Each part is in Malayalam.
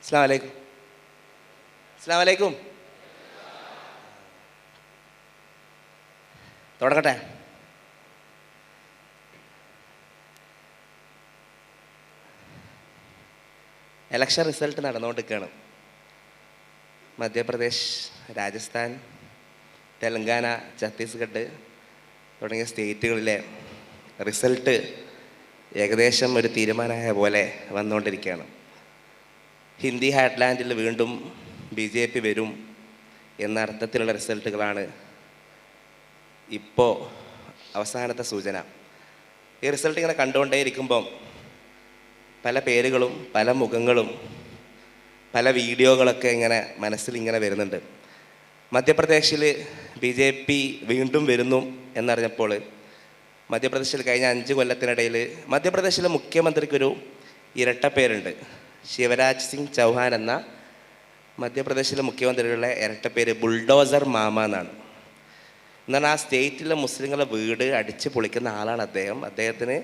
അസ്സലാമു അലൈക്കും. അസ്സലാമു അലൈക്കും. തുടങ്ങട്ടെ. ഇലക്ഷൻ റിസൾട്ട് നടന്നുകൊണ്ടിരിക്കുകയാണ്. മധ്യപ്രദേശ്, രാജസ്ഥാൻ, തെലങ്കാന, ഛത്തീസ്ഗഡ് തുടങ്ങിയ സ്റ്റേറ്റുകളിലെ റിസൾട്ട് ഏകദേശം ഒരു തീരുമാനമായ പോലെ വന്നുകൊണ്ടിരിക്കുകയാണ്. ഹിന്ദി ഹാർട്ട്ലാൻഡിൽ വീണ്ടും BJP വരും എന്ന അർത്ഥത്തിലുള്ള റിസൾട്ടുകളാണ് ഇപ്പോൾ അവസാനത്തെ സൂചന. ഈ റിസൾട്ട് ഇങ്ങനെ കണ്ടുകൊണ്ടേയിരിക്കുമ്പം പല പേരുകളും പല മുഖങ്ങളും പല വീഡിയോകളൊക്കെ ഇങ്ങനെ മനസ്സിൽ ഇങ്ങനെ വരുന്നുണ്ട്. മധ്യപ്രദേശിൽ BJP വീണ്ടും വരുന്നു എന്നറിഞ്ഞപ്പോൾ മധ്യപ്രദേശിൽ കഴിഞ്ഞ 5 കൊല്ലത്തിനിടയിൽ മധ്യപ്രദേശിലെ മുഖ്യമന്ത്രിക്കൊരു ഇരട്ടപ്പേരുണ്ട്. ശിവരാജ് സിംഗ് ചൗഹാൻ എന്ന മധ്യപ്രദേശിലെ മുഖ്യമന്ത്രിയുടെ ഇരട്ടപ്പേര് ബുൾഡോസർ മാമ എന്നാണ്. എന്നാൽ ആ സ്റ്റേറ്റിലെ മുസ്ലിങ്ങളുടെ വീട് അടിച്ച് പൊളിക്കുന്ന ആളാണ് അദ്ദേഹം. അദ്ദേഹത്തിന്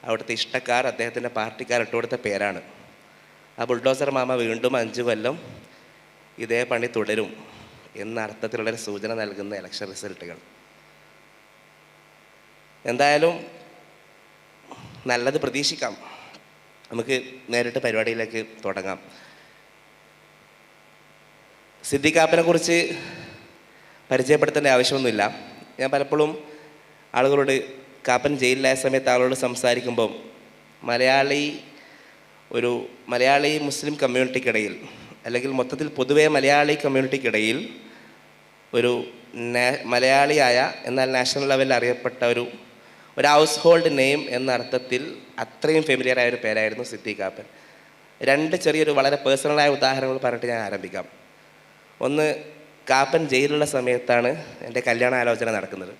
അവിടുത്തെ ഇഷ്ടക്കാർ, അദ്ദേഹത്തിൻ്റെ പാർട്ടിക്കാർ ഇട്ടുകൊടുത്ത പേരാണ്. ആ ബുൾഡോസർ മാമ വീണ്ടും 5 കൊല്ലം ഇതേ പണി തുടരും എന്ന അർത്ഥത്തിലുള്ളൊരു സൂചന നൽകുന്ന ഇലക്ഷൻ റിസൾട്ടുകൾ. എന്തായാലും നല്ലത് പ്രതീക്ഷിക്കാം. നമുക്ക് നേരിട്ട് പരിപാടിയിലേക്ക് തുടങ്ങാം. സിദ്ദീഖ് കാപ്പനെ കുറിച്ച് പരിചയപ്പെടുത്തേണ്ട ആവശ്യമൊന്നുമില്ല. ഞാൻ പലപ്പോഴും ആളുകളോട്, കാപ്പൻ ജയിലിലായ സമയത്ത് ആളുകളോട് സംസാരിക്കുമ്പം മലയാളി മുസ്ലിം കമ്മ്യൂണിറ്റിക്കിടയിൽ, അല്ലെങ്കിൽ മൊത്തത്തിൽ പൊതുവേ മലയാളി കമ്മ്യൂണിറ്റിക്കിടയിൽ ഒരു മലയാളിയായ എന്നാൽ നാഷണൽ ലെവലിൽ അറിയപ്പെട്ട ഒരു ഹൗസ് ഹോൾഡ് നെയിം എന്ന അർത്ഥത്തിൽ അത്രയും ഫെമിലിയറായ ഒരു പേരായിരുന്നു സിദ്ദീഖ് കാപ്പൻ. 2 ചെറിയൊരു വളരെ പേഴ്സണലായ ഉദാഹരണങ്ങൾ പറഞ്ഞിട്ട് ഞാൻ ആരംഭിക്കാം. ഒന്ന്, കാപ്പൻ ജയിലുള്ള സമയത്താണ് എൻ്റെ കല്യാണ ആലോചന നടക്കുന്നത്.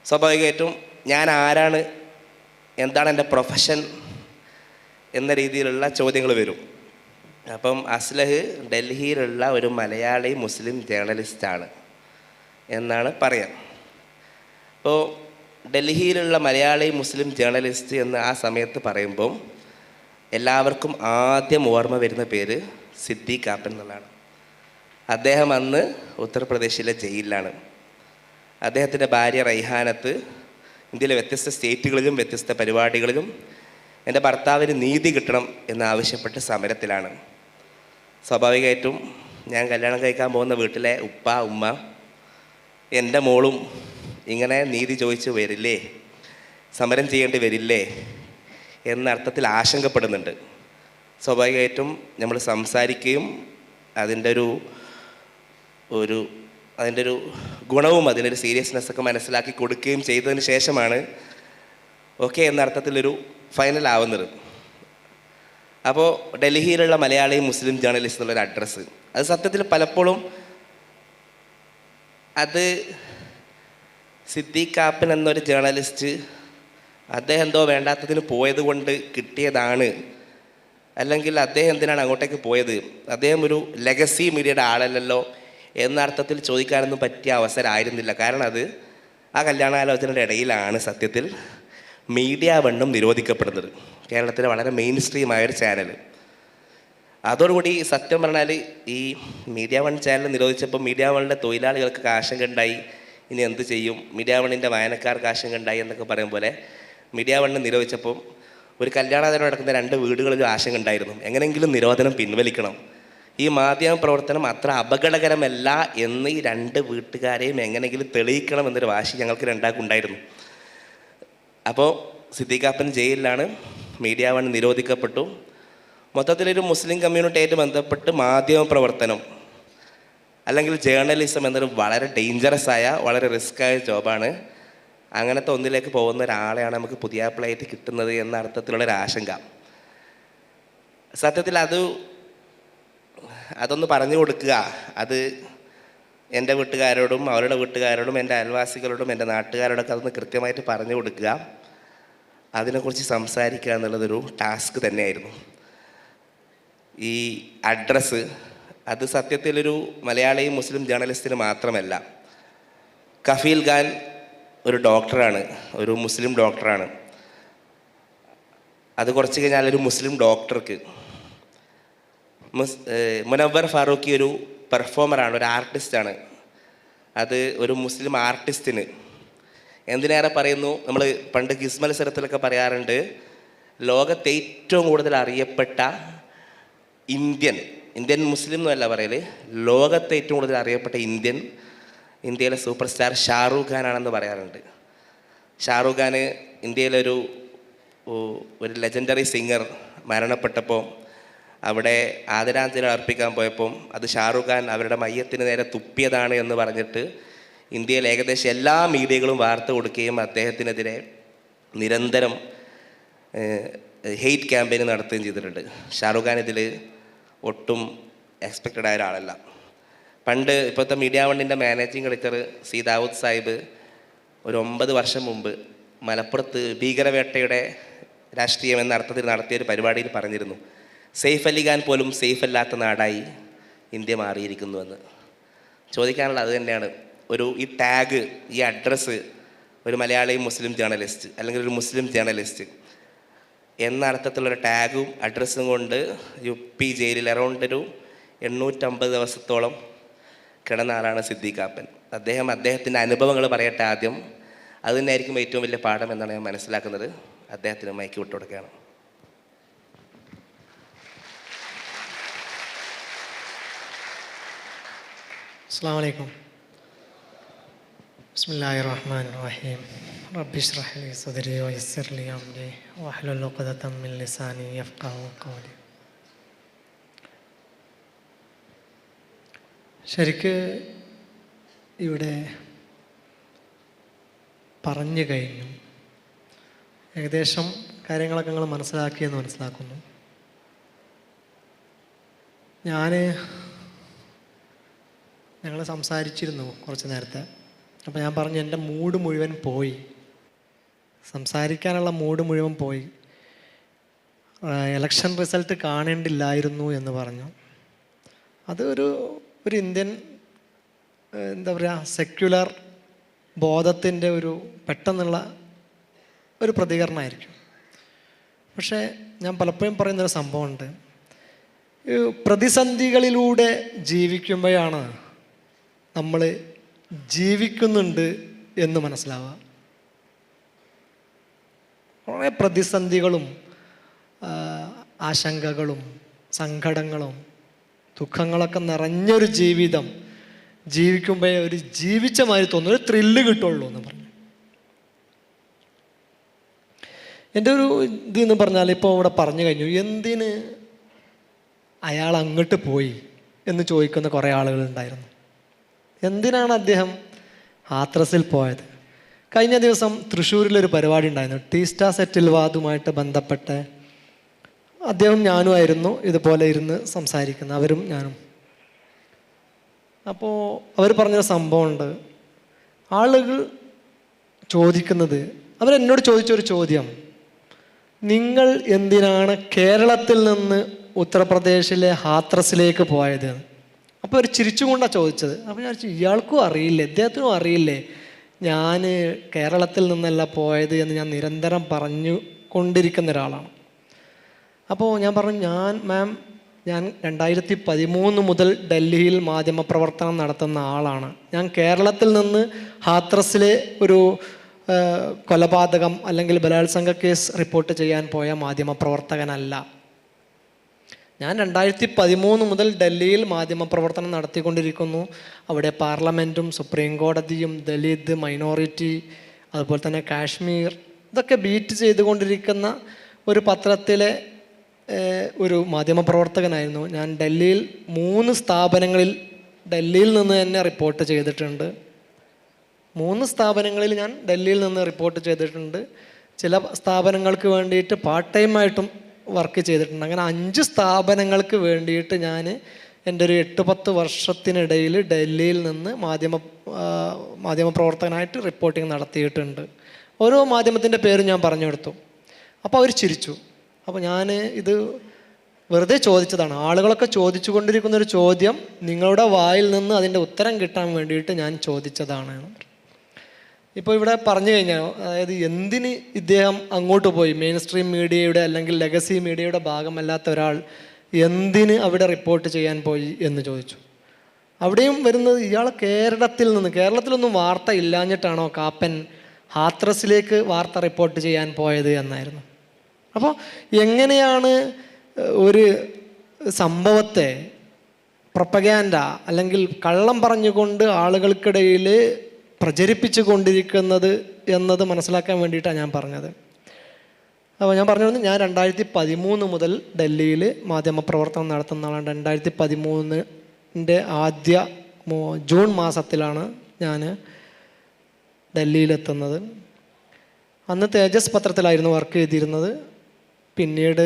സ്വാഭാവികമായിട്ടും ഞാൻ ആരാണ്, എന്താണ് എൻ്റെ പ്രൊഫഷൻ എന്ന രീതിയിലുള്ള ചോദ്യങ്ങൾ വരും. അപ്പം അസ്ലഹ് ഡൽഹിയിലുള്ള ഒരു മലയാളി മുസ്ലിം ജേർണലിസ്റ്റാണ് എന്നാണ് പറയാം. അപ്പോൾ ഡൽഹിയിലുള്ള മലയാളി മുസ്ലിം ജേർണലിസ്റ്റ് എന്ന് ആ സമയത്ത് പറയുമ്പം എല്ലാവർക്കും ആദ്യം ഓർമ്മ വരുന്ന പേര് സിദ്ദീഖ് കാപ്പൻ എന്നുള്ളതാണ്. അദ്ദേഹം അന്ന് ഉത്തർപ്രദേശിലെ ജയിലിലാണ്. അദ്ദേഹത്തിൻ്റെ ഭാര്യ റൈഹാനത്ത് ഇന്ത്യയിലെ വ്യത്യസ്ത സ്റ്റേറ്റുകളിലും വ്യത്യസ്ത പരിപാടികളിലും എൻ്റെ ഭർത്താവിന് നീതി കിട്ടണം എന്നാവശ്യപ്പെട്ട് സമരത്തിലാണ്. സ്വാഭാവികമായിട്ടും ഞാൻ കല്യാണം കഴിക്കാൻ പോകുന്ന വീട്ടിലെ ഉപ്പ, ഉമ്മ, എൻ്റെ മോളും ഇങ്ങനെ നീതി ചോദിച്ച് വരില്ലേ, സമരം ചെയ്യേണ്ടി വരില്ലേ എന്ന അർത്ഥത്തിൽ ആശങ്കപ്പെടുന്നുണ്ട്. സ്വാഭാവികമായിട്ടും നമ്മൾ സംസാരിക്കുകയും അതിൻ്റെ ഒരു ഗുണവും അതിൻ്റെ സീരിയസ്നെസ്സൊക്കെ മനസ്സിലാക്കി കൊടുക്കുകയും ചെയ്തതിന് ശേഷമാണ് ഓക്കെ എന്ന അർത്ഥത്തിലൊരു ഫൈനൽ ആവുന്നത്. അപ്പോൾ ഡൽഹിയിലുള്ള മലയാളി മുസ്ലിം ജേർണലിസ്റ്റ് എന്നുള്ളൊരു അഡ്രസ്സ്, അത് സത്യത്തിൽ പലപ്പോഴും അത് സിദ്ദീഖ് കാപ്പൻ എന്നൊരു ജേർണലിസ്റ്റ് അദ്ദേഹം എന്തോ വേണ്ടാത്തതിന് പോയത് കൊണ്ട് കിട്ടിയതാണ്, അല്ലെങ്കിൽ അദ്ദേഹം എന്തിനാണ് അങ്ങോട്ടേക്ക് പോയത്, അദ്ദേഹം ഒരു ലെഗസി മീഡിയയുടെ ആളല്ലല്ലോ എന്ന അർത്ഥത്തിൽ ചോദിക്കാനൊന്നും പറ്റിയ അവസരമായിരുന്നില്ല. കാരണം അത് ആ കല്യാണാലോചനയുടെ ഇടയിലാണ് സത്യത്തിൽ മീഡിയ വണ്ണും നിരോധിക്കപ്പെടുന്നത്. കേരളത്തിലെ വളരെ മെയിൻ സ്ട്രീമായൊരു ചാനൽ. അതോടുകൂടി സത്യം പറഞ്ഞാൽ ഈ മീഡിയ വൺ ചാനൽ നിരോധിച്ചപ്പോൾ മീഡിയ വണ്ണിൻ്റെ തൊഴിലാളികൾക്ക് ആശങ്ക ഉണ്ടായി, ഇനി എന്ത് ചെയ്യും, മീഡിയ വണ്ണിൻ്റെ വായനക്കാർക്ക് ആശങ്ക ഉണ്ടായി എന്നൊക്കെ പറയും പോലെ മീഡിയ വണ്ണ് നിരോധിച്ചപ്പോൾ ഒരു കല്യാണാലോചന നടക്കുന്ന 2 വീടുകളിലും ആശങ്ക ഉണ്ടായിരുന്നു. എങ്ങനെയെങ്കിലും നിരോധനം പിൻവലിക്കണം, ഈ മാധ്യമ പ്രവർത്തനം അത്ര അപകടകരമല്ല എന്ന് ഈ 2 വീട്ടുകാരെയും എങ്ങനെയെങ്കിലും തെളിയിക്കണം എന്നൊരു വാശി ഞങ്ങൾക്ക് 2 ഉണ്ടായിരുന്നു. അപ്പോൾ സിദ്ദീഖ് കാപ്പൻ ജയിലിലാണ്, മീഡിയ വൺ നിരോധിക്കപ്പെട്ടു. മൊത്തത്തിലൊരു മുസ്ലിം കമ്മ്യൂണിറ്റിയായിട്ട് ബന്ധപ്പെട്ട് മാധ്യമ പ്രവർത്തനം അല്ലെങ്കിൽ ജേർണലിസം എന്നൊരു വളരെ ഡേഞ്ചറസ് ആയ, വളരെ റിസ്ക്കായ ജോബാണ്. അങ്ങനത്തെ ഒന്നിലേക്ക് പോകുന്ന ഒരാളെയാണ് നമുക്ക് പുതിയാപ്പിളയായിട്ട് കിട്ടുന്നത് എന്ന അർത്ഥത്തിലുള്ളൊരു ആശങ്ക. സത്യത്തിൽ അതൊന്ന് പറഞ്ഞു കൊടുക്കുക, അത് എൻ്റെ വീട്ടുകാരോടും അവരുടെ വീട്ടുകാരോടും എൻ്റെ അയൽവാസികളോടും എൻ്റെ നാട്ടുകാരോടൊക്കെ അതൊന്ന് കൃത്യമായിട്ട് പറഞ്ഞു കൊടുക്കുക, അതിനെക്കുറിച്ച് സംസാരിക്കുക എന്നുള്ളതൊരു ടാസ്ക് തന്നെയായിരുന്നു. ഈ അഡ്രസ്സ് അത് സത്യത്തിലൊരു മലയാളി മുസ്ലിം ജേർണലിസ്റ്റിന് മാത്രമല്ല. കഫീൽ ഖാൻ ഒരു ഡോക്ടറാണ്, ഒരു മുസ്ലിം ഡോക്ടറാണ്. അത് കുറച്ച് കഴിഞ്ഞാൽ ഒരു മുസ്ലിം ഡോക്ടർക്ക് മുനവ്വർ ഫാറൂഖി ഒരു പെർഫോമറാണ്, ഒരു ആർട്ടിസ്റ്റാണ്. അത് ഒരു മുസ്ലിം ആർട്ടിസ്റ്റിന് എന്തിനേറെ പറയുന്നു, നമ്മൾ പണ്ട് ക്വിസ് മത്സരത്തിലൊക്കെ പറയാറുണ്ട്, ലോകത്തെ ഏറ്റവും കൂടുതൽ അറിയപ്പെട്ട ഇന്ത്യൻ മുസ്ലിം എന്നല്ല പറയൽ, ലോകത്തെ ഏറ്റവും കൂടുതൽ അറിയപ്പെട്ട ഇന്ത്യയിലെ സൂപ്പർ സ്റ്റാർ ഷാറൂഖ് ഖാനാണെന്ന് പറയാറുണ്ട്. ഷാറൂഖ് ഖാൻ ഇന്ത്യയിലൊരു ലെജൻഡറി സിംഗർ മരണപ്പെട്ടപ്പോൾ അവിടെ ആദരാഞ്ജലി അർപ്പിക്കാൻ പോയപ്പോൾ അത് ഷാറൂഖ് ഖാൻ അവരുടെ മയ്യത്തിന് നേരെ തുപ്പിയതാണ് എന്ന് പറഞ്ഞിട്ട് ഇന്ത്യയിൽ ഏകദേശം എല്ലാ മീഡിയകളും വാർത്ത കൊടുക്കുകയും അദ്ദേഹത്തിനെതിരെ നിരന്തരം ഹെയ്റ്റ് ക്യാമ്പയിൻ നടത്തുകയും ചെയ്തിട്ടുണ്ട്. ഷാറൂഖ് ഖാൻ ഇതിൽ ഒട്ടും എക്സ്പെക്റ്റഡ് ആയ ഒരാളല്ല. പണ്ട് ഇപ്പോഴത്തെ മീഡിയ വണ്ണിൻ്റെ managing editor C Dawood Sahib ഒരു 9 വർഷം മുമ്പ് മലപ്പുറത്ത് ഭീകരവേട്ടയുടെ രാഷ്ട്രീയം എന്ന അർത്ഥത്തിൽ നടത്തിയൊരു പരിപാടിയിൽ പറഞ്ഞിരുന്നു, സെയ്ഫ് അലി ഖാൻ പോലും സേഫ് അല്ലാത്ത നാടായി ഇന്ത്യ മാറിയിരിക്കുന്നുവെന്ന്. ചോദിക്കാനുള്ള അത് തന്നെയാണ്. ഈ ടാഗ്, ഈ അഡ്രസ്സ് ഒരു മലയാളി മുസ്ലിം ജേർണലിസ്റ്റ് അല്ലെങ്കിൽ ഒരു മുസ്ലിം ജേർണലിസ്റ്റ് എന്ന അർത്ഥത്തിലുള്ളൊരു ടാഗും അഡ്രസ്സും കൊണ്ട് UP ജയിലിൽ അറൗണ്ട് ഒരു 850 ദിവസത്തോളം കിടന്ന ആളാണ് സിദ്ദീഖ് കാപ്പൻ. അദ്ദേഹത്തിൻ്റെ അനുഭവങ്ങൾ പറയട്ടെ ആദ്യം. അത് തന്നെയായിരിക്കും ഏറ്റവും വലിയ പാഠം എന്നാണ് ഞാൻ മനസ്സിലാക്കുന്നത്. അദ്ദേഹത്തിന് മൈക്ക് വിട്ടു കൊടുക്കുകയാണ്. അസ്സലാമു അലൈക്കും. ബിസ്മില്ലാഹിർ റഹ്മാനിർ റഹീം. റബ്ബി ഇശ്റഹ് ലി സദ്രി വയസ്സിർ ലി അംരി വഹ്ലുൽ ഉഖ്ദതം മിൻ ലിസാനി യഫ്ഖഹു ഖൗലി. ശരിക്ക് ഇവിടെ പറഞ്ഞു കഴിഞ്ഞു. ഏകദേശം കാര്യങ്ങളൊക്കെ നിങ്ങൾ മനസ്സിലാക്കിയെന്ന് മനസ്സിലാക്കുന്നു. ഞങ്ങൾ സംസാരിച്ചിരുന്നു കുറച്ച് നേരത്തെ. അപ്പോൾ ഞാൻ പറഞ്ഞു എൻ്റെ മൂഡ് മുഴുവൻ പോയി, സംസാരിക്കാനുള്ള മൂഡ് മുഴുവൻ പോയി, ഇലക്ഷൻ റിസൾട്ട് കാണേണ്ടില്ലായിരുന്നു എന്ന് പറഞ്ഞു. അത് ഒരു ഇന്ത്യൻ എന്താ പറയുക, സെക്യുലർ ബോധത്തിൻ്റെ പെട്ടെന്നുള്ള ഒരു പ്രതികരണമായിരിക്കും. പക്ഷേ ഞാൻ പലപ്പോഴും പറയുന്നൊരു സംഭവമുണ്ട്, പ്രതിസന്ധികളിലൂടെ ജീവിക്കുമ്പോഴാണ് നമ്മൾ ജീവിക്കുന്നുണ്ട് എന്ന് മനസ്സിലാവുക. കുറേ പ്രതിസന്ധികളും ആശങ്കകളും സങ്കടങ്ങളും ദുഃഖങ്ങളൊക്കെ നിറഞ്ഞൊരു ജീവിതം ജീവിക്കുമ്പോഴേ ഒരു ജീവിച്ച മാതിരി തോന്നുന്നു, ഒരു ത്രില്ല് കിട്ടുള്ളൂ എന്ന് പറഞ്ഞു. എൻ്റെ ഇതെന്ന് പറഞ്ഞാൽ ഇപ്പോൾ ഇവിടെ പറഞ്ഞു കഴിഞ്ഞു, എന്തിന് അയാൾ അങ്ങോട്ട് പോയി എന്ന് ചോദിക്കുന്ന കുറേ ആളുകളുണ്ടായിരുന്നു. എന്തിനാണ് അദ്ദേഹം ഹാത്രസിൽ പോയത്? കഴിഞ്ഞ ദിവസം തൃശ്ശൂരിലൊരു പരിപാടി ഉണ്ടായിരുന്നു, ടീസ്റ്റ സെറ്റിൽവാദുമായിട്ട് ബന്ധപ്പെട്ട് അദ്ദേഹം ഞാനുമായിരുന്നു ഇതുപോലെ ഇരുന്ന് സംസാരിക്കുന്നത്, അവരും ഞാനും. അപ്പോൾ അവർ പറഞ്ഞൊരു സംഭവമുണ്ട്. ആളുകൾ ചോദിക്കുന്നത്, അവരെന്നോട് ചോദിച്ചൊരു ചോദ്യം, നിങ്ങൾ എന്തിനാണ് കേരളത്തിൽ നിന്ന് ഉത്തർപ്രദേശിലെ ഹാത്രസിലേക്ക് പോയത്? അപ്പോൾ അവർ ചിരിച്ചുകൊണ്ടാണ് ചോദിച്ചത്. അപ്പോൾ ഞാൻ ചോദിച്ചു, ഇയാൾക്കും അറിയില്ലേ, ഇദ്ദേഹത്തിനും അറിയില്ലേ ഞാൻ കേരളത്തിൽ നിന്നല്ല പോയത് എന്ന് ഞാൻ നിരന്തരം പറഞ്ഞു കൊണ്ടിരിക്കുന്ന ഒരാളാണ്. അപ്പോൾ ഞാൻ പറഞ്ഞു, ഞാൻ 2013 മുതൽ ഡൽഹിയിൽ മാധ്യമപ്രവർത്തനം നടത്തുന്ന ആളാണ്. ഞാൻ കേരളത്തിൽ നിന്ന് ഹാത്രസിലെ ഒരു കൊലപാതകം അല്ലെങ്കിൽ ബലാത്സംഗ കേസ് റിപ്പോർട്ട് ചെയ്യാൻ പോയ മാധ്യമപ്രവർത്തകനല്ല. ഞാൻ 2013 മുതൽ ഡൽഹിയിൽ മാധ്യമപ്രവർത്തനം നടത്തിക്കൊണ്ടിരിക്കുന്നു. അവിടെ പാർലമെൻറ്റും സുപ്രീം കോടതിയും ദലിത് മൈനോറിറ്റി അതുപോലെ തന്നെ കാശ്മീർ ഇതൊക്കെ ബീറ്റ് ചെയ്തുകൊണ്ടിരിക്കുന്ന ഒരു പത്രത്തിലെ ഒരു മാധ്യമപ്രവർത്തകനായിരുന്നു ഞാൻ. ഡൽഹിയിൽ 3 സ്ഥാപനങ്ങളിൽ ഡൽഹിയിൽ നിന്ന് തന്നെ റിപ്പോർട്ട് ചെയ്തിട്ടുണ്ട്. 3 സ്ഥാപനങ്ങളിൽ ഞാൻ ഡൽഹിയിൽ നിന്ന് റിപ്പോർട്ട് ചെയ്തിട്ടുണ്ട്. ചില സ്ഥാപനങ്ങൾക്ക് വേണ്ടിയിട്ട് പാർട്ട് ടൈമായിട്ടും വർക്ക് ചെയ്തിട്ടുണ്ട്. അങ്ങനെ 5 സ്ഥാപനങ്ങൾക്ക് വേണ്ടിയിട്ട് ഞാൻ എൻ്റെ ഒരു 8-10 വർഷത്തിനിടയിൽ ഡൽഹിയിൽ നിന്ന് മാധ്യമപ്രവർത്തകനായിട്ട് റിപ്പോർട്ടിങ് നടത്തിയിട്ടുണ്ട്. ഓരോ മാധ്യമത്തിൻ്റെ പേര് ഞാൻ പറഞ്ഞു കൊടുത്തു. അപ്പോൾ അവർ ചിരിച്ചു. അപ്പോൾ ഞാൻ ഇത് വെറുതെ ചോദിച്ചതാണ്. ആളുകളൊക്കെ ചോദിച്ചു കൊണ്ടിരിക്കുന്നൊരു ചോദ്യം നിങ്ങളുടെ വായിൽ നിന്ന് അതിൻ്റെ ഉത്തരം കിട്ടാൻ വേണ്ടിയിട്ട് ഞാൻ ചോദിച്ചതാണ്. ഇപ്പോൾ ഇവിടെ പറഞ്ഞു കഴിഞ്ഞാൽ, അതായത് എന്തിന് ഇദ്ദേഹം അങ്ങോട്ട് പോയി, മെയിൻ സ്ട്രീം മീഡിയയുടെ അല്ലെങ്കിൽ ലെഗസി മീഡിയയുടെ ഭാഗമല്ലാത്ത ഒരാൾ എന്തിന് അവിടെ റിപ്പോർട്ട് ചെയ്യാൻ പോയി എന്ന് ചോദിച്ചു. അവിടെയും വരുന്നത് ഇയാൾ കേരളത്തിലൊന്നും വാർത്ത ഇല്ലാഞ്ഞിട്ടാണോ കാപ്പൻ ഹാത്രസിലേക്ക് വാർത്ത റിപ്പോർട്ട് ചെയ്യാൻ പോയത് എന്നായിരുന്നു. അപ്പോൾ എങ്ങനെയാണ് ഒരു സംഭവത്തെ പ്രൊപ്പഗാൻഡ അല്ലെങ്കിൽ കള്ളം പറഞ്ഞുകൊണ്ട് ആളുകൾക്കിടയിൽ പ്രചരിപ്പിച്ചു കൊണ്ടിരിക്കുന്നത് എന്നത് മനസ്സിലാക്കാൻ വേണ്ടിയിട്ടാണ് ഞാൻ പറഞ്ഞത്. അപ്പോൾ ഞാൻ പറഞ്ഞത് ഞാൻ 2013 മുതൽ ഡൽഹിയിൽ മാധ്യമപ്രവർത്തനം നടത്തുന്ന ആളാണ്. 2013 ആദ്യ ജൂൺ മാസത്തിലാണ് ഞാൻ ഡൽഹിയിലെത്തുന്നത്. അന്ന് തേജസ് പത്രത്തിലായിരുന്നു വർക്ക് ചെയ്തിരുന്നത്. പിന്നീട്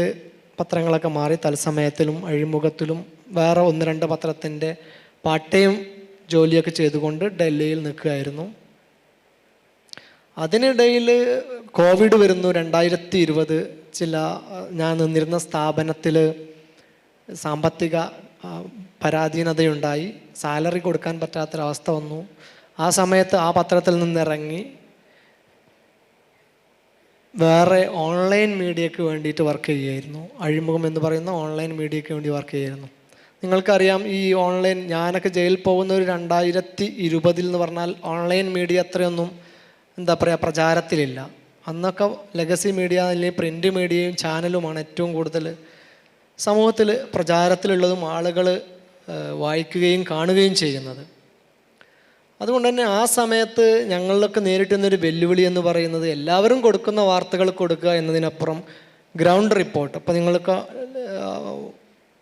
പത്രങ്ങളൊക്കെ മാറി തത്സമയത്തിലും അഴിമുഖത്തിലും വേറെ 1-2 പത്രത്തിൻ്റെ പാർട്ട് ടൈം ജോലിയൊക്കെ ചെയ്തുകൊണ്ട് ഡൽഹിയിൽ നിൽക്കുകയായിരുന്നു. അതിനിടയിൽ കോവിഡ് വരുന്നു. 2020 ഞാൻ നിന്നിരുന്ന സ്ഥാപനത്തിൽ സാമ്പത്തിക പരാധീനതയുണ്ടായി. സാലറി കൊടുക്കാൻ പറ്റാത്തൊരവസ്ഥ വന്നു. ആ സമയത്ത് ആ പത്രത്തിൽ നിന്നിറങ്ങി വേറെ ഓൺലൈൻ മീഡിയയ്ക്ക് വേണ്ടിയിട്ട് വർക്ക് ചെയ്യുമായിരുന്നു. അഴിമുഖം എന്ന് പറയുന്ന ഓൺലൈൻ മീഡിയയ്ക്ക് വേണ്ടി വർക്ക് ചെയ്യുമായിരുന്നു. നിങ്ങൾക്കറിയാം, ഈ ഓൺലൈൻ ഞാനൊക്കെ ജയിലിൽ പോകുന്ന ഒരു 2020 എന്ന് പറഞ്ഞാൽ ഓൺലൈൻ മീഡിയ അത്രയൊന്നും പ്രചാരത്തിലില്ല. അന്നൊക്കെ ലെഗസി മീഡിയ അല്ലെങ്കിൽ പ്രിൻ്റ് മീഡിയയും ചാനലുമാണ് ഏറ്റവും കൂടുതൽ സമൂഹത്തിൽ പ്രചാരത്തിലുള്ളതും ആളുകൾ വായിക്കുകയും കാണുകയും ചെയ്യുന്നത്. അതുകൊണ്ട് തന്നെ ആ സമയത്ത് ഞങ്ങളിലൊക്കെ നേരിട്ടുന്നൊരു വെല്ലുവിളി എന്ന് പറയുന്നത് എല്ലാവരും കൊടുക്കുന്ന വാർത്തകൾ കൊടുക്കുക എന്നതിനപ്പുറം ഗ്രൗണ്ട് റിപ്പോർട്ട്. അപ്പോൾ നിങ്ങൾക്ക്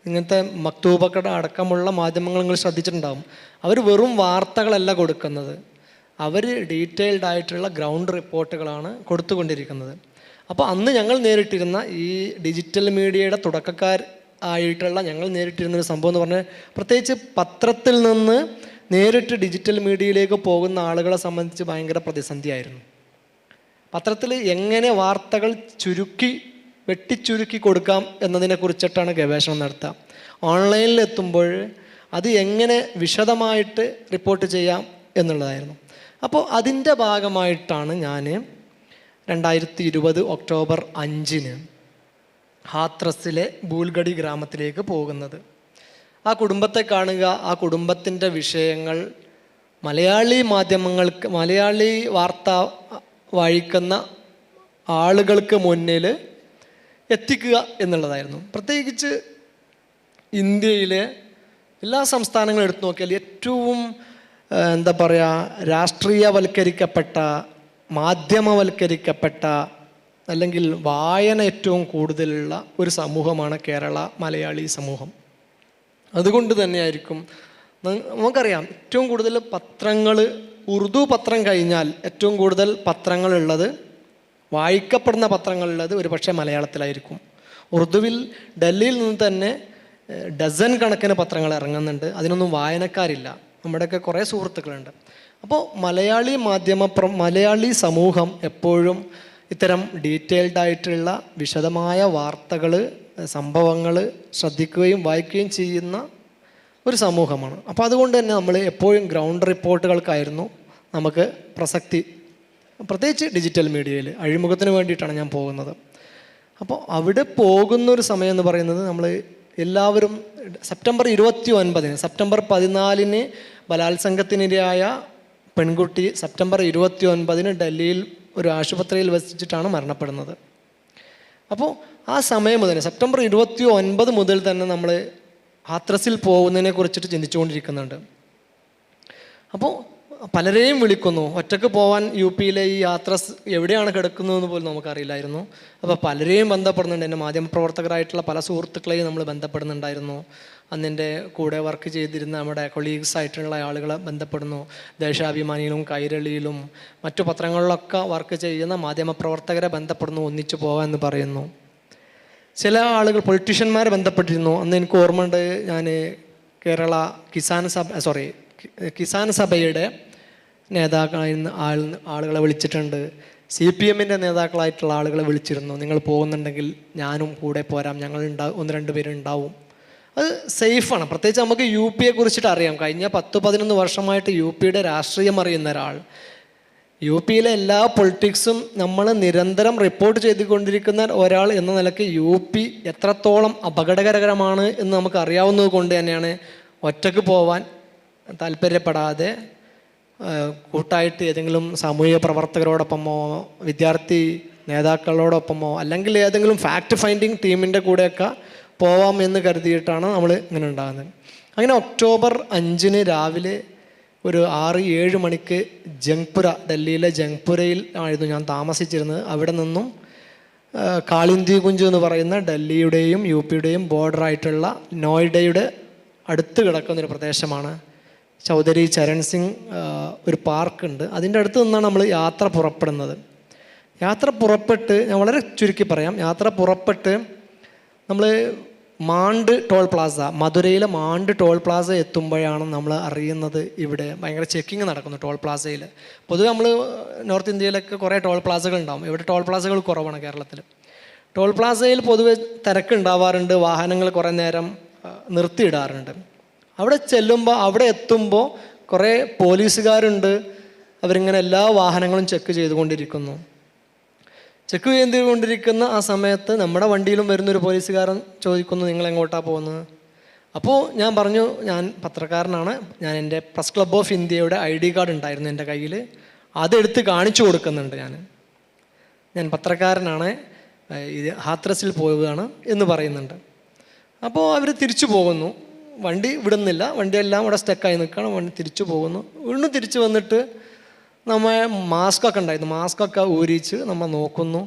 ഇങ്ങനത്തെ മക്തൂബക്കട അടക്കമുള്ള മാധ്യമങ്ങൾ നിങ്ങൾ ശ്രദ്ധിച്ചിട്ടുണ്ടാകും. അവർ വെറും വാർത്തകളല്ല കൊടുക്കുന്നത്, അവർ ഡീറ്റെയിൽഡ് ആയിട്ടുള്ള ഗ്രൗണ്ട് റിപ്പോർട്ടുകളാണ് കൊടുത്തുകൊണ്ടിരിക്കുന്നത്. അപ്പോൾ അന്ന് ഞങ്ങൾ നേരിട്ടിരുന്ന ഈ ഡിജിറ്റൽ മീഡിയയുടെ തുടക്കക്കാർ ആയിട്ടുള്ള ഞങ്ങൾ നേരിട്ടിരുന്നൊരു സംഭവം എന്ന് പറഞ്ഞാൽ, പ്രത്യേകിച്ച് പത്രത്തിൽ നിന്ന് നേരിട്ട് ഡിജിറ്റൽ മീഡിയയിലേക്ക് പോകുന്ന ആളുകളെ സംബന്ധിച്ച് ഭയങ്കര പ്രതിസന്ധിയായിരുന്നു. പത്രത്തിൽ എങ്ങനെ വാർത്തകൾ വെട്ടിച്ചുരുക്കി കൊടുക്കാം എന്നതിനെക്കുറിച്ചിട്ടാണ് ഗവേഷണം നടത്തുക. ഓൺലൈനിൽ എത്തുമ്പോൾ അത് എങ്ങനെ വിശദമായിട്ട് റിപ്പോർട്ട് ചെയ്യാം എന്നുള്ളതായിരുന്നു. അപ്പോൾ അതിൻ്റെ ഭാഗമായിട്ടാണ് ഞാൻ 2020 ഒക്ടോബർ 5 ഹാത്രസിലെ ബൂൽഗഡി ഗ്രാമത്തിലേക്ക് പോകുന്നത്. ആ കുടുംബത്തെ കാണുക, ആ കുടുംബത്തിൻ്റെ വിഷയങ്ങൾ മലയാളി വാർത്ത വായിക്കുന്ന ആളുകൾക്ക് മുന്നിൽ എത്തിക്കുക എന്നുള്ളതായിരുന്നു. പ്രത്യേകിച്ച് ഇന്ത്യയിലെ എല്ലാ സംസ്ഥാനങ്ങളും എടുത്തു നോക്കിയാൽ ഏറ്റവും രാഷ്ട്രീയവൽക്കരിക്കപ്പെട്ട, മാധ്യമവൽക്കരിക്കപ്പെട്ട അല്ലെങ്കിൽ വായന ഏറ്റവും കൂടുതലുള്ള ഒരു സമൂഹമാണ് കേരള മലയാളി സമൂഹം. അതുകൊണ്ട് തന്നെയായിരിക്കും നമുക്കറിയാം ഏറ്റവും കൂടുതൽ പത്രങ്ങൾ, ഉറുദു പത്രം കഴിഞ്ഞാൽ ഏറ്റവും കൂടുതൽ പത്രങ്ങളുള്ളത്, വായിക്കപ്പെടുന്ന പത്രങ്ങളുള്ളത് ഒരു പക്ഷേ മലയാളത്തിലായിരിക്കും. ഉറുദുവിൽ ഡൽഹിയിൽ നിന്ന് തന്നെ ഡസൻ കണക്കിന് പത്രങ്ങൾ ഇറങ്ങുന്നുണ്ട്. അതിനൊന്നും വായനക്കാരില്ല. നമ്മുടെയൊക്കെ കുറേ സുഹൃത്തുക്കളുണ്ട്. അപ്പോൾ മലയാളി സമൂഹം എപ്പോഴും ഇത്തരം ഡീറ്റെയിൽഡ് ആയിട്ടുള്ള വിശദമായ വാർത്തകൾ, സംഭവങ്ങൾ ശ്രദ്ധിക്കുകയും വായിക്കുകയും ചെയ്യുന്ന ഒരു സമൂഹമാണ്. അപ്പോൾ അതുകൊണ്ട് തന്നെ നമ്മൾ എപ്പോഴും ഗ്രൗണ്ട് റിപ്പോർട്ടുകൾക്കായിരുന്നു നമുക്ക് പ്രസക്തി, പ്രത്യേകിച്ച് ഡിജിറ്റൽ മീഡിയയിൽ. അഴിമുഖത്തിന് വേണ്ടിയിട്ടാണ് ഞാൻ പോകുന്നത്. അപ്പോൾ അവിടെ പോകുന്നൊരു സമയം എന്ന് പറയുന്നത്, നമ്മൾ എല്ലാവരും സെപ്റ്റംബർ 14 ബലാത്സംഗത്തിനിരയായ പെൺകുട്ടി സെപ്റ്റംബർ 29 ഡൽഹിയിൽ ഒരു ആശുപത്രിയിൽ വസിച്ചിട്ടാണ് മരണപ്പെടുന്നത്. അപ്പോൾ ആ സമയം മുതൽ സെപ്റ്റംബർ 29 മുതൽ തന്നെ നമ്മൾ ഹാത്രസിൽ പോകുന്നതിനെ കുറിച്ചിട്ട് ചിന്തിച്ചുകൊണ്ടിരിക്കുന്നുണ്ട്. അപ്പോൾ പലരെയും വിളിക്കുന്നു. ഒറ്റക്ക് പോകാൻ യുപിയിലെ ഈ ഹാത്രസ് എവിടെയാണ് കിടക്കുന്നതെന്ന് പോലും നമുക്കറിയില്ലായിരുന്നു. അപ്പോൾ പലരെയും ബന്ധപ്പെടുന്നുണ്ട്. എൻ്റെ മാധ്യമപ്രവർത്തകരായിട്ടുള്ള പല സുഹൃത്തുക്കളെയും നമ്മൾ ബന്ധപ്പെടുന്നുണ്ടായിരുന്നു. അന്നെൻ്റെ കൂടെ വർക്ക് ചെയ്തിരുന്ന നമ്മുടെ കൊളീഗ്സ് ആയിട്ടുള്ള ആളുകളെ ബന്ധപ്പെടുന്നു. ദേശാഭിമാനിയിലും കൈരളിയിലും മറ്റു പത്രങ്ങളിലൊക്കെ വർക്ക് ചെയ്യുന്ന മാധ്യമപ്രവർത്തകരെ ബന്ധപ്പെടുന്നു, ഒന്നിച്ചു പോകാമെന്ന് പറയുന്നു. ചില ആളുകൾ പൊളിറ്റീഷ്യന്മാരെ ബന്ധപ്പെട്ടിരുന്നു. അന്ന് എനിക്ക് ഓർമ്മയുണ്ട്, ഞാൻ കേരള കിസാൻ സഭയുടെ നേതാക്കളായിരുന്ന ആളുകളെ വിളിച്ചിട്ടുണ്ട്. CPM-ൻ്റെ നേതാക്കളായിട്ടുള്ള ആളുകളെ വിളിച്ചിരുന്നു. നിങ്ങൾ പോകുന്നുണ്ടെങ്കിൽ ഞാനും കൂടെ പോരാം, ഞങ്ങൾ 1-2 പേരുണ്ടാവും. അത് സേഫാണ്. പ്രത്യേകിച്ച് നമുക്ക് UP-യെ കുറിച്ചിട്ട് അറിയാം. കഴിഞ്ഞ 10-11 വർഷമായിട്ട് UP-യുടെ രാഷ്ട്രീയം അറിയുന്ന ഒരാൾ, യു പിയിലെ എല്ലാ പൊളിറ്റിക്സും നമ്മൾ നിരന്തരം റിപ്പോർട്ട് ചെയ്തുകൊണ്ടിരിക്കുന്ന ഒരാൾ എന്ന നിലയ്ക്ക് യു പി എത്രത്തോളം അപകടകരമാണ് എന്ന് നമുക്ക് അറിയാവുന്നത് കൊണ്ട് തന്നെയാണ് ഒറ്റയ്ക്ക് പോവാൻ താല്പര്യപ്പെടാതെ കൂട്ടായിട്ട് ഏതെങ്കിലും സാമൂഹിക പ്രവർത്തകരോടൊപ്പമോ വിദ്യാർത്ഥി നേതാക്കളോടൊപ്പമോ അല്ലെങ്കിൽ ഏതെങ്കിലും ഫാക്ട് ഫൈൻഡിങ് ടീമിൻ്റെ കൂടെയൊക്കെ പോവാം എന്ന് കരുതിയിട്ടാണ് നമ്മൾ ഇങ്ങനെ ഉണ്ടാകുന്നത്. അങ്ങനെ ഒക്ടോബർ 5 രാവിലെ ഒരു 6-7 മണിക്ക് ജംഗ്പുര, ഡൽഹിയിലെ ജംഗ്പുരയിൽ ആയിരുന്നു ഞാൻ താമസിച്ചിരുന്നത്. അവിടെ നിന്നും കാളിന്തി കുഞ്ച് എന്ന് പറയുന്ന ഡൽഹിയുടെയും യു പിയുടെയും ബോർഡറായിട്ടുള്ള നോയിഡയുടെ അടുത്ത് കിടക്കുന്നൊരു പ്രദേശമാണ്. ചൗധരി ചരൺ സിംഗ് ഒരു പാർക്കുണ്ട്, അതിൻ്റെ അടുത്ത് നിന്നാണ് നമ്മൾ യാത്ര പുറപ്പെടുന്നത്. യാത്ര പുറപ്പെട്ട് ഞാൻ വളരെ ചുരുക്കി പറയാം. യാത്ര പുറപ്പെട്ട് നമ്മൾ മാണ്ട് ടോൾ പ്ലാസ, മധുരയിലെ മാണ്ട് ടോൾ പ്ലാസ എത്തുമ്പോഴാണ് നമ്മൾ അറിയുന്നത് ഇവിടെ ഭയങ്കര ചെക്കിങ് നടക്കുന്നു ടോൾ പ്ലാസയിൽ. പൊതുവെ നമ്മൾ നോർത്ത് ഇന്ത്യയിലൊക്കെ കുറേ ടോൾ പ്ലാസകൾ ഉണ്ടാവും, ഇവിടെ ടോൾ പ്ലാസകൾ കുറവാണ് കേരളത്തിൽ. ടോൾ പ്ലാസയിൽ പൊതുവെ തിരക്കുണ്ടാവാറുണ്ട്, വാഹനങ്ങൾ കുറേ നേരം നിർത്തിയിടാറുണ്ട്. അവിടെ ചെല്ലുമ്പോൾ, അവിടെ എത്തുമ്പോൾ കുറേ പോലീസുകാരുണ്ട്, അവരിങ്ങനെ എല്ലാ വാഹനങ്ങളും ചെക്ക് ചെയ്തുകൊണ്ടിരിക്കുന്നു. ചെക്ക് ചെയ്തുകൊണ്ടിരിക്കുന്ന ആ സമയത്ത് നമ്മുടെ വണ്ടിയിലും വരുന്നൊരു പോലീസുകാരൻ ചോദിക്കുന്നു, നിങ്ങൾ എങ്ങോട്ടാണ് പോകുന്നത്? അപ്പോൾ ഞാൻ പറഞ്ഞു, ഞാൻ പത്രക്കാരനാണ്, ഞാൻ എൻ്റെ പ്രസ് ക്ലബ് ഓഫ് ഇന്ത്യയുടെ ID കാർഡ് ഉണ്ടായിരുന്നു എൻ്റെ കയ്യിൽ, അതെടുത്ത് കാണിച്ചു കൊടുക്കുന്നുണ്ട്. ഞാൻ പത്രക്കാരനാണ്, ഇത് ഹാത്രസിൽ പോവുകയാണ് എന്ന് പറയുന്നുണ്ട്. അപ്പോൾ അവർ തിരിച്ചു പോകുന്നു, വണ്ടി വിടുന്നില്ല, വണ്ടിയെല്ലാം ഇവിടെ സ്റ്റക്കായി നിൽക്കണം, വണ്ടി തിരിച്ചു പോകുന്നു. വീണ്ടും തിരിച്ചു വന്നിട്ട് നമ്മൾ മാസ്കൊക്കെ ഉണ്ടായിരുന്നു, മാസ്കൊക്കെ ഊരിച്ച് നമ്മൾ നോക്കുന്നു,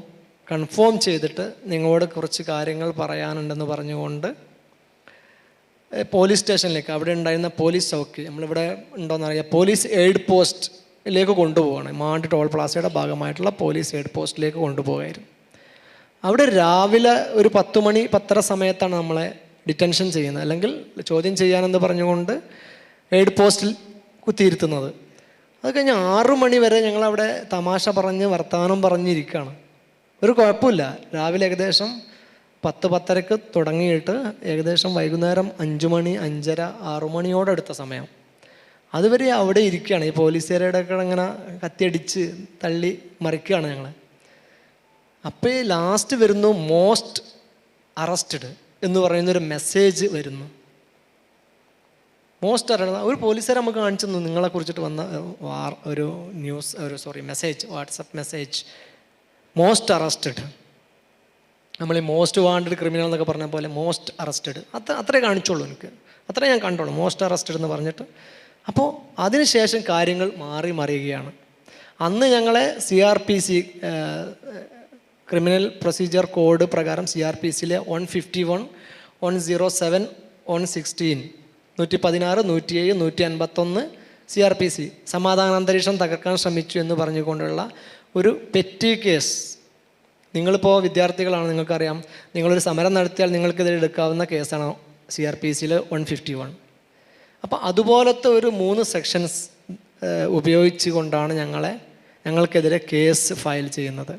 കൺഫേം ചെയ്തിട്ട് നിങ്ങളോട് കുറച്ച് കാര്യങ്ങൾ പറയാനുണ്ടെന്ന് പറഞ്ഞുകൊണ്ട് പോലീസ് സ്റ്റേഷനിലേക്ക്, അവിടെ ഉണ്ടായിരുന്ന പോലീസ് ചൗക്കി, നമ്മളിവിടെ ഉണ്ടോയെന്നറിയാം, പോലീസ് എയ്ഡ് പോസ്റ്റിലേക്ക് കൊണ്ടുപോവുകയാണ്. മാണ്ട് ടോൾ പ്ലാസയുടെ ഭാഗമായിട്ടുള്ള പോലീസ് എയ്ഡ് പോസ്റ്റിലേക്ക് കൊണ്ടുപോകായിരുന്നു. അവിടെ രാവിലെ ഒരു 10 മണി 10:30 സമയത്താണ് നമ്മളെ ഡിറ്റൻഷൻ ചെയ്യുന്നത്, അല്ലെങ്കിൽ ചോദ്യം ചെയ്യാനെന്ന് പറഞ്ഞുകൊണ്ട് എയ്ഡ് പോസ്റ്റിൽ കുത്തിയിരുത്തുന്നത്. അത് കഴിഞ്ഞ് 6 മണി വരെ ഞങ്ങളവിടെ തമാശ പറഞ്ഞ് വർത്തമാനം പറഞ്ഞിരിക്കുകയാണ്. ഒരു കുഴപ്പമില്ല. രാവിലെ ഏകദേശം 10-10:30 തുടങ്ങിയിട്ട് ഏകദേശം വൈകുന്നേരം 5 മണി 5:30 6 മണിയോടടുത്ത സമയം അതുവരെ അവിടെ ഇരിക്കുകയാണ്. ഈ പോലീസുകാരുടെ ഒക്കെ ഇങ്ങനെ കത്തിയടിച്ച് തള്ളി മറിക്കുകയാണ് ഞങ്ങൾ. അപ്പോൾ ലാസ്റ്റ് വരുന്നു മോസ്റ്റ് അറസ്റ്റഡ് എന്ന് പറയുന്നൊരു മെസ്സേജ് വരുന്നു. മോസ്റ്റ് അറസ്റ്റഡ് ഒരു പോലീസുകാരെ നമുക്ക് കാണിച്ചു തന്നു, നിങ്ങളെക്കുറിച്ചിട്ട് വന്ന ഒരു message, WhatsApp message, most arrested. നമ്മൾ ഈ മോസ്റ്റ് വാണ്ടഡ് ക്രിമിനൽ എന്നൊക്കെ പറഞ്ഞ പോലെ മോസ്റ്റ് അറസ്റ്റഡ്, അത്രേ കാണിച്ചോളൂ, എനിക്ക് അത്രേ ഞാൻ കണ്ടോളൂ, മോസ്റ്റ് അറസ്റ്റഡ് എന്ന് പറഞ്ഞിട്ട്. അപ്പോൾ അതിനുശേഷം കാര്യങ്ങൾ മറിയുകയാണ്. അന്ന് ഞങ്ങളെ CRPC ക്രിമിനൽ പ്രൊസീജിയർ കോഡ് പ്രകാരം CRPCയിലെ 151, 107, 116, 116, 107, 151 CRPC സമാധാന അന്തരീക്ഷം തകർക്കാൻ ശ്രമിച്ചു എന്ന് പറഞ്ഞുകൊണ്ടുള്ള ഒരു പെറ്റി കേസ്. നിങ്ങളിപ്പോൾ വിദ്യാർത്ഥികളാണ്, നിങ്ങൾക്കറിയാം, നിങ്ങളൊരു സമരം നടത്തിയാൽ നിങ്ങൾക്കിതിൽ എടുക്കാവുന്ന കേസാണ് CRPCയിലെ 151. അപ്പോൾ അതുപോലത്തെ ഒരു 3 സെക്ഷൻസ് ഉപയോഗിച്ച് കൊണ്ടാണ് ഞങ്ങൾക്കെതിരെ കേസ് ഫയൽ ചെയ്യുന്നത്.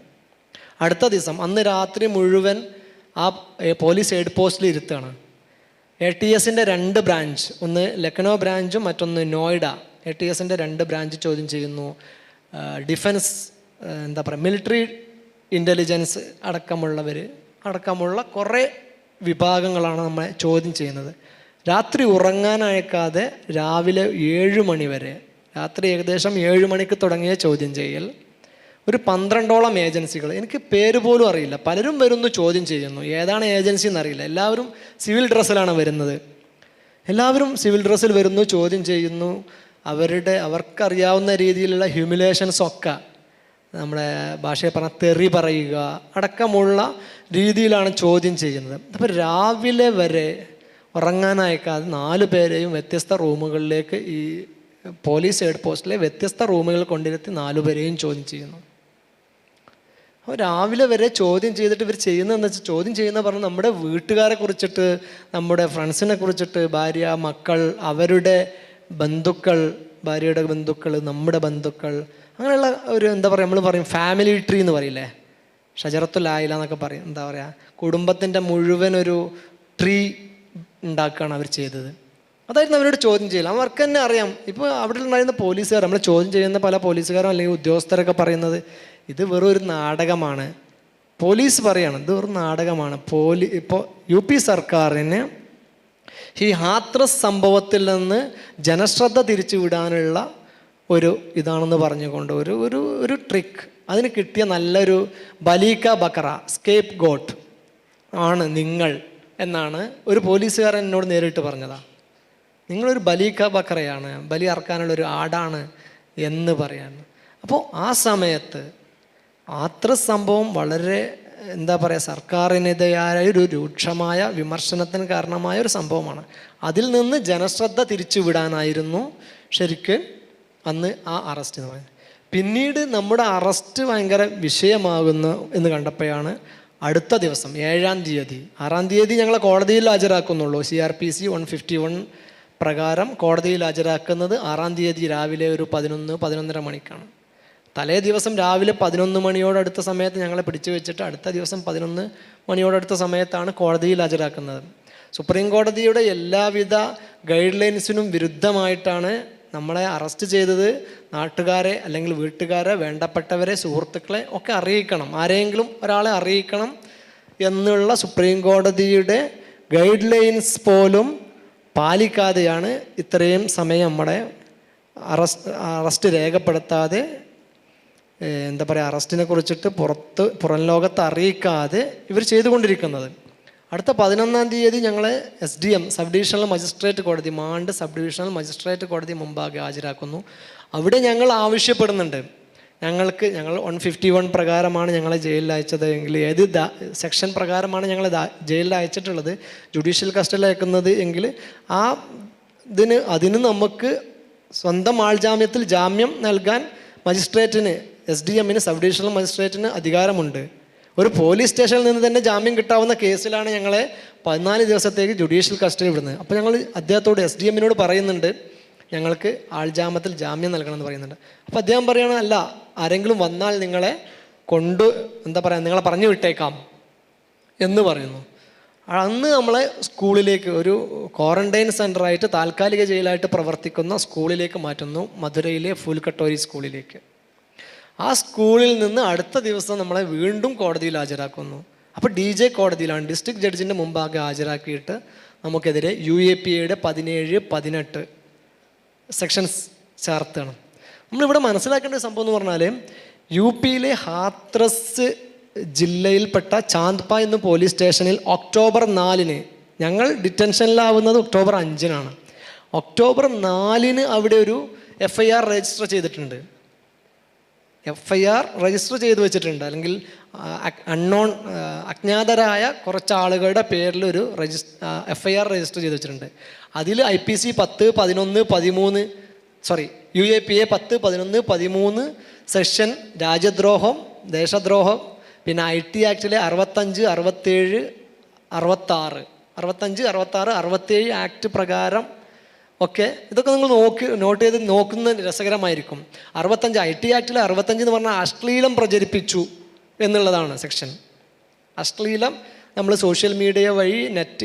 അടുത്ത ദിവസം അന്ന് രാത്രി മുഴുവൻ ആ പോലീസ് എയ്ഡ് പോസ്റ്റിൽ ഇരുത്താണ്. ATSൻ്റെ 2 ബ്രാഞ്ച്, ഒന്ന് ലക്നൗ ബ്രാഞ്ചും മറ്റൊന്ന് നോയിഡ, ATSൻ്റെ 2 ബ്രാഞ്ച് ചോദ്യം ചെയ്യുന്നു. ഡിഫൻസ് മിലിറ്ററി ഇൻ്റലിജൻസ് അടക്കമുള്ള കുറേ വിഭാഗങ്ങളാണ് നമ്മളെ ചോദ്യം ചെയ്യുന്നത്. രാത്രി ഉറങ്ങാനയക്കാതെ രാവിലെ 7 മണി വരെ, രാത്രി ഏകദേശം 7 മണിക്ക് തുടങ്ങിയ ചോദ്യം ചെയ്യൽ. ഒരു 12ഓളം ഏജൻസികൾ, എനിക്ക് പേര് പോലും അറിയില്ല, പലരും വരുന്നു ചോദ്യം ചെയ്യുന്നു. ഏതാണ് ഏജൻസി എന്നറിയില്ല. എല്ലാവരും സിവിൽ ഡ്രസ്സിലാണ് വരുന്നത്. എല്ലാവരും സിവിൽ ഡ്രസ്സിൽ വരുന്നു, ചോദ്യം ചെയ്യുന്നു. അവർക്കറിയാവുന്ന രീതിയിലുള്ള ഹ്യൂമിലേഷൻസൊക്കെ, നമ്മുടെ ഭാഷയെ പറഞ്ഞാൽ തെറി പറയുക അടക്കമുള്ള രീതിയിലാണ് ചോദ്യം ചെയ്യുന്നത്. അപ്പോൾ രാവിലെ വരെ ഉറങ്ങാനയക്കാതെ 4 പേരെയും വ്യത്യസ്ത റൂമുകളിലേക്ക്, ഈ പോലീസ് എയ്ഡ് പോസ്റ്റിലെ വ്യത്യസ്ത റൂമുകളിൽ കൊണ്ടിരുത്തി 4 പേരെയും ചോദ്യം ചെയ്യുന്നു. അപ്പോൾ രാവിലെ വരെ ചോദ്യം ചെയ്തിട്ട് ഇവർ ചെയ്യുന്നതെന്ന് വെച്ചാൽ, ചോദ്യം ചെയ്യുന്ന പറഞ്ഞാൽ നമ്മുടെ വീട്ടുകാരെ കുറിച്ചിട്ട്, നമ്മുടെ ഫ്രണ്ട്സിനെ കുറിച്ചിട്ട്, ഭാര്യ, മക്കൾ, അവരുടെ ബന്ധുക്കൾ, ഭാര്യയുടെ ബന്ധുക്കൾ, നമ്മുടെ ബന്ധുക്കൾ, അങ്ങനെയുള്ള ഒരു നമ്മൾ പറയും ഫാമിലി ട്രീ എന്ന് പറയില്ലേ, ഷജറത്തുൽ ആയില എന്നൊക്കെ പറയും. കുടുംബത്തിൻ്റെ മുഴുവൻ ഒരു ട്രീ ഉണ്ടാക്കുകയാണ് അവർ ചെയ്തത്. അതായിരുന്നു അവരോട് ചോദ്യം ചെയ്യില്ല. അവർക്ക് തന്നെ അറിയാം. ഇപ്പോൾ അവിടെ ഉണ്ടായിരുന്ന പോലീസുകാർ, നമ്മൾ ചോദ്യം ചെയ്യുന്ന പല പോലീസുകാരും അല്ലെങ്കിൽ ഉദ്യോഗസ്ഥരൊക്കെ പറയുന്നത് ഇത് വെറും ഒരു നാടകമാണ്. പോലീസ് പറയാണ് ഇത് വെറും നാടകമാണ്. ഇപ്പോൾ UP സർക്കാരിന് ഈ ഹാത്രസ് സംഭവത്തിൽ നിന്ന് ജനശ്രദ്ധ തിരിച്ചുവിടാനുള്ള ഒരു ഇതാണെന്ന് പറഞ്ഞുകൊണ്ട് ഒരു ട്രിക്ക്, അതിന് കിട്ടിയ നല്ലൊരു ബലീക്ക ബക്കറ, സ്കേപ്പ് ഗോട്ട് ആണ് നിങ്ങൾ എന്നാണ് ഒരു പോലീസുകാരൻ എന്നോട് നേരിട്ട് പറഞ്ഞതാണ്. നിങ്ങളൊരു ബലീക്ക ബക്കറയാണ്, ബലി അറക്കാനുള്ളൊരു ആടാണ് എന്ന് പറയാണ്. അപ്പോൾ ആ സമയത്ത് ഹാത്രസ് സംഭവം വളരെ എന്താ പറയുക, സർക്കാരിനെതിരായ ഒരു രൂക്ഷമായ വിമർശനത്തിന് കാരണമായ ഒരു സംഭവമാണ്. അതിൽ നിന്ന് ജനശ്രദ്ധ തിരിച്ചുവിടാനായിരുന്നു ശരിക്ക് അന്ന് ആ അറസ്റ്റ് എന്ന് പറയുന്നത്. പിന്നീട് നമ്മുടെ അറസ്റ്റ് ഭയങ്കര വിഷയമാകുന്നു എന്ന് കണ്ടപ്പോഴാണ് അടുത്ത ദിവസം 7-ാം തീയതി, 6-ാം തീയതി ഞങ്ങളെ കോടതിയിൽ ഹാജരാക്കുന്നുള്ളൂ. CRPC 151 പ്രകാരം കോടതിയിൽ ഹാജരാക്കുന്നത് 6-ാം തീയതി രാവിലെ ഒരു 11-11:30 മണിക്കാണ്. തലേ ദിവസം രാവിലെ 11 മണിയോടടുത്ത സമയത്ത് ഞങ്ങളെ പിടിച്ചു വെച്ചിട്ട് അടുത്ത ദിവസം 11 മണിയോടടുത്ത സമയത്താണ് കോടതിയിൽ ഹാജരാക്കുന്നത്. സുപ്രീം കോടതിയുടെ എല്ലാവിധ ഗൈഡ് ലൈൻസിനും വിരുദ്ധമായിട്ടാണ് നമ്മളെ അറസ്റ്റ് ചെയ്തത്. നാട്ടുകാരെ അല്ലെങ്കിൽ വീട്ടുകാരെ, വേണ്ടപ്പെട്ടവരെ, സുഹൃത്തുക്കളെ ഒക്കെ അറിയിക്കണം, ആരെങ്കിലും ഒരാളെ അറിയിക്കണം എന്നുള്ള സുപ്രീം കോടതിയുടെ ഗൈഡ് ലൈൻസ് പോലും പാലിക്കാതെയാണ് ഇത്രയും സമയം നമ്മുടെ അറസ്റ്റ് രേഖപ്പെടുത്താതെ, എന്താ പറയുക, അറസ്റ്റിനെ കുറിച്ചിട്ട് പുറം ലോകത്ത് അറിയിക്കാതെ ഇവർ ചെയ്തുകൊണ്ടിരിക്കുന്നത്. അടുത്ത 11-ാം തീയതി ഞങ്ങൾ SDM സബ് ഡിവിഷണൽ മജിസ്ട്രേറ്റ് കോടതി, മാണ്ട് സബ് ഡിവിഷണൽ മജിസ്ട്രേറ്റ് കോടതി മുമ്പാകെ ഹാജരാക്കുന്നു. അവിടെ ഞങ്ങൾ ആവശ്യപ്പെടുന്നുണ്ട്, ഞങ്ങൾ 151 പ്രകാരമാണ് ഞങ്ങളെ ജയിലിൽ അയച്ചത് എങ്കിൽ ഏത് സെക്ഷൻ പ്രകാരമാണ് ഞങ്ങളെ ജയിലിൽ അയച്ചിട്ടുള്ളത്, ജുഡീഷ്യൽ കസ്റ്റഡിയിൽ അയക്കുന്നത് എങ്കിൽ അതിന് നമുക്ക് സ്വന്തം ആൾജാമ്യത്തിൽ ജാമ്യം നൽകാൻ മജിസ്ട്രേറ്റിന്, SDMന്, സബ് ഡിവിഷണൽ മജിസ്ട്രേറ്റിന് അധികാരമുണ്ട്. ഒരു പോലീസ് സ്റ്റേഷനിൽ നിന്ന് തന്നെ ജാമ്യം കിട്ടാവുന്ന കേസിലാണ് ഞങ്ങളെ 14 ദിവസത്തേക്ക് ജുഡീഷ്യൽ കസ്റ്റഡി വിടുന്നത്. അപ്പോൾ ഞങ്ങൾ അദ്ദേഹത്തോട്, SDMനോട് പറയുന്നുണ്ട് ഞങ്ങൾക്ക് ആൾജാമ്യത്തിൽ ജാമ്യം നൽകണമെന്ന് പറയുന്നുണ്ട്. അപ്പോൾ അദ്ദേഹം പറയണ, അല്ല, ആരെങ്കിലും വന്നാൽ നിങ്ങളെ നിങ്ങളെ പറഞ്ഞു വിട്ടേക്കാം എന്ന് പറയുന്നു. അന്ന് നമ്മളെ സ്കൂളിലേക്ക്, ഒരു ക്വാറന്റൈൻ സെൻ്ററായിട്ട് താൽക്കാലിക ജയിലായിട്ട് പ്രവർത്തിക്കുന്ന സ്കൂളിലേക്ക് മാറ്റുന്നു, മധുരയിലെ ഫുൽ കട്ടോരി സ്കൂളിലേക്ക്. ആ സ്കൂളിൽ നിന്ന് അടുത്ത ദിവസം നമ്മളെ വീണ്ടും കോടതിയിൽ ഹാജരാക്കുന്നു. അപ്പോൾ DJ കോടതിയിലാണ്, ഡിസ്ട്രിക്ട് ജഡ്ജിൻ്റെ മുമ്പാകെ ഹാജരാക്കിയിട്ട് നമുക്കെതിരെ UAPAയുടെ 17-18 സെക്ഷൻസ് ചേർത്താണ്. നമ്മളിവിടെ മനസ്സിലാക്കേണ്ട ഒരു സംഭവം എന്ന് പറഞ്ഞാൽ, UPയിലെ ഹാത്രസ് ജില്ലയിൽപ്പെട്ട ചാന്ദ്പ എന്ന പോലീസ് സ്റ്റേഷനിൽ ഒക്ടോബർ 4-ന്, ഞങ്ങൾ ഡിറ്റൻഷനിലാവുന്നത് ഒക്ടോബർ 5-നാണ്. ഒക്ടോബർ 4-ന് അവിടെ ഒരു FIR രജിസ്റ്റർ ചെയ്തിട്ടുണ്ട്. FIR രജിസ്റ്റർ ചെയ്ത് വെച്ചിട്ടുണ്ട്, അല്ലെങ്കിൽ അജ്ഞാതരായ കുറച്ച് ആളുകളുടെ പേരിൽ ഒരു FIR രജിസ്റ്റർ ചെയ്ത് വെച്ചിട്ടുണ്ട്. അതിൽ IPC 10, 11, 13 UAPA 10, 11, 13 സെക്ഷൻ രാജ്യദ്രോഹം, ദേശദ്രോഹം, പിന്നെ IT ആക്ടിലെ 65, 67, 66, 67 ആക്ട് പ്രകാരം ഒക്കെ ഇതൊക്കെ നിങ്ങൾ നോട്ട് ചെയ്ത് നോക്കുന്നത് രസകരമായിരിക്കും. 65 IT ആക്ടിലെ 65 എന്ന് പറഞ്ഞാൽ അശ്ലീലം പ്രചരിപ്പിച്ചു എന്നുള്ളതാണ് സെക്ഷൻ. അശ്ലീലം, നമ്മൾ സോഷ്യൽ മീഡിയ വഴി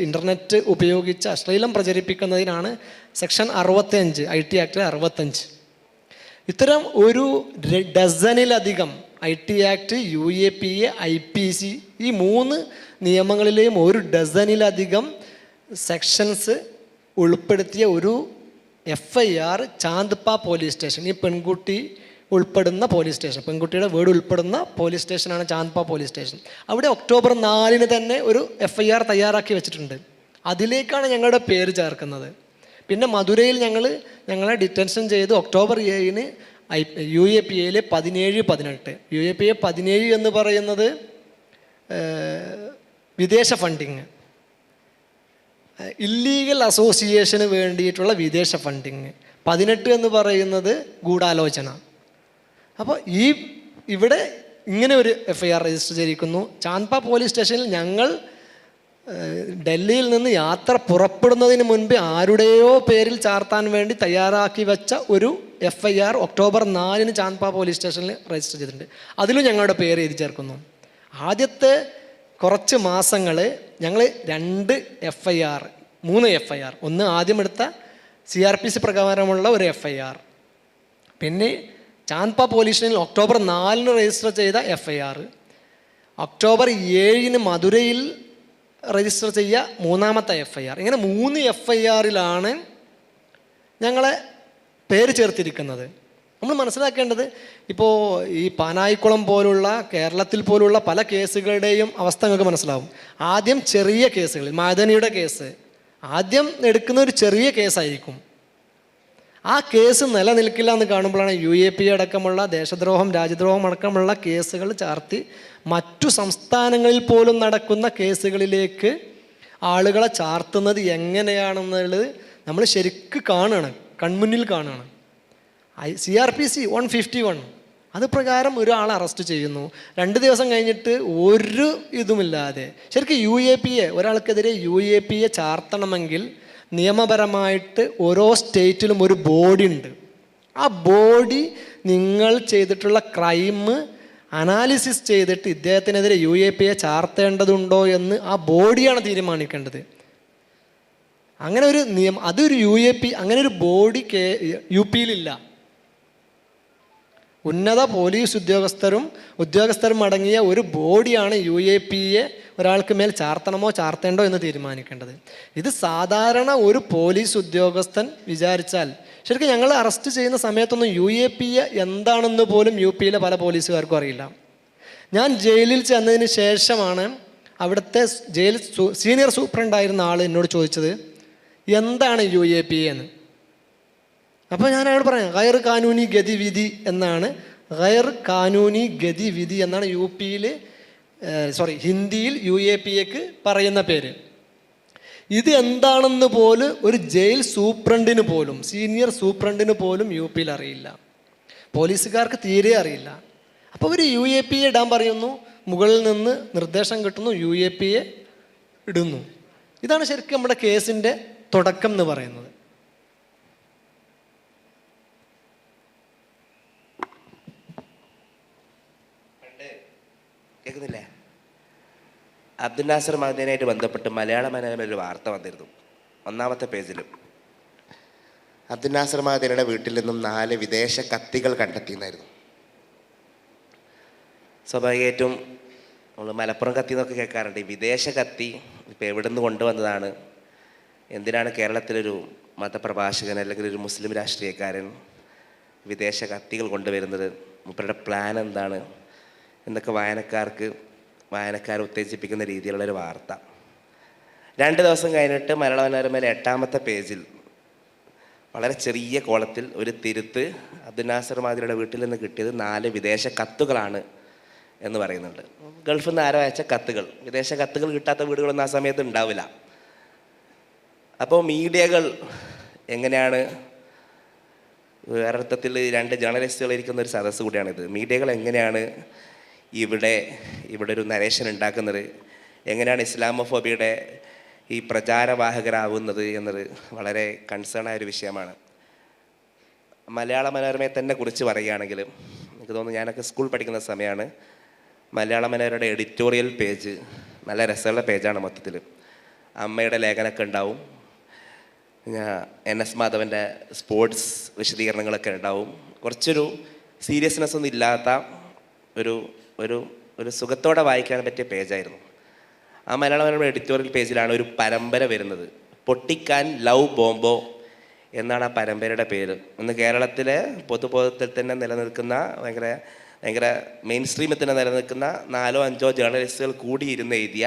ഇൻ്റർനെറ്റ് ഉപയോഗിച്ച് അശ്ലീലം പ്രചരിപ്പിക്കുന്നതിനാണ് സെക്ഷൻ 65, IT ആക്ടിലെ 65. ഇത്തരം ഒരു ഡസനിലധികം IT ആക്ട്, UAPA, IPC, ഈ 3 നിയമങ്ങളിലെയും ഒരു ഡസനിലധികം സെക്ഷൻസ് ഉൾപ്പെടുത്തിയ ഒരു FIR ചാന്ദ്പ പോലീസ് സ്റ്റേഷൻ, ഈ പെൺകുട്ടി ഉൾപ്പെടുന്ന പോലീസ് സ്റ്റേഷൻ, പെൺകുട്ടിയുടെ വീട് ഉൾപ്പെടുന്ന പോലീസ് സ്റ്റേഷനാണ് ചാന്ദ്പ പോലീസ് സ്റ്റേഷൻ. അവിടെ ഒക്ടോബർ 4-ന് തന്നെ ഒരു FIR തയ്യാറാക്കി വെച്ചിട്ടുണ്ട്. അതിലേക്കാണ് ഞങ്ങളുടെ പേര് ചേർക്കുന്നത്. പിന്നെ മധുരയിൽ ഞങ്ങളെ ഡിറ്റൻഷൻ ചെയ്ത് ഒക്ടോബർ 7-ന് UAPAയിലെ 17-18, UAPA 17 എന്ന് പറയുന്നത് വിദേശ ഫണ്ടിങ്, ഇല്ലീഗൽ അസോസിയേഷന് വേണ്ടിയിട്ടുള്ള വിദേശ ഫണ്ടിങ്, 18 എന്ന് പറയുന്നത് ഗൂഢാലോചന. അപ്പോൾ ഇവിടെ ഇങ്ങനെ ഒരു FIR രജിസ്റ്റർ ചെയ്തിരിക്കുന്നു. ചാന്ദ്പ പോലീസ് സ്റ്റേഷനിൽ ഞങ്ങൾ ഡൽഹിയിൽ നിന്ന് യാത്ര പുറപ്പെടുന്നതിന് മുൻപ് ആരുടെയോ പേരിൽ ചാർത്താൻ വേണ്ടി തയ്യാറാക്കി വെച്ച ഒരു FIR ഒക്ടോബർ 4-ന് ചാന്ദ്പ പോലീസ് സ്റ്റേഷനിൽ രജിസ്റ്റർ ചെയ്തിട്ടുണ്ട്. അതിലും ഞങ്ങളുടെ പേര് എഴുതി ചേർക്കുന്നു. ആദ്യത്തെ കുറച്ച് മാസങ്ങൾ ഞങ്ങൾ 2 FIR, 3 FIR, ഒന്ന് ആദ്യം എടുത്ത CRPC പ്രകാരമുള്ള ഒരു FIR. പിന്നെ ചാന്ദ്പ പോലീസ് സ്റ്റേഷനിൽ ഒക്ടോബർ 4 രജിസ്റ്റർ ചെയ്ത FIR, ഒക്ടോബർ 7 മധുരയിൽ രജിസ്റ്റർ ചെയ്യുക മൂന്നാമത്തെ FIR. ഇങ്ങനെ 3 FIRലാണ് ഞങ്ങളെ പേര് ചേർത്തിരിക്കുന്നത്. നമ്മൾ മനസ്സിലാക്കേണ്ടത്, ഇപ്പോൾ ഈ പാനായിക്കുളം പോലുള്ള കേരളത്തിൽ പോലുള്ള പല കേസുകളുടെയും അവസ്ഥ നിങ്ങൾക്ക് മനസ്സിലാവും. ആദ്യം ചെറിയ കേസുകൾ, മദനിയുടെ കേസ് ആദ്യം എടുക്കുന്ന ഒരു ചെറിയ കേസായിരിക്കും. ആ കേസ് നിലനിൽക്കില്ല എന്ന് കാണുമ്പോഴാണ് UAP അടക്കമുള്ള ദേശദ്രോഹം രാജ്യദ്രോഹം അടക്കമുള്ള കേസുകൾ ചാർത്തി മറ്റു സംസ്ഥാനങ്ങളിൽ പോലും നടക്കുന്ന കേസുകളിലേക്ക് ആളുകളെ ചാർത്തുന്നത് എങ്ങനെയാണെന്നുള്ളത് നമ്മൾ ശരിക്ക് കാണുകയാണ്, കൺമുന്നിൽ കാണുകയാണ്. CRPC 151 അത് പ്രകാരം ഒരാളെ അറസ്റ്റ് ചെയ്യുന്നു. 2 ദിവസം കഴിഞ്ഞിട്ട് ഒരു ഇതുമില്ലാതെ ശരിക്കും UAPA ഒരാൾക്കെതിരെ UAPA ചാർത്തണമെങ്കിൽ നിയമപരമായിട്ട് ഓരോ സ്റ്റേറ്റിലും ഒരു ബോഡി ഉണ്ട്. ആ ബോഡി നിങ്ങൾ ചെയ്തിട്ടുള്ള ക്രൈം അനാലിസിസ് ചെയ്തിട്ട് ഇദ്ദേഹത്തിനെതിരെ UAPA ചാർത്തേണ്ടതുണ്ടോ എന്ന് ആ ബോഡിയാണ് തീരുമാനിക്കേണ്ടത്. അങ്ങനെ ഒരു നിയമം, അതൊരു UAP അങ്ങനെ ഒരു ബോഡി UP യിലില്ല. ഉന്നത പോലീസ് ഉദ്യോഗസ്ഥരും അടങ്ങിയ ഒരു ബോഡിയാണ് UAPA ഒരാൾക്ക് മേൽ ചാർത്തണമോ ചാർത്തേണ്ടോ എന്ന് തീരുമാനിക്കേണ്ടത്. ഇത് സാധാരണ ഒരു പോലീസ് ഉദ്യോഗസ്ഥൻ വിചാരിച്ചാൽ, ശരിക്കും ഞങ്ങൾ അറസ്റ്റ് ചെയ്യുന്ന സമയത്തൊന്നും UAPA എന്താണെന്ന് പോലും UP യിലെ പല പോലീസുകാർക്കും അറിയില്ല. ഞാൻ ജയിലിൽ ചെന്നതിന് ശേഷമാണ് അവിടുത്തെ ജയിൽ സീനിയർ സൂപ്രണ്ടായിരുന്ന ആൾ എന്നോട് ചോദിച്ചത് എന്താണ് UAPA എന്ന്. അപ്പോൾ ഞാൻ അയാൾ പറയാം, ഗൈർ കാനൂനി ഗതിവിധി എന്നാണ്. ഗൈർ കാനൂനി ഗതിവിധി എന്നാണ് ഹിന്ദിയിൽ UAPAക്ക് പറയുന്ന പേര്. ഇത് എന്താണെന്ന് പോലും ഒരു ജയിൽ സൂപ്രണ്ടിന് പോലും, സീനിയർ സൂപ്രണ്ടിന് പോലും UP യിൽ അറിയില്ല, പോലീസുകാർക്ക് തീരെ അറിയില്ല. അപ്പോൾ ഒരു UAPA ഇടാൻ പറയുന്നു, മുകളിൽ നിന്ന് നിർദ്ദേശം കിട്ടുന്നു, UAPA ഇടുന്നു. ഇതാണ് ശരിക്കും നമ്മുടെ കേസിൻ്റെ തുടക്കം എന്ന് പറയുന്നത്. കേൾക്കുന്നില്ലേ? അബ്ദുൽ നാസർ മദനിയായിട്ട് ബന്ധപ്പെട്ട് മലയാള മനോരമ ഒരു വാർത്ത വന്നിരുന്നു. 1ാമത്തെ പേജിൽ അബ്ദുൽ നാസർ മദനിയുടെ വീട്ടിൽ നിന്നും 4 വിദേശ കത്തികൾ കണ്ടെത്തിയെന്നായിരുന്നു. സ്വാഭാവികമായിട്ടും നമ്മൾ മലപ്പുറം കത്തി എന്നൊക്കെ കേൾക്കാറുണ്ട്. ഈ വിദേശ കത്തി ഇപ്പോൾ എവിടെ നിന്ന് കൊണ്ടുവന്നതാണ്, എന്തിനാണ് കേരളത്തിലൊരു മതപ്രഭാഷകൻ അല്ലെങ്കിൽ ഒരു മുസ്ലിം രാഷ്ട്രീയക്കാരൻ വിദേശ കത്തികൾ കൊണ്ടുവരുന്നത്, മൂപ്പരുടെ പ്ലാൻ എന്താണ് എന്നൊക്കെ വായനക്കാരെ ഉത്തേജിപ്പിക്കുന്ന രീതിയിലുള്ളൊരു വാർത്ത. 2 ദിവസം കഴിഞ്ഞിട്ട് മലയാള മനോരമയിലെ 8ാമത്തെ പേജിൽ വളരെ ചെറിയ കോളത്തിൽ ഒരു തിരുത്ത്, അബ്ദുൽ നാസർ മദനിയുടെ വീട്ടിൽ നിന്ന് കിട്ടിയത് 4 വിദേശ കത്തുകളാണ് എന്ന് പറയുന്നുണ്ട്. ഗൾഫിൽ നിന്ന് ആരോ അയച്ച കത്തുകൾ, വിദേശ കത്തുകൾ കിട്ടാത്ത വീടുകളൊന്നും ആ സമയത്ത് ഉണ്ടാവില്ല. അപ്പോൾ മീഡിയകൾ എങ്ങനെയാണ്, വേറൊരർത്ഥത്തിൽ 2 ജേർണലിസ്റ്റുകൾ ഇരിക്കുന്ന ഒരു സദസ്സ് കൂടിയാണിത്. മീഡിയകൾ എങ്ങനെയാണ് ഇവിടെ ഒരു നരേഷൻ ഉണ്ടാക്കുന്നത്, എങ്ങനെയാണ് ഇസ്ലാമോഫോബിയുടെ ഈ പ്രചാരവാഹകരാകുന്നത് എന്നത് വളരെ കൺസേൺ ആയൊരു വിഷയമാണ്. മലയാള മനോരമയെ തന്നെ കുറിച്ച് പറയുകയാണെങ്കിൽ എനിക്ക് തോന്നുന്നു, ഞാനൊക്കെ സ്കൂൾ പഠിക്കുന്ന സമയമാണ്, മലയാള മനോരമയുടെ എഡിറ്റോറിയൽ പേജ് നല്ല രസമുള്ള പേജാണ്. മൊത്തത്തിൽ അമ്മയുടെ ലേഖനമൊക്കെ ഉണ്ടാവും, NS മാധവൻ്റെ സ്പോർട്സ് വിശദീകരണങ്ങളൊക്കെ ഉണ്ടാവും. കുറച്ചൊരു സീരിയസ്നെസ് ഒന്നും ഇല്ലാത്ത ഒരു സുഖത്തോടെ വായിക്കാൻ പറ്റിയ പേജായിരുന്നു. ആ മലയാള മനോരമ എഡിറ്റോറിയൽ പേജിലാണ് ഒരു പരമ്പര വരുന്നത്, പൊട്ടിക്കാൻ ലവ് ബോംബോ എന്നാണ് ആ പരമ്പരയുടെ പേര്. ഇന്ന് കേരളത്തിലെ പൊതുബോധത്തിൽ തന്നെ നിലനിൽക്കുന്ന ഭയങ്കര മെയിൻ സ്ട്രീമിൽ തന്നെ നിലനിൽക്കുന്ന 4-5 ജേർണലിസ്റ്റുകൾ കൂടിയിരുന്ന് എഴുതിയ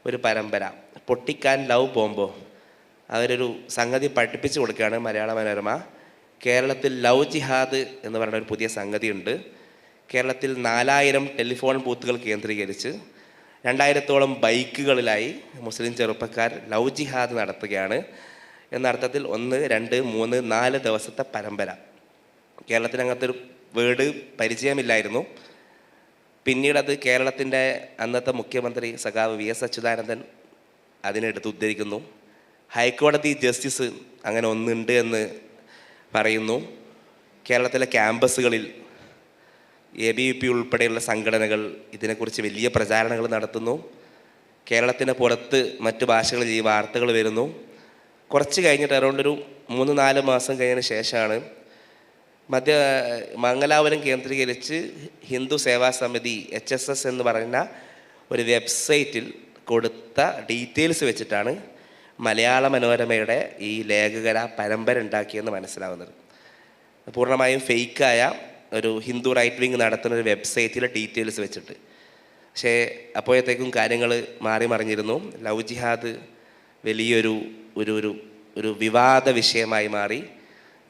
ഒരു പരമ്പര, പൊട്ടിക്കാൻ ലവ് ബോംബോ. അവരൊരു സംഗതി പഠിപ്പിച്ചു കൊടുക്കുകയാണ് മലയാള മനോരമ. കേരളത്തിൽ ലവ് ജിഹാദ് എന്ന് പറയുന്ന ഒരു പുതിയ സംഗതിയുണ്ട്. കേരളത്തിൽ 4000 ടെലിഫോൺ ബൂത്തുകൾ കേന്ദ്രീകരിച്ച് 2000-ഓളം ബൈക്കുകളിലായി മുസ്ലിം ചെറുപ്പക്കാർ ലവ് ജിഹാദ് നടത്തുകയാണ് എന്നർത്ഥത്തിൽ 1, 2, 3, 4 ദിവസത്തെ പരമ്പര. കേരളത്തിൽ അങ്ങനത്തെ ഒരു വേർഡ് പരിചയമില്ലായിരുന്നു. പിന്നീട് അത് കേരളത്തിൻ്റെ അന്നത്തെ മുഖ്യമന്ത്രി സഖാവ് VS അച്യുതാനന്ദൻ അതിനെടുത്ത് ഉദ്ധരിക്കുന്നു. ഹൈക്കോടതി ജസ്റ്റിസ് അങ്ങനെ ഒന്നുണ്ട് എന്ന് പറയുന്നു. കേരളത്തിലെ ക്യാമ്പസുകളിൽ ABVP ഉൾപ്പെടെയുള്ള സംഘടനകൾ ഇതിനെക്കുറിച്ച് വലിയ പ്രചാരണങ്ങൾ നടത്തുന്നു. കേരളത്തിന് പുറത്ത് മറ്റു ഭാഷകളിൽ ഈ വാർത്തകൾ വരുന്നു. കുറച്ച് കഴിഞ്ഞിട്ട് അറൗണ്ട് ഒരു 3-4 മാസം കഴിഞ്ഞതിന് ശേഷമാണ് മംഗലാപുരം കേന്ദ്രീകരിച്ച് ഹിന്ദു സേവാ സമിതി HSS എന്ന് പറയുന്ന ഒരു വെബ്സൈറ്റിൽ കൊടുത്ത ഡീറ്റെയിൽസ് വെച്ചിട്ടാണ് മലയാള മനോരമയുടെ ഈ ലേഖകര പരമ്പര ഉണ്ടാക്കിയെന്ന് മനസ്സിലാവുന്നത്. പൂർണ്ണമായും ഫേക്കായ ഒരു ഹിന്ദു റൈറ്റ് വിങ് നടത്തുന്ന ഒരു വെബ്സൈറ്റിലെ ഡീറ്റെയിൽസ് വെച്ചിട്ട്. പക്ഷേ അപ്പോഴത്തേക്കും കാര്യങ്ങൾ മാറി മറിഞ്ഞിരുന്നു. ലവ് ജിഹാദ് വലിയൊരു ഒരു വിവാദ വിഷയമായി മാറി.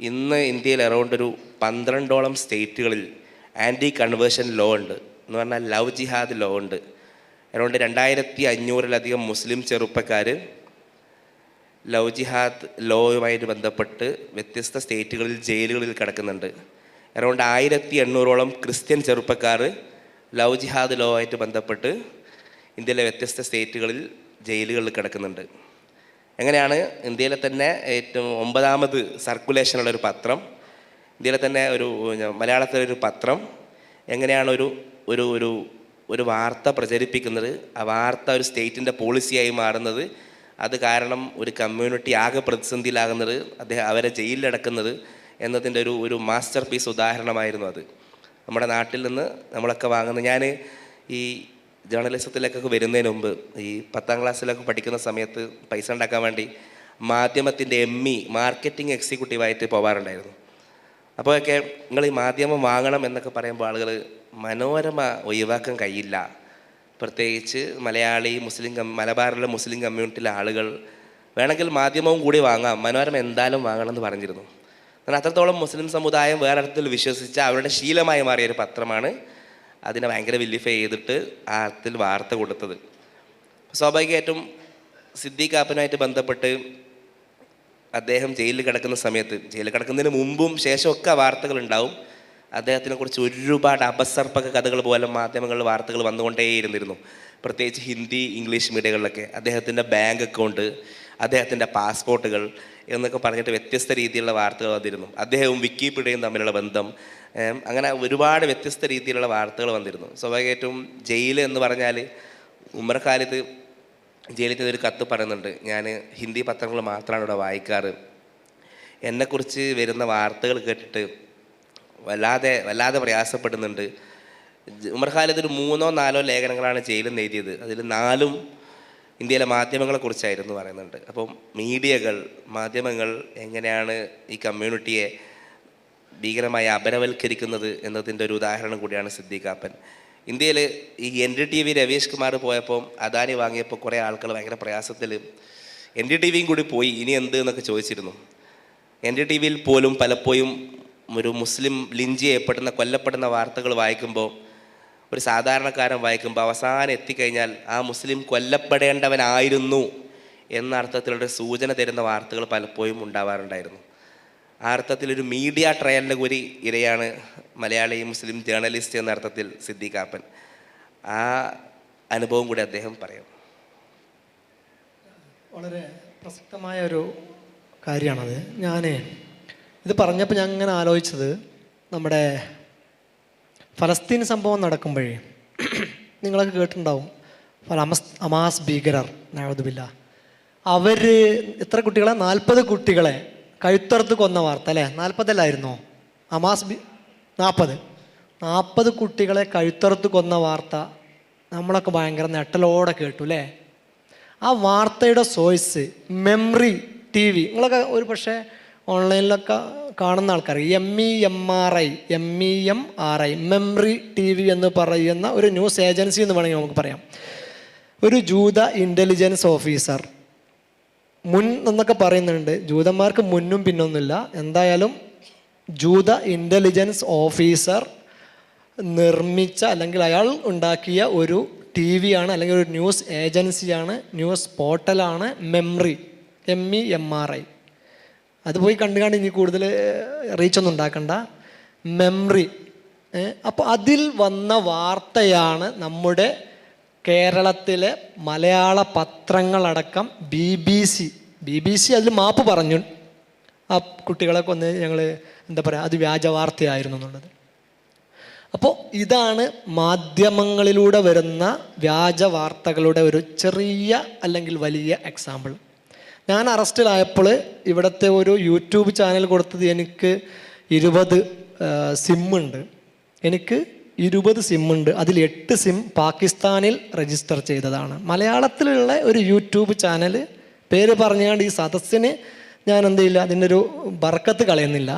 ഇന്ന് ഇന്ത്യയിൽ അറൗണ്ട് ഒരു 12ഓളം സ്റ്റേറ്റുകളിൽ ആൻറ്റി കൺവേർഷൻ ലോ ഉണ്ട്, എന്ന് പറഞ്ഞാൽ ലവ് ജിഹാദ് ലോ ഉണ്ട്. അറൗണ്ട് 2500-ലധികം മുസ്ലിം ചെറുപ്പക്കാർ ലവ് ജിഹാദ് ലോയുമായിട്ട് ബന്ധപ്പെട്ട് വ്യത്യസ്ത സ്റ്റേറ്റുകളിൽ ജയിലുകളിൽ കിടക്കുന്നുണ്ട്. അറൗണ്ട് 1800ഓളം ക്രിസ്ത്യൻ ചെറുപ്പക്കാർ ലവ് ജിഹാദ് ലോ ആയിട്ട് ബന്ധപ്പെട്ട് ഇന്ത്യയിലെ വ്യത്യസ്ത സ്റ്റേറ്റുകളിൽ ജയിലുകളിൽ കിടക്കുന്നുണ്ട്. എങ്ങനെയാണ് ഇന്ത്യയിലെ തന്നെ ഏറ്റവും 9ാമത് സർക്കുലേഷനുള്ളൊരു പത്രം, ഇന്ത്യയിലെ തന്നെ ഒരു മലയാളത്തിലൊരു പത്രം എങ്ങനെയാണ് ഒരു വാർത്ത പ്രചരിപ്പിക്കുന്നത്, ആ വാർത്ത ഒരു സ്റ്റേറ്റിൻ്റെ പോളിസിയായി മാറുന്നത്, അത് കാരണം ഒരു കമ്മ്യൂണിറ്റി ആകെ പ്രതിസന്ധിയിലാകുന്നത്, അവരെ ജയിലിലടക്കുന്നത് എന്നതിൻ്റെ ഒരു മാസ്റ്റർ പീസ് ഉദാഹരണമായിരുന്നു അത്. നമ്മുടെ നാട്ടിൽ നിന്ന് നമ്മളൊക്കെ വാങ്ങുന്ന, ഞാൻ ഈ ജേർണലിസത്തിലേക്കൊക്കെ വരുന്നതിന് മുമ്പ് ഈ 10ാം ക്ലാസ്സിലൊക്കെ പഠിക്കുന്ന സമയത്ത് പൈസ ഉണ്ടാക്കാൻ വേണ്ടി മാധ്യമത്തിൻ്റെ ME മാർക്കറ്റിംഗ് എക്സിക്യൂട്ടീവായിട്ട് പോകാറുണ്ടായിരുന്നു. അപ്പോഴൊക്കെ നിങ്ങൾ ഈ മാധ്യമം വാങ്ങണം എന്നൊക്കെ പറയുമ്പോൾ ആളുകൾ മനോരമ ഒഴിവാക്കാൻ കഴിയില്ല, പ്രത്യേകിച്ച് മലബാറിലെ മുസ്ലിം കമ്മ്യൂണിറ്റിയിലെ ആളുകൾ വേണമെങ്കിൽ മാധ്യമവും കൂടി വാങ്ങാം, മനോരമ എന്തായാലും വാങ്ങണം എന്ന് പറഞ്ഞിരുന്നു. എന്നാൽ അത്രത്തോളം മുസ്ലിം സമുദായം വേറെ അർത്ഥത്തിൽ വിശ്വസിച്ച അവരുടെ ശീലമായി മാറിയൊരു പത്രമാണ് അതിനെ ഭയങ്കര വില്ലിഫൈ ചെയ്തിട്ട് ആ അർത്ഥത്തിൽ വാർത്ത കൊടുത്തത്. സ്വാഭാവികമായിട്ടും സിദ്ദീഖ് കാപ്പനുമായിട്ട് ബന്ധപ്പെട്ട് അദ്ദേഹം ജയിലിൽ കിടക്കുന്ന സമയത്ത്, ജയിലിൽ കിടക്കുന്നതിന് മുമ്പും ശേഷമൊക്കെ വാർത്തകളുണ്ടാവും. അദ്ദേഹത്തിനെ കുറിച്ച് ഒരുപാട് അപസർപ്പക കഥകൾ പോലെ മാധ്യമങ്ങളിൽ വാർത്തകൾ വന്നുകൊണ്ടേയിരുന്നിരുന്നു, പ്രത്യേകിച്ച് ഹിന്ദി ഇംഗ്ലീഷ് മീഡിയകളിലൊക്കെ. അദ്ദേഹത്തിൻ്റെ ബാങ്ക് അക്കൗണ്ട്, അദ്ദേഹത്തിൻ്റെ പാസ്പോർട്ടുകൾ എന്നൊക്കെ പറഞ്ഞിട്ട് വ്യത്യസ്ത രീതിയിലുള്ള വാർത്തകൾ വന്നിരുന്നു. അദ്ദേഹവും വിക്കിപീഡിയയും തമ്മിലുള്ള ബന്ധം, അങ്ങനെ ഒരുപാട് വ്യത്യസ്ത രീതിയിലുള്ള വാർത്തകൾ വന്നിരുന്നു. സ്വാഭാവികമായിട്ടും ജയിൽ എന്ന് പറഞ്ഞാൽ ഉമ്മർഖാലിദ് ജയിലിൽ ഒരു കത്ത് പറയുന്നുണ്ട്, ഞാൻ ഹിന്ദി പത്രങ്ങൾ മാത്രമാണ് ഇവിടെ വായിക്കാറ്, എന്നെക്കുറിച്ച് വരുന്ന വാർത്തകൾ കേട്ടിട്ട് വല്ലാതെ പ്രയാസപ്പെടുന്നുണ്ട്. ഉമ്മർഖാലിദ് ഒരു 3-4 ലേഖനങ്ങളാണ് ജയിലിൽ നിന്ന് എഴുതിയത്, അതിൽ 4ഉം ഇന്ത്യയിലെ മാധ്യമങ്ങളെക്കുറിച്ചായിരുന്നു പറയുന്നുണ്ട്. അപ്പം മാധ്യമങ്ങൾ എങ്ങനെയാണ് ഈ കമ്മ്യൂണിറ്റിയെ ഭീകരമായി അപരവൽക്കരിക്കുന്നത് എന്നതിൻ്റെ ഒരു ഉദാഹരണം കൂടിയാണ് സിദ്ദീഖ് കാപ്പൻ. ഇന്ത്യയിൽ ഈ NDTV രവീഷ് കുമാർ പോയപ്പോൾ, അദാനി വാങ്ങിയപ്പോൾ കുറേ ആൾക്കാർ ഭയങ്കര പ്രയാസത്തിൽ NDTVയും കൂടി പോയി, ഇനി എന്ത് എന്നൊക്കെ ചോദിച്ചിരുന്നു. NDTVയിൽ പോലും പലപ്പോഴും ഒരു മുസ്ലിം ലിഞ്ച് ചെയ്യപ്പെടുന്ന കൊല്ലപ്പെടുന്ന വാർത്തകൾ വായിക്കുമ്പോൾ, ഒരു സാധാരണക്കാരൻ വായിക്കുമ്പോൾ അവസാനം എത്തിക്കഴിഞ്ഞാൽ ആ മുസ്ലിം കൊല്ലപ്പെടേണ്ടവനായിരുന്നു എന്ന അർത്ഥത്തിലുള്ള സൂചന തരുന്ന വാർത്തകൾ പലപ്പോഴും ഉണ്ടാവാറുണ്ടായിരുന്നു. ആ അർത്ഥത്തിലൊരു മീഡിയ ട്രയലിൻ്റെ ഒരു ഇരയാണ് മലയാളി മുസ്ലിം ജേർണലിസ്റ്റ് എന്ന അർത്ഥത്തിൽ സിദ്ദീഖ് കാപ്പൻ. ആ അനുഭവം കൂടി അദ്ദേഹം പറയും. വളരെ പ്രസക്തമായ ഒരു കാര്യമാണത്. ഇത് പറഞ്ഞപ്പോൾ ഞാൻ ഇങ്ങനെ ആലോചിച്ചത്, നമ്മുടെ ഫലസ്തീൻ സംഭവം നടക്കുമ്പോഴേ നിങ്ങളൊക്കെ കേട്ടിട്ടുണ്ടാവും, ഹമാസ് ഭീകരർ നഅൂദുബില്ല, അവർ എത്ര കുട്ടികളെ 40 കുട്ടികളെ കഴുത്തറുത്ത് കൊന്ന വാർത്ത അല്ലേ? 40 ഹമാസ് 40 കുട്ടികളെ കഴുത്തറുത്ത് കൊന്ന വാർത്ത നമ്മളൊക്കെ ഭയങ്കര നെട്ടലോടെ കേട്ടു അല്ലേ? ആ വാർത്തയുടെ സോഴ്സ് മെമ്മറി TV, നിങ്ങളൊക്കെ ഒരു പക്ഷേ ഓൺലൈനിലൊക്കെ കാണുന്ന ആൾക്കാർ, MEMRI മെമ്മറി TV എന്ന് പറയുന്ന ഒരു ന്യൂസ് ഏജൻസി എന്ന് വേണമെങ്കിൽ നമുക്ക് പറയാം. ഒരു ജൂത ഇൻ്റലിജൻസ് ഓഫീസർ എന്നൊക്കെ പറയുന്നുണ്ട്. ജൂതന്മാർക്ക് മുന്നും പിന്നൊന്നുമില്ല. എന്തായാലും ജൂത ഇൻ്റലിജൻസ് ഓഫീസർ നിർമ്മിച്ച അല്ലെങ്കിൽ അയാൾ ഉണ്ടാക്കിയ ഒരു TV ആണ്, അല്ലെങ്കിൽ ഒരു ന്യൂസ് ഏജൻസിയാണ്, ന്യൂസ് പോർട്ടലാണ് മെമ്മറി, MEMRI. അത് പോയി കണ്ട് ഇനി കൂടുതൽ റീച്ചൊന്നും ഉണ്ടാക്കണ്ട. മെമ്മറി. അപ്പോൾ അതിൽ വന്ന വാർത്തയാണ് നമ്മുടെ കേരളത്തിലെ മലയാള പത്രങ്ങളടക്കം BBC അതിൽ മാപ്പ് പറഞ്ഞു, ആ കുട്ടികളെ കൊന്ന് ഞങ്ങൾ അത് വ്യാജ വാർത്തയായിരുന്നു എന്നുള്ളത്. അപ്പോൾ ഇതാണ് മാധ്യമങ്ങളിലൂടെ വരുന്ന വ്യാജ വാർത്തകളുടെ ഒരു ചെറിയ അല്ലെങ്കിൽ വലിയ എക്സാമ്പിൾ. ഞാൻ അറസ്റ്റിലായപ്പോൾ ഇവിടുത്തെ ഒരു യൂട്യൂബ് ചാനൽ കൊടുത്തത് എനിക്ക് 20 സിമ്മുണ്ട്. എനിക്ക് 20 സിമ്മുണ്ട്. അതിൽ 8 സിം പാകിസ്ഥാനിൽ രജിസ്റ്റർ ചെയ്തതാണ്. മലയാളത്തിലുള്ള ഒരു യൂട്യൂബ് ചാനൽ പേര് പറഞ്ഞുകൊണ്ട് ഈ സദസ്സിന് ഞാൻ എന്ത് ചെയ്യില്ല, അതിൻ്റെ ഒരു ബർക്കത്ത് കളയുന്നില്ല.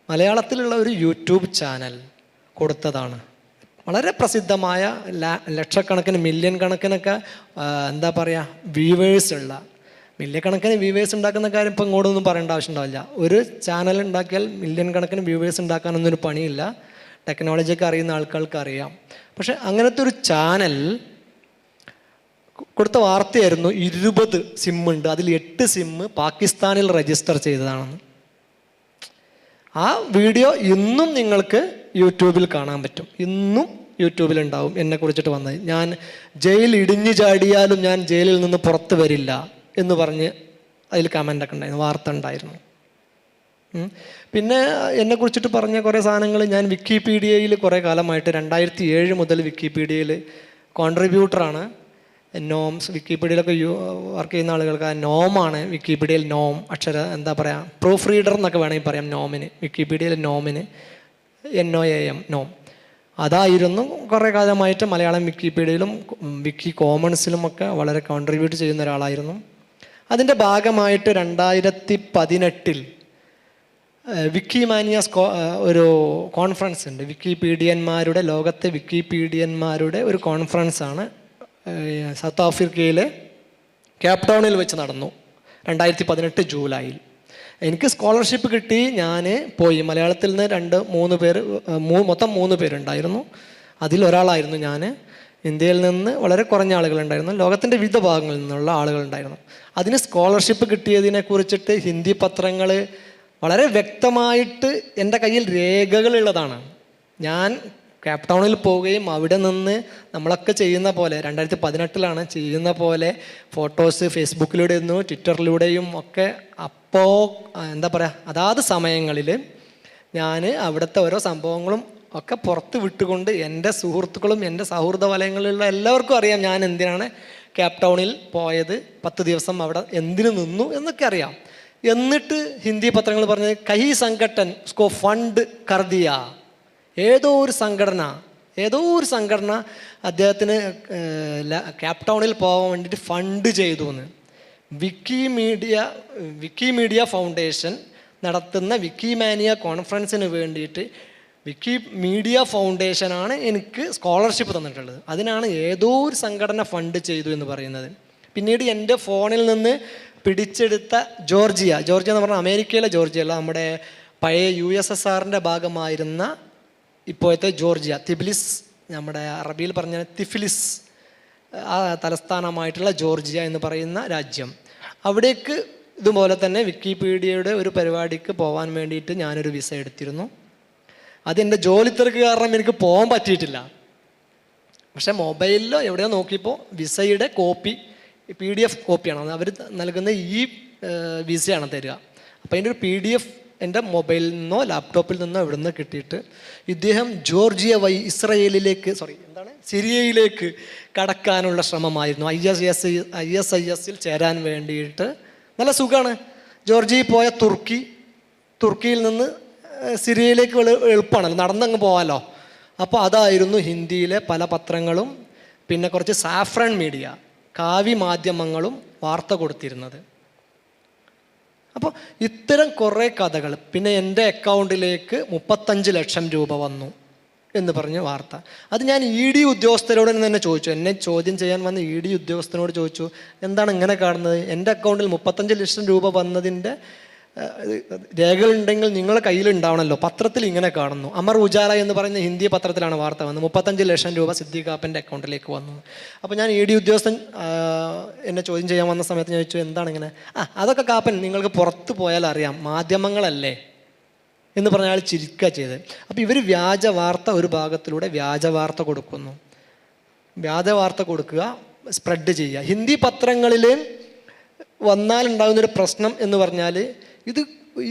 മലയാളത്തിലുള്ള ഒരു യൂട്യൂബ് ചാനൽ കൊടുത്തതാണ്. വളരെ പ്രസിദ്ധമായ ലക്ഷക്കണക്കിന് മില്യൺ കണക്കിനൊക്കെ എന്താ പറയുക വ്യൂവേഴ്സ് ഉള്ള, മില്യൺ കണക്കിന് വ്യൂവേഴ്സ് ഉണ്ടാക്കുന്ന കാര്യം ഇപ്പം ഇങ്ങോട്ടൊന്നും പറയേണ്ട ആവശ്യമുണ്ടാവില്ല. ഒരു ചാനൽ ഉണ്ടാക്കിയാൽ മില്യൺ കണക്കിന് വ്യൂവേഴ്സ് ഉണ്ടാക്കാനൊന്നും ഒരു പണിയില്ല. ടെക്നോളജിയൊക്കെ അറിയുന്ന ആൾക്കാർക്ക് അറിയാം. പക്ഷെ അങ്ങനത്തെ ഒരു ചാനൽ കൊടുത്ത വാർത്തയായിരുന്നു 20 സിമ്മുണ്ട്, അതിൽ 8 സിമ്മ് പാകിസ്ഥാനിൽ രജിസ്റ്റർ ചെയ്തതാണെന്ന്. ആ വീഡിയോ ഇന്നും നിങ്ങൾക്ക് യൂട്യൂബിൽ കാണാൻ പറ്റും. ഇന്നും യൂട്യൂബിലുണ്ടാവും എന്നെ കുറിച്ചിട്ട് വന്നത്. ഞാൻ ജയിൽ ഇടിഞ്ഞു ചാടിയാലും ഞാൻ ജയിലിൽ നിന്ന് പുറത്ത് വരില്ല എന്ന് പറഞ്ഞ് അതിൽ കമൻ്റൊക്കെ ഉണ്ടായിരുന്നു, വാർത്ത ഉണ്ടായിരുന്നു. പിന്നെ എന്നെ കുറിച്ചിട്ട് പറഞ്ഞ കുറേ സാധനങ്ങൾ ഞാൻ വിക്കിപീഡിയയിൽ കുറേ കാലമായിട്ട് 2007 മുതൽ വിക്കിപീഡിയയിൽ കോൺട്രിബ്യൂട്ടറാണ്. നോംസ് വിക്കിപീഡിയയിലൊക്കെ വർക്ക് ചെയ്യുന്ന ആളുകൾക്ക് നോമാണ് വിക്കിപീഡിയയിൽ നോം എന്താ പറയുക പ്രൂഫ് റീഡർ എന്നൊക്കെ വേണമെങ്കിൽ പറയാം. നോമിന് വിക്കിപീഡിയയിൽ നോമിന് NOAM നോം അതായിരുന്നു. കുറേ കാലമായിട്ട് മലയാളം വിക്കിപീഡിയയിലും വിക്കി കോമൺസിലും ഒക്കെ വളരെ കോൺട്രിബ്യൂട്ട് ചെയ്യുന്ന ഒരാളായിരുന്നു. അതിൻ്റെ ഭാഗമായിട്ട് 2018 വിക്കിമാനിയ ഒരു കോൺഫറൻസ് ഉണ്ട്. വിക്കിപീഡിയന്മാരുടെ, ലോകത്തെ വിക്കിപീഡിയന്മാരുടെ ഒരു കോൺഫറൻസാണ് സൗത്ത് ആഫ്രിക്കയിലെ കേപ്പ് ടൗണിൽ വെച്ച് നടന്നു 2018 ജൂലൈയിൽ. എനിക്ക് സ്കോളർഷിപ്പ് കിട്ടി, ഞാൻ പോയി. മലയാളത്തിൽ നിന്ന് 2-3 പേര്, മൊത്തം 3 പേരുണ്ടായിരുന്നു. അതിലൊരാളായിരുന്നു ഞാൻ. ഇന്ത്യയിൽ നിന്ന് വളരെ കുറഞ്ഞ ആളുകളുണ്ടായിരുന്നു, ലോകത്തിൻ്റെ വിവിധ ഭാഗങ്ങളിൽ നിന്നുള്ള ആളുകളുണ്ടായിരുന്നു. അതിന് സ്കോളർഷിപ്പ് കിട്ടിയതിനെ കുറിച്ചിട്ട് ഹിന്ദി പത്രങ്ങൾ വളരെ വ്യക്തമായിട്ട് എൻ്റെ കയ്യിൽ രേഖകളുള്ളതാണ്. ഞാൻ കേപ്പ് ടൗണിൽ പോവുകയും അവിടെ നിന്ന് നമ്മളൊക്കെ ചെയ്യുന്ന പോലെ 2018 ചെയ്യുന്ന പോലെ ഫോട്ടോസ് ഫേസ്ബുക്കിലൂടെയും ട്വിറ്ററിലൂടെയും ഒക്കെ അപ്പോൾ എന്താ പറയുക അതാത് സമയങ്ങളിൽ ഞാൻ അവിടുത്തെ ഓരോ സംഭവങ്ങളും ഒക്കെ പുറത്ത് വിട്ടുകൊണ്ട് എൻ്റെ സുഹൃത്തുക്കളും എൻ്റെ സൗഹൃദ വലയങ്ങളിലുള്ള എല്ലാവർക്കും അറിയാം ഞാൻ എന്തിനാണ് കേപ്പ് ടൗണിൽ പോയത്, 10 ദിവസം അവിടെ എന്തിനു നിന്നു എന്നൊക്കെ അറിയാം. എന്നിട്ട് ഹിന്ദി പത്രങ്ങൾ പറഞ്ഞത് കഹി സംഘടൻ ഉസ്കോ ഫണ്ട് കർദിയ, ഏതോ ഒരു സംഘടന അദ്ദേഹത്തിന് കേപ്പ് ടൗണിൽ പോകാൻ വേണ്ടിയിട്ട് ഫണ്ട് ചെയ്തു എന്ന്. വിക്കിമീഡിയ ഫൗണ്ടേഷൻ നടത്തുന്ന വിക്കിമാനിയ കോൺഫറൻസിന് വേണ്ടിയിട്ട് വിക്കിമീഡിയ ഫൗണ്ടേഷനാണ് എനിക്ക് സ്കോളർഷിപ്പ് തന്നിട്ടുള്ളത്. അതിനാണ് ഏതോ ഒരു സംഘടന ഫണ്ട് ചെയ്തു എന്ന് പറയുന്നത്. പിന്നീട് എൻ്റെ ഫോണിൽ നിന്ന് പിടിച്ചെടുത്ത ജോർജിയ എന്ന് പറഞ്ഞാൽ അമേരിക്കയിലെ ജോർജിയ അല്ല, നമ്മുടെ പഴയ USSRൻ്റെ ഭാഗമായിരുന്ന ഇപ്പോഴത്തെ ജോർജിയ, തിബിലിസ്, നമ്മുടെ അറബിയിൽ പറഞ്ഞ തിഫിലിസ്, ആ തലസ്ഥാനമായിട്ടുള്ള ജോർജിയ എന്ന് പറയുന്ന രാജ്യം. അവിടേക്ക് ഇതുപോലെ തന്നെ വിക്കിപീഡിയയുടെ ഒരു പരിപാടിക്ക് പോകാൻ വേണ്ടിയിട്ട് ഞാനൊരു വിസ എടുത്തിരുന്നു. അതെൻ്റെ ജോലി തിരക്ക് കാരണം എനിക്ക് പോകാൻ പറ്റിയിട്ടില്ല. പക്ഷേ മൊബൈലിലോ എവിടെയോ നോക്കിയപ്പോൾ വിസയുടെ കോപ്പി PDF കോപ്പിയാണ് അവർ നൽകുന്ന, ഈ വിസയാണ് തരിക. അപ്പോൾ അതിൻ്റെ ഒരു PDF എൻ്റെ മൊബൈലിൽ നിന്നോ ലാപ്ടോപ്പിൽ നിന്നോ ഇവിടെ നിന്ന് കിട്ടിയിട്ട് ഇദ്ദേഹം ജോർജിയ വഴി സിറിയയിലേക്ക് കടക്കാനുള്ള ശ്രമമായിരുന്നു. ISIS ചേരാൻ വേണ്ടിയിട്ട്. നല്ല സുഖമാണ്. ജോർജിയയിൽ പോയ തുർക്കിയിൽ നിന്ന് സിറിയയിലേക്ക് എളുപ്പമാണല്ലോ, നടന്നങ്ങ് പോകാമല്ലോ. അപ്പോൾ അതായിരുന്നു ഹിന്ദിയിലെ പല പത്രങ്ങളും പിന്നെ കുറച്ച് സാഫ്രൺ മീഡിയ, കാവ്യ മാധ്യമങ്ങളും വാർത്ത കൊടുത്തിരുന്നത്. അപ്പോൾ ഇത്തരം കുറേ കഥകൾ. പിന്നെ എൻ്റെ അക്കൗണ്ടിലേക്ക് 35 ലക്ഷം രൂപ വന്നു എന്ന് പറഞ്ഞ് വാർത്ത. അത് ഞാൻ ED ഉദ്യോഗസ്ഥരോട് തന്നെ ചോദിച്ചു. എന്നെ ചോദ്യം ചെയ്യാൻ വന്ന ED ഉദ്യോഗസ്ഥനോട് ചോദിച്ചു, എന്താണ് ഇങ്ങനെ കാണുന്നത്? എൻ്റെ അക്കൗണ്ടിൽ 35 ലക്ഷം രൂപ വന്നതിൻ്റെ രേഖകളുണ്ടെങ്കിൽ നിങ്ങളുടെ കയ്യിലുണ്ടാവണമല്ലോ, പത്രത്തിൽ ഇങ്ങനെ കാണുന്നു. അമർ ഉജാല എന്ന് പറയുന്ന ഹിന്ദി പത്രത്തിലാണ് വാർത്ത വന്നത്, 35 ലക്ഷം രൂപ സിദ്ദീഖ് കാപ്പൻ്റെ അക്കൗണ്ടിലേക്ക് വന്നു. അപ്പോൾ ഞാൻ ED ഉദ്യോഗസ്ഥൻ എന്നെ ചോദ്യം ചെയ്യാൻ വന്ന സമയത്ത് ഞാൻ ചോദിച്ചു, എന്താണ് ഇങ്ങനെ? അതൊക്കെ കാപ്പൻ നിങ്ങൾക്ക് പുറത്ത് പോയാൽ അറിയാം, മാധ്യമങ്ങളല്ലേ എന്ന് പറഞ്ഞ ആൾ ചിരിക്കുക ചെയ്ത്. അപ്പോൾ ഇവർ വ്യാജ വാർത്ത ഒരു ഭാഗത്തിലൂടെ വ്യാജ വാർത്ത കൊടുക്കുന്നു. വ്യാജ വാർത്ത കൊടുക്കുക, സ്പ്രെഡ് ചെയ്യുക. ഹിന്ദി പത്രങ്ങളിൽ വന്നാലുണ്ടാകുന്നൊരു പ്രശ്നം എന്ന് പറഞ്ഞാൽ ഇത്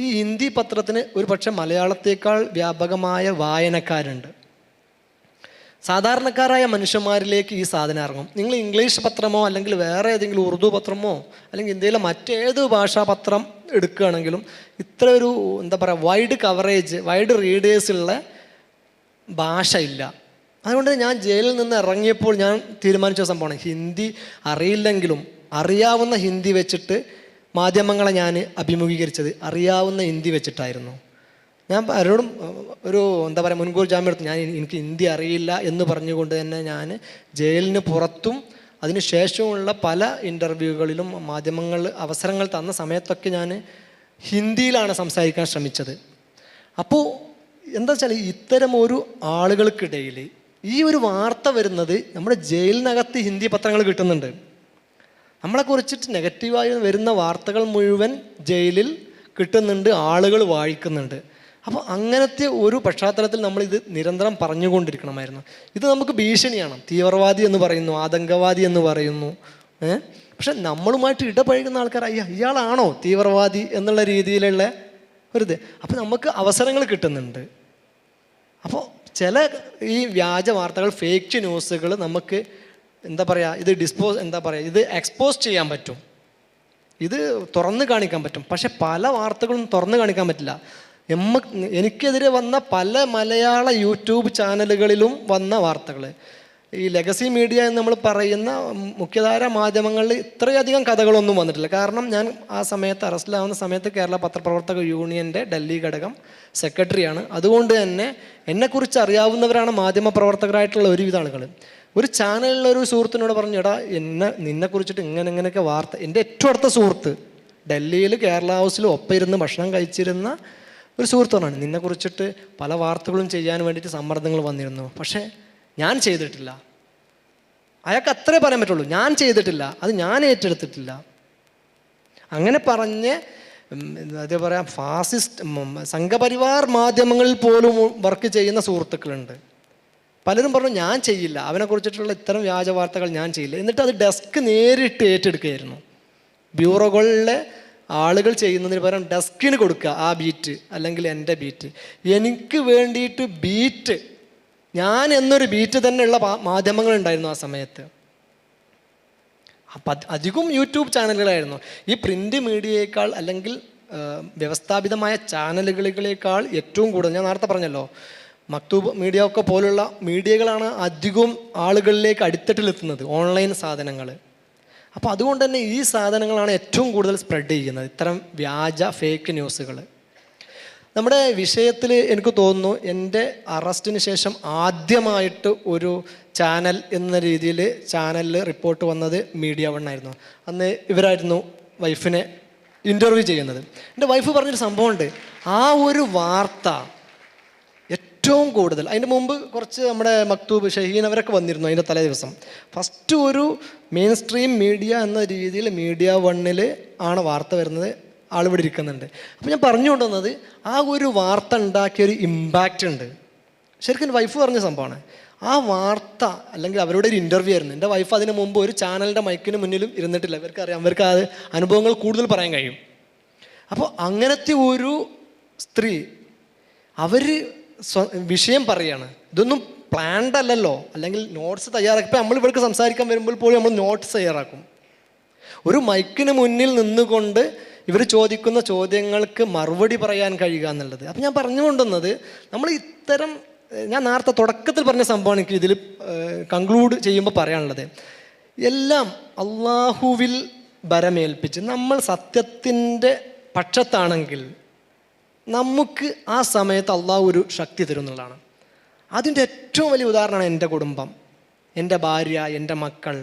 ഈ ഹിന്ദി പത്രത്തിന് ഒരു പക്ഷേ മലയാളത്തേക്കാൾ വ്യാപകമായ വായനക്കാരുണ്ട്. സാധാരണക്കാരായ മനുഷ്യന്മാരിലേക്ക് ഈ സാധനം ഇറങ്ങും. നിങ്ങൾ ഇംഗ്ലീഷ് പത്രമോ അല്ലെങ്കിൽ വേറെ ഏതെങ്കിലും ഉറുദു പത്രമോ അല്ലെങ്കിൽ ഇന്ത്യയിലെ മറ്റേത് ഭാഷാ പത്രം എടുക്കുകയാണെങ്കിലും ഇത്ര ഒരു എന്താ പറയുക വൈഡ് കവറേജ്, വൈഡ് റീഡേഴ്സുള്ള ഭാഷ ഇല്ല. അതുകൊണ്ട് ഞാൻ ജയിലിൽ നിന്ന് ഇറങ്ങിയപ്പോൾ ഞാൻ തീരുമാനിച്ച സംഭവമാണ്, ഹിന്ദി അറിയില്ലെങ്കിലും അറിയാവുന്ന ഹിന്ദി വെച്ചിട്ട് മാധ്യമങ്ങളെ ഞാൻ അഭിമുഖീകരിച്ചത് അറിയാവുന്ന ഹിന്ദി വെച്ചിട്ടായിരുന്നു. ഞാൻ ആരോടും ഒരു എന്താ പറയുക മുൻകൂർ ജാമ്യം എടുത്തു. എനിക്ക് ഹിന്ദി അറിയില്ല എന്ന് പറഞ്ഞുകൊണ്ട് തന്നെ ഞാൻ ജയിലിന് പുറത്തും അതിന് ശേഷമുള്ള പല ഇൻ്റർവ്യൂകളിലും മാധ്യമങ്ങൾ അവസരങ്ങൾ തന്ന സമയത്തൊക്കെ ഞാൻ ഹിന്ദിയിലാണ് സംസാരിക്കാൻ ശ്രമിച്ചത്. അപ്പോൾ എന്താ വെച്ചാൽ ഇത്തരം ഒരു ആളുകൾക്കിടയിൽ ഈ ഒരു വാർത്ത വരുന്നത് നമ്മുടെ ജയിലിനകത്ത് ഹിന്ദി പത്രങ്ങൾ കിട്ടുന്നുണ്ട്. നമ്മളെക്കുറിച്ചിട്ട് നെഗറ്റീവായി വരുന്ന വാർത്തകൾ മുഴുവൻ ജയിലിൽ കിട്ടുന്നുണ്ട്, ആളുകൾ വായിക്കുന്നുണ്ട്. അപ്പോൾ അങ്ങനത്തെ ഒരു പശ്ചാത്തലത്തിൽ നമ്മളിത് നിരന്തരം പറഞ്ഞുകൊണ്ടിരിക്കണമായിരുന്നു. ഇത് നമുക്ക് ഭീഷണിയാണ്. തീവ്രവാദി എന്ന് പറയുന്നു, ആതങ്കവാദി എന്ന് പറയുന്നു. പക്ഷെ നമ്മളുമായിട്ട് ഇടപഴകുന്ന ആൾക്കാർ ഇയാളാണോ തീവ്രവാദി എന്നുള്ള രീതിയിലുള്ള ഒരിത്. അപ്പോൾ നമുക്ക് അവസരങ്ങൾ കിട്ടുന്നുണ്ട്. അപ്പോൾ ചില ഈ വ്യാജ വാർത്തകൾ, ഫേക്ക് ന്യൂസുകൾ നമുക്ക് എന്താ പറയുക, ഇത് എക്സ്പോസ് ചെയ്യാൻ പറ്റും, ഇത് തുറന്ന് കാണിക്കാൻ പറ്റും. പക്ഷെ പല വാർത്തകളും തുറന്ന് കാണിക്കാൻ പറ്റില്ല. എനിക്കെതിരെ വന്ന പല മലയാള യൂട്യൂബ് ചാനലുകളിലും വന്ന വാർത്തകൾ, ഈ ലെഗസി മീഡിയ എന്ന് നമ്മൾ പറയുന്ന മുഖ്യധാര മാധ്യമങ്ങളിൽ ഇത്രയധികം കഥകളൊന്നും വന്നിട്ടില്ല. കാരണം ഞാൻ ആ സമയത്ത് അറസ്റ്റിലാവുന്ന സമയത്ത് കേരള പത്രപ്രവർത്തക യൂണിയൻ്റെ ഡൽഹി ഘടകം സെക്രട്ടറിയാണ്. അതുകൊണ്ട് തന്നെ എന്നെക്കുറിച്ച് അറിയാവുന്നവരാണ് മാധ്യമ പ്രവർത്തകരായിട്ടുള്ള ഒരുവിധ ആളുകൾ. ഒരു ചാനലിലൊരു സുഹൃത്തിനോട് പറഞ്ഞു, എടാ നിന്നെക്കുറിച്ചിട്ട് ഇങ്ങനെയൊക്കെ വാർത്ത. എൻ്റെ ഏറ്റവും അടുത്ത സുഹൃത്ത് ഡൽഹിയിൽ കേരള ഹൗസിൽ ഒപ്പം ഇരുന്ന് ഭക്ഷണം കഴിച്ചിരുന്ന ഒരു സുഹൃത്താണ്, നിന്നെക്കുറിച്ചിട്ട് പല വാർത്തകളും ചെയ്യാൻ വേണ്ടിയിട്ട് സമ്മർദ്ദങ്ങൾ വന്നിരുന്നു, പക്ഷേ ഞാൻ ചെയ്തിട്ടില്ല. അയാൾക്ക് അത്രേ പറയാൻ പറ്റുള്ളൂ, ഞാൻ ചെയ്തിട്ടില്ല, അത് ഞാൻ ഏറ്റെടുത്തിട്ടില്ല. അങ്ങനെ പറഞ്ഞ് എന്താ പറയുക, ഫാസിസ്റ്റ് സംഘപരിവാർ മാധ്യമങ്ങളിൽ പോലും വർക്ക് ചെയ്യുന്ന സുഹൃത്തുക്കളുണ്ട്. പലരും പറഞ്ഞു ഞാൻ ചെയ്യില്ല, അവനെക്കുറിച്ചിട്ടുള്ള ഇത്തരം വ്യാജ വാർത്തകൾ ഞാൻ ചെയ്യില്ല. എന്നിട്ട് അത് ഡെസ്ക് നേരിട്ട് ഏറ്റെടുക്കുകയായിരുന്നു. ബ്യൂറോകളിലെ ആളുകൾ ചെയ്യുന്നതിന് പകരം ഡെസ്കിന് കൊടുക്കുക ആ ബീറ്റ് അല്ലെങ്കിൽ എൻ്റെ ബീറ്റ്. എനിക്ക് വേണ്ടിയിട്ട് ബീറ്റ്, ഞാൻ എന്നൊരു ബീറ്റ് തന്നെയുള്ള മാധ്യമങ്ങളുണ്ടായിരുന്നു ആ സമയത്ത്. അപ്പം അധികം യൂട്യൂബ് ചാനലുകളായിരുന്നു. ഈ പ്രിൻ്റ് മീഡിയയേക്കാൾ അല്ലെങ്കിൽ വ്യവസ്ഥാപിതമായ ചാനലുകളേക്കാൾ ഏറ്റവും കൂടുതൽ, ഞാൻ നേരത്തെ പറഞ്ഞല്ലോ, മക്തൂബ് മീഡിയ ഒക്കെ പോലുള്ള മീഡിയകളാണ് അധികവും ആളുകളിലേക്ക് അടിത്തട്ടിലെത്തുന്നത്, ഓൺലൈൻ സാധനങ്ങൾ. അപ്പോൾ അതുകൊണ്ട് തന്നെ ഈ സാധനങ്ങളാണ് ഏറ്റവും കൂടുതൽ സ്പ്രെഡ് ചെയ്യുന്നത്, ഇത്തരം വ്യാജ ഫേക്ക് ന്യൂസുകൾ. നമ്മുടെ വിഷയത്തിൽ എനിക്ക് തോന്നുന്നു എൻ്റെ അറസ്റ്റിന് ശേഷം ആദ്യമായിട്ട് ഒരു ചാനൽ എന്ന രീതിയിൽ ചാനലിൽ റിപ്പോർട്ട് വന്നത് മീഡിയ വൺ ആയിരുന്നു. അന്ന് ഇവരായിരുന്നു വൈഫിനെ ഇൻ്റർവ്യൂ ചെയ്യുന്നത്. എൻ്റെ വൈഫ് പറഞ്ഞൊരു സംഭവമുണ്ട്, ആ ഒരു വാർത്ത ഏറ്റവും കൂടുതൽ, അതിൻ്റെ മുമ്പ് കുറച്ച് നമ്മുടെ മക്തൂബ് ഷഹീൻ അവരൊക്കെ വന്നിരുന്നു അതിൻ്റെ തലേ ദിവസം. ഫസ്റ്റ് ഒരു മെയിൻ സ്ട്രീം മീഡിയ എന്ന രീതിയിൽ മീഡിയ വണ്ണിൽ ആണ് വാർത്ത വരുന്നത്, ആളിവിടെ ഇരിക്കുന്നുണ്ട്. അപ്പോൾ ഞാൻ പറഞ്ഞു കൊണ്ടുവന്നത് ആ ഒരു വാർത്ത ഉണ്ടാക്കിയൊരു ഇമ്പാക്റ്റ് ഉണ്ട്. ശരിക്കും വൈഫ് പറഞ്ഞ സംഭവമാണ് ആ വാർത്ത, അല്ലെങ്കിൽ അവരുടെ ഒരു ഇൻ്റർവ്യൂ ആയിരുന്നു. എൻ്റെ വൈഫ് അതിന് മുമ്പ് ഒരു ചാനലിൻ്റെ മൈക്കിന് മുന്നിലും ഇരുന്നിട്ടില്ല. ഇവർക്കറിയാം, അവർക്ക് ആ അനുഭവങ്ങൾ കൂടുതൽ പറയാൻ കഴിയും. അപ്പോൾ അങ്ങനത്തെ ഒരു സ്ത്രീ അവർ വിഷയം പറയാണ്. ഇതൊന്നും പ്ലാൻഡ് അല്ലല്ലോ, അല്ലെങ്കിൽ നോട്ട്സ് തയ്യാറാക്കി. ഇപ്പം നമ്മൾ ഇവർക്ക് സംസാരിക്കാൻ വരുമ്പോൾ പോലും നമ്മൾ നോട്ട്സ് തയ്യാറാക്കും. ഒരു മൈക്കിന് മുന്നിൽ നിന്നുകൊണ്ട് ഇവർ ചോദിക്കുന്ന ചോദ്യങ്ങൾക്ക് മറുപടി പറയാൻ കഴിയുക എന്നുള്ളത്. അപ്പം ഞാൻ പറഞ്ഞുകൊണ്ടുവന്നത്, നമ്മൾ ഇത്തരം, ഞാൻ നേരത്തെ തുടക്കത്തിൽ പറഞ്ഞ സംഭവമാണ് എനിക്ക് ഇതിൽ കൺക്ലൂഡ് ചെയ്യുമ്പോൾ പറയാനുള്ളത്. എല്ലാം അള്ളാഹുവിൽ ഭരമേൽപ്പിച്ച് നമ്മൾ സത്യത്തിൻ്റെ പക്ഷത്താണെങ്കിൽ നമുക്ക് ആ സമയത്ത് അള്ളാഹു ഒരു ശക്തി തരും എന്നുള്ളതാണ്. അതിൻ്റെ ഏറ്റവും വലിയ ഉദാഹരണമാണ് എൻ്റെ കുടുംബം, എൻ്റെ ഭാര്യ, എൻ്റെ മക്കൾ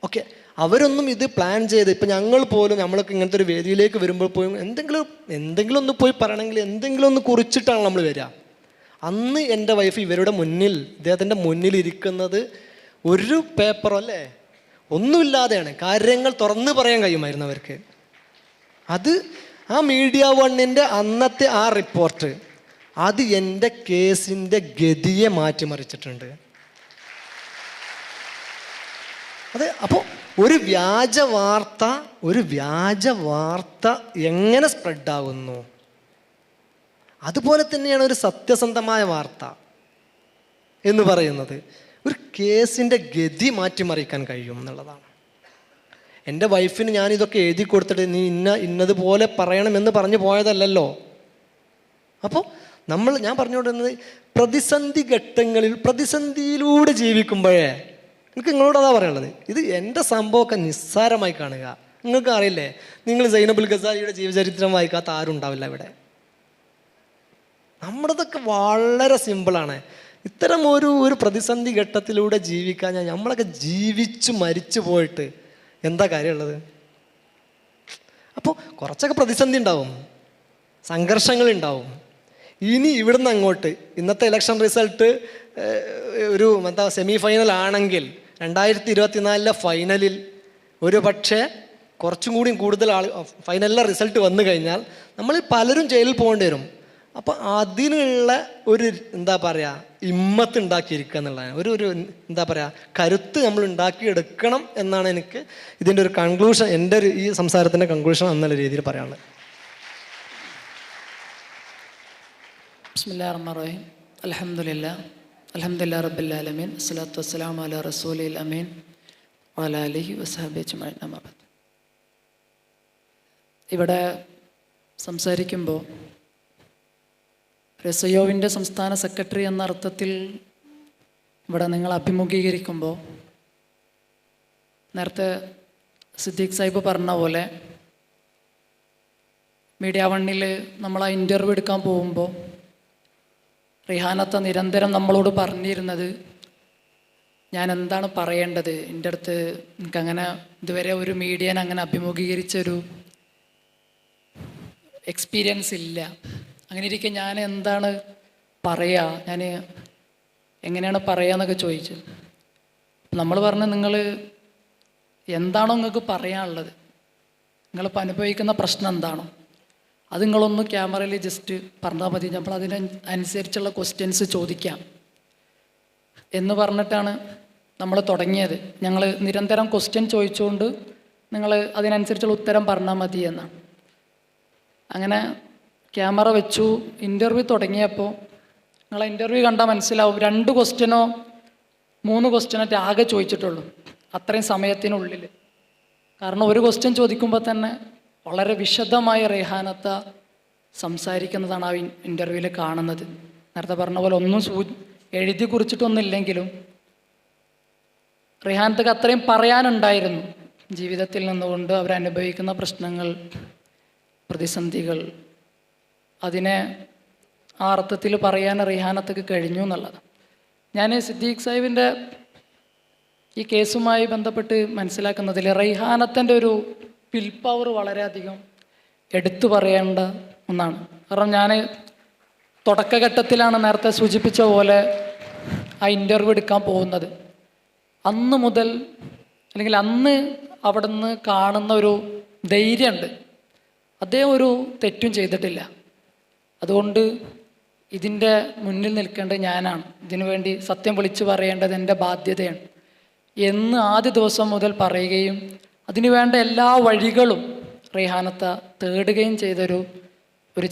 ഒക്കെ. അവരൊന്നും ഇത് പ്ലാൻ ചെയ്ത്, ഇപ്പം ഞങ്ങൾ പോലും നമ്മളൊക്കെ ഇങ്ങനത്തെ ഒരു വേദിയിലേക്ക് വരുമ്പോൾ പോലും എന്തെങ്കിലും ഒന്ന് പോയി പറയണമെങ്കിൽ എന്തെങ്കിലും ഒന്ന് കുറിച്ചിട്ടാണ് നമ്മൾ വരിക. അന്ന് എൻ്റെ വൈഫ് ഇവരുടെ മുന്നിൽ, ഇദ്ദേഹത്തിൻ്റെ മുന്നിൽ ഇരിക്കുന്നത് ഒരു പേപ്പറോ അല്ലേ ഒന്നുമില്ലാതെയാണ്. കാര്യങ്ങൾ തുറന്ന് പറയാൻ കഴിയുമായിരുന്നു അവർക്ക്. അത് ആ മീഡിയ വണ്ണിൻ്റെ അന്നത്തെ ആ റിപ്പോർട്ട്, അത് എൻ്റെ കേസിൻ്റെ ഗതിയെ മാറ്റിമറിച്ചിട്ടുണ്ട്. അതെ, അപ്പോൾ ഒരു വ്യാജ വാർത്ത എങ്ങനെ സ്പ്രെഡാകുന്നു, അതുപോലെ തന്നെയാണ് ഒരു സത്യസന്ധമായ വാർത്ത. എന്ന് പറയുന്നത് ഒരു കേസിൻ്റെ ഗതി മാറ്റിമറിക്കാൻ കഴിയും എന്നുള്ളതാണ്. എൻ്റെ വൈഫിന് ഞാനിതൊക്കെ എഴുതി കൊടുത്തിട്ട് നീ ഇന്നതുപോലെ പറയണമെന്ന് പറഞ്ഞു പോയതല്ലല്ലോ. അപ്പോൾ ഞാൻ പറഞ്ഞുകൊണ്ടിരുന്നത് പ്രതിസന്ധി ഘട്ടങ്ങളിൽ പ്രതിസന്ധിയിലൂടെ ജീവിക്കുമ്പോഴേ എനിക്ക് നിങ്ങളോട് അതാ പറയുള്ളത്. ഇത് എൻ്റെ സംഭവമൊക്കെ നിസ്സാരമായി കാണുക. നിങ്ങൾക്ക് അറിയില്ലേ, നിങ്ങൾ സൈനബുൽ ഗസാലിയുടെ ജീവചരിത്രം വായിക്കാത്ത ആരും ഉണ്ടാവില്ല ഇവിടെ. നമ്മുടേതൊക്കെ വളരെ സിമ്പിളാണ്. ഇത്തരം ഒരു പ്രതിസന്ധി ഘട്ടത്തിലൂടെ ജീവിക്കാൻ നമ്മളൊക്കെ ജീവിച്ച് മരിച്ചു പോയിട്ട് എന്താ കാര്യമുള്ളത്? അപ്പോൾ കുറച്ചൊക്കെ പ്രതിസന്ധി ഉണ്ടാവും, സംഘർഷങ്ങളുണ്ടാവും. ഇനി ഇവിടുന്ന് അങ്ങോട്ട് ഇന്നത്തെ ഇലക്ഷൻ റിസൾട്ട് ഒരു സെമി ഫൈനൽ ആണെങ്കിൽ 2024 ഫൈനലിൽ ഒരു പക്ഷേ കുറച്ചും കൂടി കൂടുതൽ ഫൈനലിലെ റിസൾട്ട് വന്നു കഴിഞ്ഞാൽ നമ്മൾ പലരും ജയിലിൽ പോകേണ്ടി വരും. അപ്പോൾ അതിനുള്ള ഒരു ഇമ്മത്ത് ഉണ്ടാക്കിയിരിക്കുക എന്നുള്ളതാണ്, ഒരു കരുത്ത് നമ്മൾ ഉണ്ടാക്കിയെടുക്കണം എന്നാണ് എനിക്ക് ഇതിൻ്റെ ഒരു കൺക്ലൂഷൻ, എൻ്റെ ഈ സംസാരത്തിൻ്റെ കൺക്ലൂഷൻ എന്നുള്ള രീതിയിൽ പറയാനുള്ളത്. ബിസ്മില്ലാഹിർ റഹ്മാനിർ റഹീം. അൽഹംദുലില്ലാഹി റബ്ബിൽ ആലമീൻ. അസ്സലാത്തു വസ്സലാമു അലാ റസൂലിൽ അമീൻ വഅലാ ആലിഹി വസഹബിഹി അജ്മഈൻ. അമ്മാ ബഅദ്. ഇവിടെ സംസാരിക്കുമ്പോൾ റസയോവിൻ്റെ സംസ്ഥാന സെക്രട്ടറി എന്ന അർത്ഥത്തിൽ ഇവിടെ നിങ്ങൾ അഭിമുഖീകരിക്കുമ്പോൾ നേരത്തെ സിദ്ദീഖ് സാഹിബ് പറഞ്ഞ പോലെ മീഡിയ വണ്ണിൽ നമ്മൾ ആ ഇൻ്റർവ്യൂ എടുക്കാൻ പോകുമ്പോൾ റിഹാനത്ത നിരന്തരം നമ്മളോട് പറഞ്ഞിരുന്നത് ഞാൻ എന്താണ് പറയേണ്ടത്, എൻ്റെ അടുത്ത് എനിക്കങ്ങനെ ഇതുവരെ ഒരു മീഡിയനെ അങ്ങനെ അഭിമുഖീകരിച്ചൊരു എക്സ്പീരിയൻസ് ഇല്ല. അങ്ങനെ ഇരിക്കെ ഞാൻ എന്താണ് പറയുക, ഞാൻ എങ്ങനെയാണ് പറയുക എന്നൊക്കെ ചോദിച്ചു. നമ്മൾ പറഞ്ഞു നിങ്ങൾ എന്താണോ നിങ്ങൾക്ക് പറയാനുള്ളത്, നിങ്ങളിപ്പോൾ അനുഭവിക്കുന്ന പ്രശ്നം എന്താണോ അത് നിങ്ങളൊന്ന് ക്യാമറയിൽ ജസ്റ്റ് പറഞ്ഞാൽ മതി, നമ്മൾ അതിനനുസരിച്ചുള്ള ക്വസ്റ്റ്യൻസ് ചോദിക്കാം എന്ന് പറഞ്ഞിട്ടാണ് നമ്മൾ തുടങ്ങിയത്. ഞങ്ങൾ നിരന്തരം ക്വസ്റ്റ്യൻ ചോദിച്ചുകൊണ്ട് നിങ്ങൾ അതിനനുസരിച്ചുള്ള ഉത്തരം പറഞ്ഞാൽ മതി എന്നാണ്. അങ്ങനെ ക്യാമറ വെച്ചു, ഇൻ്റർവ്യൂ തുടങ്ങിയപ്പോൾ നിങ്ങൾ ഇൻ്റർവ്യൂ കണ്ടാൽ മനസ്സിലാവും 2 ക്വസ്റ്റ്യനോ 3 ക്വസ്റ്റ്യനോ ആകെ ചോദിച്ചിട്ടുള്ളൂ അത്രയും സമയത്തിനുള്ളിൽ. കാരണം ഒരു ക്വസ്റ്റ്യൻ ചോദിക്കുമ്പോൾ തന്നെ വളരെ വിശദമായ റിഹാനത്ത സംസാരിക്കുന്നതാണ് ആ ഇൻ്റർവ്യൂവിൽ കാണുന്നത്. നേരത്തെ പറഞ്ഞ പോലെ ഒന്നും എഴുതി കുറിച്ചിട്ടൊന്നുമില്ലെങ്കിലും റിഹാനത്തക്ക് അത്രയും പറയാനുണ്ടായിരുന്നു. ജീവിതത്തിൽ നിന്നുകൊണ്ട് അവരനുഭവിക്കുന്ന പ്രശ്നങ്ങൾ, പ്രതിസന്ധികൾ, അതിനെ ആ അർത്ഥത്തിൽ പറയാൻ റിഹാനത്തക്ക് കഴിഞ്ഞു എന്നുള്ളത്. ഞാൻ സിദ്ദീഖ് സാഹിബിൻ്റെ ഈ കേസുമായി ബന്ധപ്പെട്ട് മനസ്സിലാക്കുന്നതിൽ റിഹാനത്തിൻ്റെ ഒരു വിൽ പവർ വളരെയധികം എടുത്തു പറയേണ്ട ഒന്നാണ്. കാരണം ഞാൻ തുടക്കഘട്ടത്തിലാണ് നേരത്തെ സൂചിപ്പിച്ച പോലെ ആ ഇൻ്റർവ്യൂ എടുക്കാൻ പോകുന്നത്. അന്ന് മുതൽ അല്ലെങ്കിൽ അന്ന് അവിടെ നിന്ന് കാണുന്ന ഒരു ധൈര്യമുണ്ട്. അദ്ദേഹം ഒരു തെറ്റും ചെയ്തിട്ടില്ല. അതുകൊണ്ട് ഇതിൻ്റെ മുന്നിൽ നിൽക്കേണ്ടത് ഞാനാണ്, ഇതിനു വേണ്ടി സത്യം വിളിച്ചു പറയേണ്ടത് എൻ്റെ ബാധ്യതയാണ് എന്ന് ആദ്യ ദിവസം മുതൽ പറയുകയും അതിനുവേണ്ട എല്ലാ വഴികളും റിഹാനത്ത തേടുകയും ചെയ്തൊരു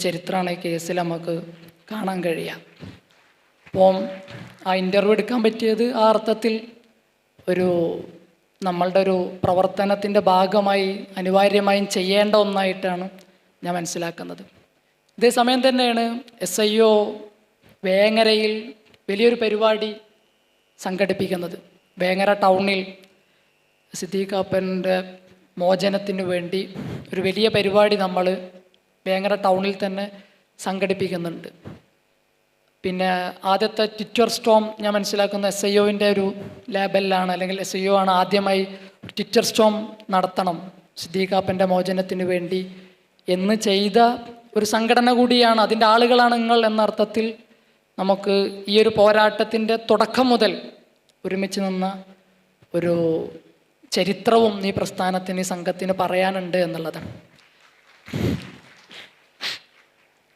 ചരിത്രമാണ് ഈ കേസിൽ നമുക്ക് കാണാൻ കഴിയുക. അപ്പം ആ ഇൻ്റർവ്യൂ എടുക്കാൻ പറ്റിയത് ആ അർത്ഥത്തിൽ നമ്മളുടെ ഒരു പ്രവർത്തനത്തിൻ്റെ ഭാഗമായി അനിവാര്യമായും ചെയ്യേണ്ട ഒന്നായിട്ടാണ് ഞാൻ മനസ്സിലാക്കുന്നത്. ഇതേസമയം തന്നെയാണ് SIO വേങ്ങരയിൽ വലിയൊരു പരിപാടി സംഘടിപ്പിക്കുന്നത്. വേങ്ങര ടൗണിൽ സിദ്ദീഖ് അപ്പൻ്റെ മോചനത്തിനു വേണ്ടി ഒരു വലിയ പരിപാടി നമ്മൾ വേങ്ങര ടൗണിൽ തന്നെ സംഘടിപ്പിക്കുന്നുണ്ട്. പിന്നെ ആദ്യത്തെ ട്വിറ്റർ സ്റ്റോം ഞാൻ മനസ്സിലാക്കുന്ന SIOൻ്റെ ഒരു ലേബലിലാണ്, അല്ലെങ്കിൽ SIO ആണ് ആദ്യമായി ട്വിറ്റർ സ്റ്റോം നടത്തണം സിദ്ദീഖ് അപ്പൻ്റെ മോചനത്തിനു വേണ്ടി എന്ന് ചെയ്ത ഒരു സംഘടന കൂടിയാണ്. അതിൻ്റെ ആളുകളാണ് നിങ്ങൾ എന്ന അർത്ഥത്തിൽ നമുക്ക് ഈ ഒരു പോരാട്ടത്തിൻ്റെ തുടക്കം മുതൽ ഒരുമിച്ച് നിന്ന ഒരു ചരിത്രവും ഈ പ്രസ്ഥാനത്തിന്, ഈ സംഘത്തിന് പറയാനുണ്ട് എന്നുള്ളതാണ്.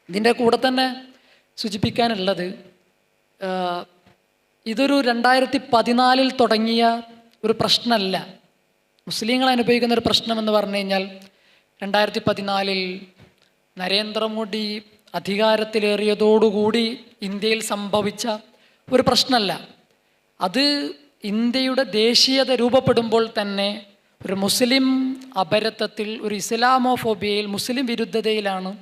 ഇതിൻ്റെ കൂടെ തന്നെ സൂചിപ്പിക്കാനുള്ളത്, ഇതൊരു 2014 തുടങ്ങിയ ഒരു പ്രശ്നമല്ല. മുസ്ലിങ്ങൾ അനുഭവിക്കുന്ന ഒരു പ്രശ്നം എന്ന് പറഞ്ഞു കഴിഞ്ഞാൽ 2014 നരേന്ദ്രമോദി അധികാരത്തിലേറിയതോടുകൂടി ഇന്ത്യയിൽ സംഭവിച്ച ഒരു പ്രശ്നമല്ല. അത് ഇന്ത്യയുടെ ദേശീയത രൂപപ്പെടുമ്പോൾ തന്നെ ഒരു മുസ്ലിം അപരത്വത്തിൽ, ഒരു ഇസ്ലാമോഫോബിയയിൽ, മുസ്ലിം വിരുദ്ധതയിലാണ്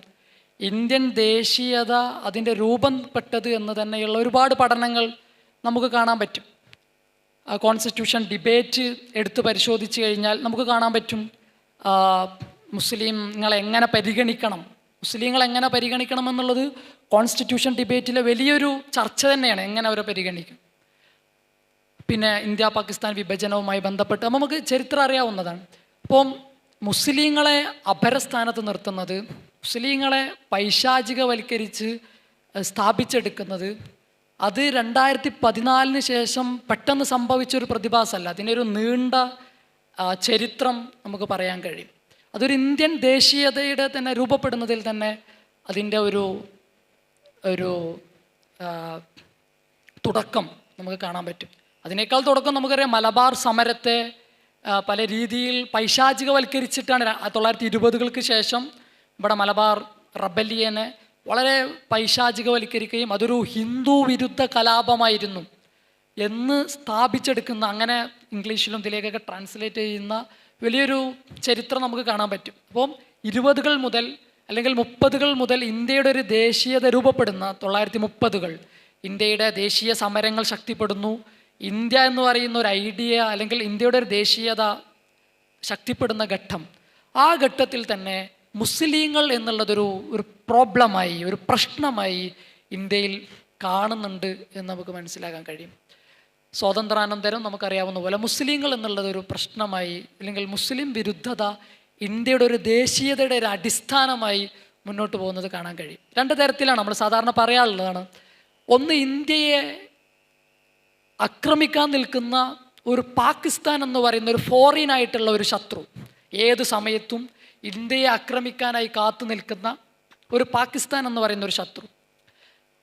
ഇന്ത്യൻ ദേശീയത അതിൻ്റെ രൂപപ്പെട്ടത് എന്ന് തന്നെയുള്ള ഒരുപാട് പഠനങ്ങൾ നമുക്ക് കാണാൻ പറ്റും. കോൺസ്റ്റിറ്റ്യൂഷൻ ഡിബേറ്റ് എടുത്ത് പരിശോധിച്ച് കഴിഞ്ഞാൽ നമുക്ക് കാണാൻ പറ്റും മുസ്ലിങ്ങളെ എങ്ങനെ പരിഗണിക്കണം, മുസ്ലിങ്ങൾ എങ്ങനെ പരിഗണിക്കണം എന്നുള്ളത് കോൺസ്റ്റിറ്റ്യൂഷൻ ഡിബേറ്റിലെ വലിയൊരു ചർച്ച തന്നെയാണ്. എങ്ങനെ അവരെ പരിഗണിക്കും. പിന്നെ ഇന്ത്യ പാകിസ്ഥാൻ വിഭജനവുമായി ബന്ധപ്പെട്ട് നമുക്ക് ചരിത്രം അറിയാവുന്നതാണ്. അപ്പം മുസ്ലിങ്ങളെ അപരസ്ഥാനത്ത് നിർത്തുന്നത്, മുസ്ലിങ്ങളെ പൈശാചികവൽക്കരിച്ച് സ്ഥാപിച്ചെടുക്കുന്നത്, അത് 2014 ശേഷം പെട്ടെന്ന് സംഭവിച്ചൊരു പ്രതിഭാസമല്ല. അതിനൊരു നീണ്ട ചരിത്രം നമുക്ക് പറയാൻ കഴിയും. അതൊരു ഇന്ത്യൻ ദേശീയതയുടെ തന്നെ രൂപപ്പെടുന്നതിൽ തന്നെ അതിൻ്റെ ഒരു തുടക്കം നമുക്ക് കാണാൻ പറ്റും. അതിനേക്കാൾ തുടക്കം നമുക്കറിയാം, മലബാർ സമരത്തെ പല രീതിയിൽ പൈശാചികവൽക്കരിച്ചിട്ടാണ് 1920-കൾക്ക് ശേഷം ഇവിടെ മലബാർ റബല്ലിയനെ വളരെ പൈശാചികവൽക്കരിക്കുകയും അതൊരു ഹിന്ദു വിരുദ്ധ കലാപമായിരുന്നു എന്ന് സ്ഥാപിച്ചെടുക്കുന്ന, അങ്ങനെ ഇംഗ്ലീഷിലും ഇതിലേക്കൊക്കെ ട്രാൻസ്ലേറ്റ് ചെയ്യുന്ന വലിയൊരു ചരിത്രം നമുക്ക് കാണാൻ പറ്റും. അപ്പം 20-കൾ മുതൽ അല്ലെങ്കിൽ 30-കൾ മുതൽ ഇന്ത്യയുടെ ഒരു ദേശീയത രൂപപ്പെടുന്ന 1930-കൾ ഇന്ത്യയുടെ ദേശീയ സമരങ്ങൾ ശക്തിപ്പെടുന്നു. ഇന്ത്യ എന്ന് പറയുന്ന ഒരു ഐഡിയ അല്ലെങ്കിൽ ഇന്ത്യയുടെ ഒരു ദേശീയത ശക്തിപ്പെടുന്ന ഘട്ടം, ആ ഘട്ടത്തിൽ തന്നെ മുസ്ലിങ്ങൾ എന്നുള്ളതൊരു പ്രോബ്ലമായി, ഒരു പ്രശ്നമായി ഇന്ത്യയിൽ കാണുന്നുണ്ട് എന്ന് നമുക്ക് മനസ്സിലാക്കാൻ കഴിയും. സ്വാതന്ത്ര്യാനന്തരം നമുക്കറിയാവുന്ന പോലെ മുസ്ലിങ്ങൾ എന്നുള്ളതൊരു പ്രശ്നമായി, അല്ലെങ്കിൽ മുസ്ലിം വിരുദ്ധത ഇന്ത്യയുടെ ഒരു ദേശീയതയുടെ ഒരു അടിസ്ഥാനമായി മുന്നോട്ട് പോകുന്നത് കാണാൻ കഴിയും. രണ്ട് തരത്തിലാണ് നമ്മൾ സാധാരണ പറയാനുള്ളതാണ്. ഒന്ന്, ഇന്ത്യയെ ആക്രമിക്കാൻ നിൽക്കുന്ന ഒരു പാകിസ്ഥാൻ എന്ന് പറയുന്ന ഒരു ഫോറിൻ ആയിട്ടുള്ള ഒരു ശത്രു, ഏത് സമയത്തും ഇന്ത്യയെ ആക്രമിക്കാനായി കാത്തു നിൽക്കുന്ന ഒരു പാകിസ്ഥാൻ എന്ന് പറയുന്ന ഒരു ശത്രു.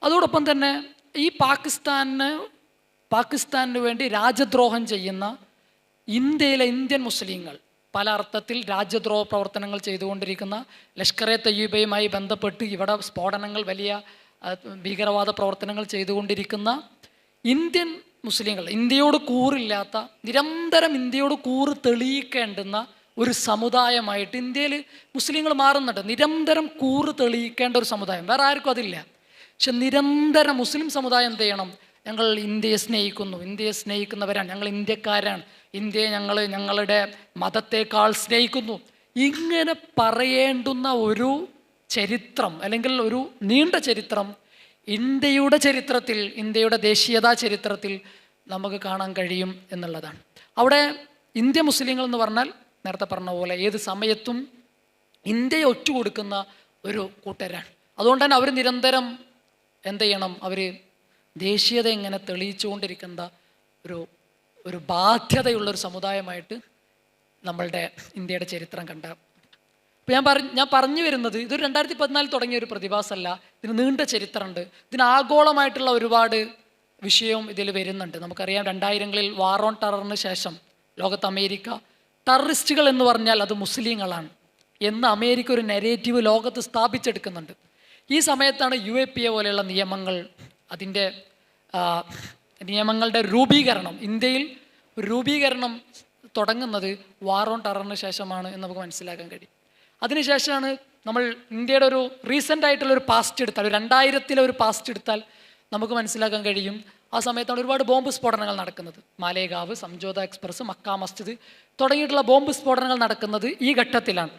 അതോടൊപ്പം തന്നെ ഈ പാകിസ്ഥാനിന് വേണ്ടി രാജ്യദ്രോഹം ചെയ്യുന്ന ഇന്ത്യൻ മുസ്ലിങ്ങൾ, പല അർത്ഥത്തിൽ രാജ്യദ്രോഹ പ്രവർത്തനങ്ങൾ ചെയ്തുകൊണ്ടിരിക്കുന്ന, ലഷ്കർ-എ തയ്യിബയുമായി ബന്ധപ്പെട്ട് ഇവിടെ സ്ഫോടനങ്ങൾ, വലിയ ഭീകരവാദ പ്രവർത്തനങ്ങൾ ചെയ്തുകൊണ്ടിരിക്കുന്ന ഇന്ത്യൻ മുസ്ലിങ്ങൾ, ഇന്ത്യയോട് കൂറില്ലാത്ത, നിരന്തരം ഇന്ത്യയോട് കൂറ് തെളിയിക്കേണ്ടുന്ന ഒരു സമുദായമായിട്ട് ഇന്ത്യയിൽ മുസ്ലിങ്ങൾ മാറുന്നുണ്ട്. നിരന്തരം കൂറ് തെളിയിക്കേണ്ട ഒരു സമുദായം, വേറെ ആർക്കും അതില്ല. പക്ഷെ നിരന്തരം മുസ്ലിം സമുദായം എന്ത് ചെയ്യണം? ഞങ്ങൾ ഇന്ത്യയെ സ്നേഹിക്കുന്നു, ഇന്ത്യയെ സ്നേഹിക്കുന്നവരാണ്, ഞങ്ങൾ ഇന്ത്യക്കാരാണ്, ഇന്ത്യയെ ഞങ്ങളുടെ മതത്തേക്കാൾ സ്നേഹിക്കുന്നു, ഇങ്ങനെ പറയേണ്ടുന്ന ഒരു ചരിത്രം, അല്ലെങ്കിൽ ഒരു നീണ്ട ചരിത്രം ഇന്ത്യയുടെ ചരിത്രത്തിൽ, ഇന്ത്യയുടെ ദേശീയതാ ചരിത്രത്തിൽ നമുക്ക് കാണാൻ കഴിയും എന്നുള്ളതാണ്. അവിടെ ഇന്ത്യ മുസ്ലിങ്ങൾ എന്ന് പറഞ്ഞാൽ നേരത്തെ പറഞ്ഞ പോലെ ഏത് സമയത്തും ഇന്ത്യയെ ഒറ്റുകൊടുക്കുന്ന ഒരു കൂട്ടരാണ്. അതുകൊണ്ട് തന്നെ അവർ നിരന്തരം എന്ത് ചെയ്യണം? അവർ ദേശീയത ഇങ്ങനെ തെളിയിച്ചുകൊണ്ടിരിക്കുന്ന ഒരു ബാധ്യതയുള്ളൊരു സമുദായമായിട്ട് നമ്മളുടെ ഇന്ത്യയുടെ ചരിത്രം കണ്ട. അപ്പോൾ ഞാൻ പറഞ്ഞു വരുന്നത്, ഇതൊരു 2014 തുടങ്ങിയ ഒരു പ്രതിഭാസമല്ല. ഇതിന് നീണ്ട ചരിത്രമുണ്ട്. ഇതിന് ആഗോളമായിട്ടുള്ള ഒരുപാട് വിഷയവും ഇതിൽ വരുന്നുണ്ട്. നമുക്കറിയാം 2000-കളിൽ വാർ ഓൺ ടെററിന് ശേഷം ലോകത്ത് അമേരിക്ക ടെററിസ്റ്റുകൾ എന്ന് പറഞ്ഞാൽ അത് മുസ്ലിങ്ങളാണ് എന്ന് അമേരിക്ക ഒരു നെറേറ്റീവ് ലോകത്ത് സ്ഥാപിച്ചെടുക്കുന്നുണ്ട്. ഈ സമയത്താണ് UAPA പോലെയുള്ള നിയമങ്ങൾ, അതിൻ്റെ നിയമങ്ങളുടെ രൂപീകരണം, ഇന്ത്യയിൽ ഒരു രൂപീകരണം തുടങ്ങുന്നത് വാർ ഓൺ ടെററിന് ശേഷമാണ് എന്ന് നമുക്ക് മനസ്സിലാക്കാൻ കഴിയും. അതിനുശേഷമാണ് നമ്മൾ ഇന്ത്യയുടെ ഒരു റീസെൻ്റ് ആയിട്ടുള്ളൊരു പാസ്റ്റ് എടുത്താൽ, ഒരു 2000-ലെ ഒരു പാസ്റ്റ് എടുത്താൽ നമുക്ക് മനസ്സിലാക്കാൻ കഴിയും. ആ സമയത്താണ് ഒരുപാട് ബോംബ് സ്ഫോടനങ്ങൾ നടക്കുന്നത്. മാലേഗാവ്, സംജോത എക്സ്പ്രസ്, മക്ക മസ്ജിദ് തുടങ്ങിയിട്ടുള്ള ബോംബ് സ്ഫോടനങ്ങൾ നടക്കുന്നത് ഈ ഘട്ടത്തിലാണ്.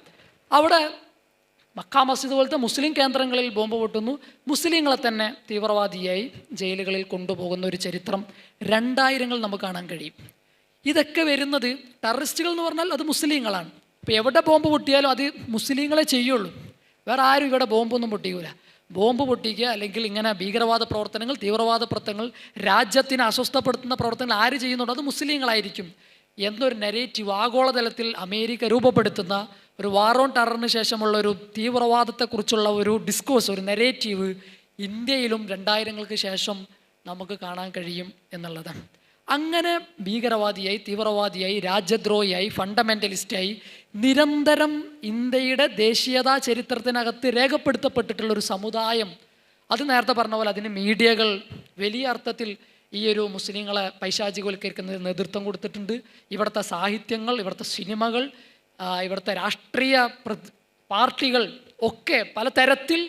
അവിടെ മക്ക മസ്ജിദ് പോലത്തെ മുസ്ലിം കേന്ദ്രങ്ങളിൽ ബോംബ് പൊട്ടുന്നു, മുസ്ലിങ്ങളെ തന്നെ തീവ്രവാദിയായി ജയിലുകളിൽ കൊണ്ടുപോകുന്ന ഒരു ചരിത്രം 2000-കൾ നമുക്ക് കാണാൻ കഴിയും. ഇതൊക്കെ വരുന്നത്, ടെററിസ്റ്റുകൾ എന്ന് പറഞ്ഞാൽ അത് മുസ്ലിങ്ങളാണ്. ഇപ്പോൾ എവിടെ ബോംബ് പൊട്ടിയാലും അത് മുസ്ലിങ്ങളെ ചെയ്യുള്ളൂ, വേറെ ആരും ഇവിടെ ബോംബൊന്നും പൊട്ടിക്കൂല. ബോംബ് പൊട്ടിക്കുക അല്ലെങ്കിൽ ഇങ്ങനെ ഭീകരവാദ പ്രവർത്തനങ്ങൾ, തീവ്രവാദ പ്രവർത്തനങ്ങൾ, രാജ്യത്തിനെ അസ്വസ്ഥപ്പെടുത്തുന്ന പ്രവർത്തനങ്ങൾ ആര് ചെയ്യുന്നുണ്ടോ അത് മുസ്ലിങ്ങളായിരിക്കും എന്നൊരു നെറേറ്റീവ് ആഗോളതലത്തിൽ അമേരിക്ക രൂപപ്പെടുത്തുന്ന ഒരു വാർ ഓൺ ടെററിന് ശേഷമുള്ള ഒരു തീവ്രവാദത്തെക്കുറിച്ചുള്ള ഒരു ഡിസ്കോഴ്സ്, ഒരു നെറേറ്റീവ് ഇന്ത്യയിലും 2000-കൾക്ക് ശേഷം നമുക്ക് കാണാൻ കഴിയും എന്നുള്ളതാണ്. അങ്ങനെ ഭീകരവാദിയായി, തീവ്രവാദിയായി, രാജ്യദ്രോഹിയായി, ഫണ്ടമെൻ്റലിസ്റ്റായി നിരന്തരം ഇന്ത്യയുടെ ദേശീയതാ ചരിത്രത്തിനകത്ത് രേഖപ്പെടുത്തപ്പെട്ടിട്ടുള്ളൊരു സമുദായം അത് നേരത്തെ പറഞ്ഞ പോലെ അതിന് മീഡിയകൾ വലിയ അർത്ഥത്തിൽ ഈ ഒരു മുസ്ലിങ്ങളെ പൈശാചികവൽക്കരിക്കുന്നതിന് നേതൃത്വം കൊടുത്തിട്ടുണ്ട്. ഇവിടുത്തെ സാഹിത്യങ്ങൾ, ഇവിടുത്തെ സിനിമകൾ, ഇവിടുത്തെ രാഷ്ട്രീയ പാർട്ടികൾ ഒക്കെ പലതരത്തിൽ,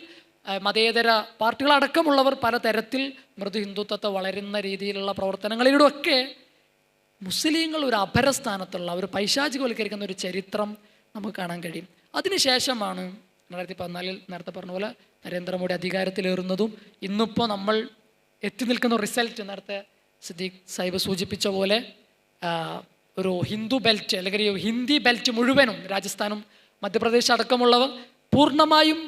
മതേതര പാർട്ടികളടക്കമുള്ളവർ പലതരത്തിൽ മൃദു ഹിന്ദുത്വത്തെ വളരുന്ന രീതിയിലുള്ള പ്രവർത്തനങ്ങളിലൂടെയൊക്കെ മുസ്ലിങ്ങൾ ഒരു അപരസ്ഥാനത്തുള്ള ഒരു പൈശാചികവൽക്കരിക്കുന്ന ഒരു ചരിത്രം നമുക്ക് കാണാൻ കഴിയും. അതിനുശേഷമാണ് 2014 നേരത്തെ പറഞ്ഞ പോലെ നരേന്ദ്രമോദി അധികാരത്തിലേറുന്നതും ഇന്നിപ്പോൾ നമ്മൾ എത്തി നിൽക്കുന്ന റിസൾട്ട് നേരത്തെ സിദ്ദീഖ് സാഹിബ് സൂചിപ്പിച്ച പോലെ ഒരു ഹിന്ദു ബെൽറ്റ് അല്ലെങ്കിൽ ഹിന്ദി ബെൽറ്റ് മുഴുവനും രാജസ്ഥാനും മധ്യപ്രദേശ് അടക്കമുള്ളവ പൂർണ്ണമായും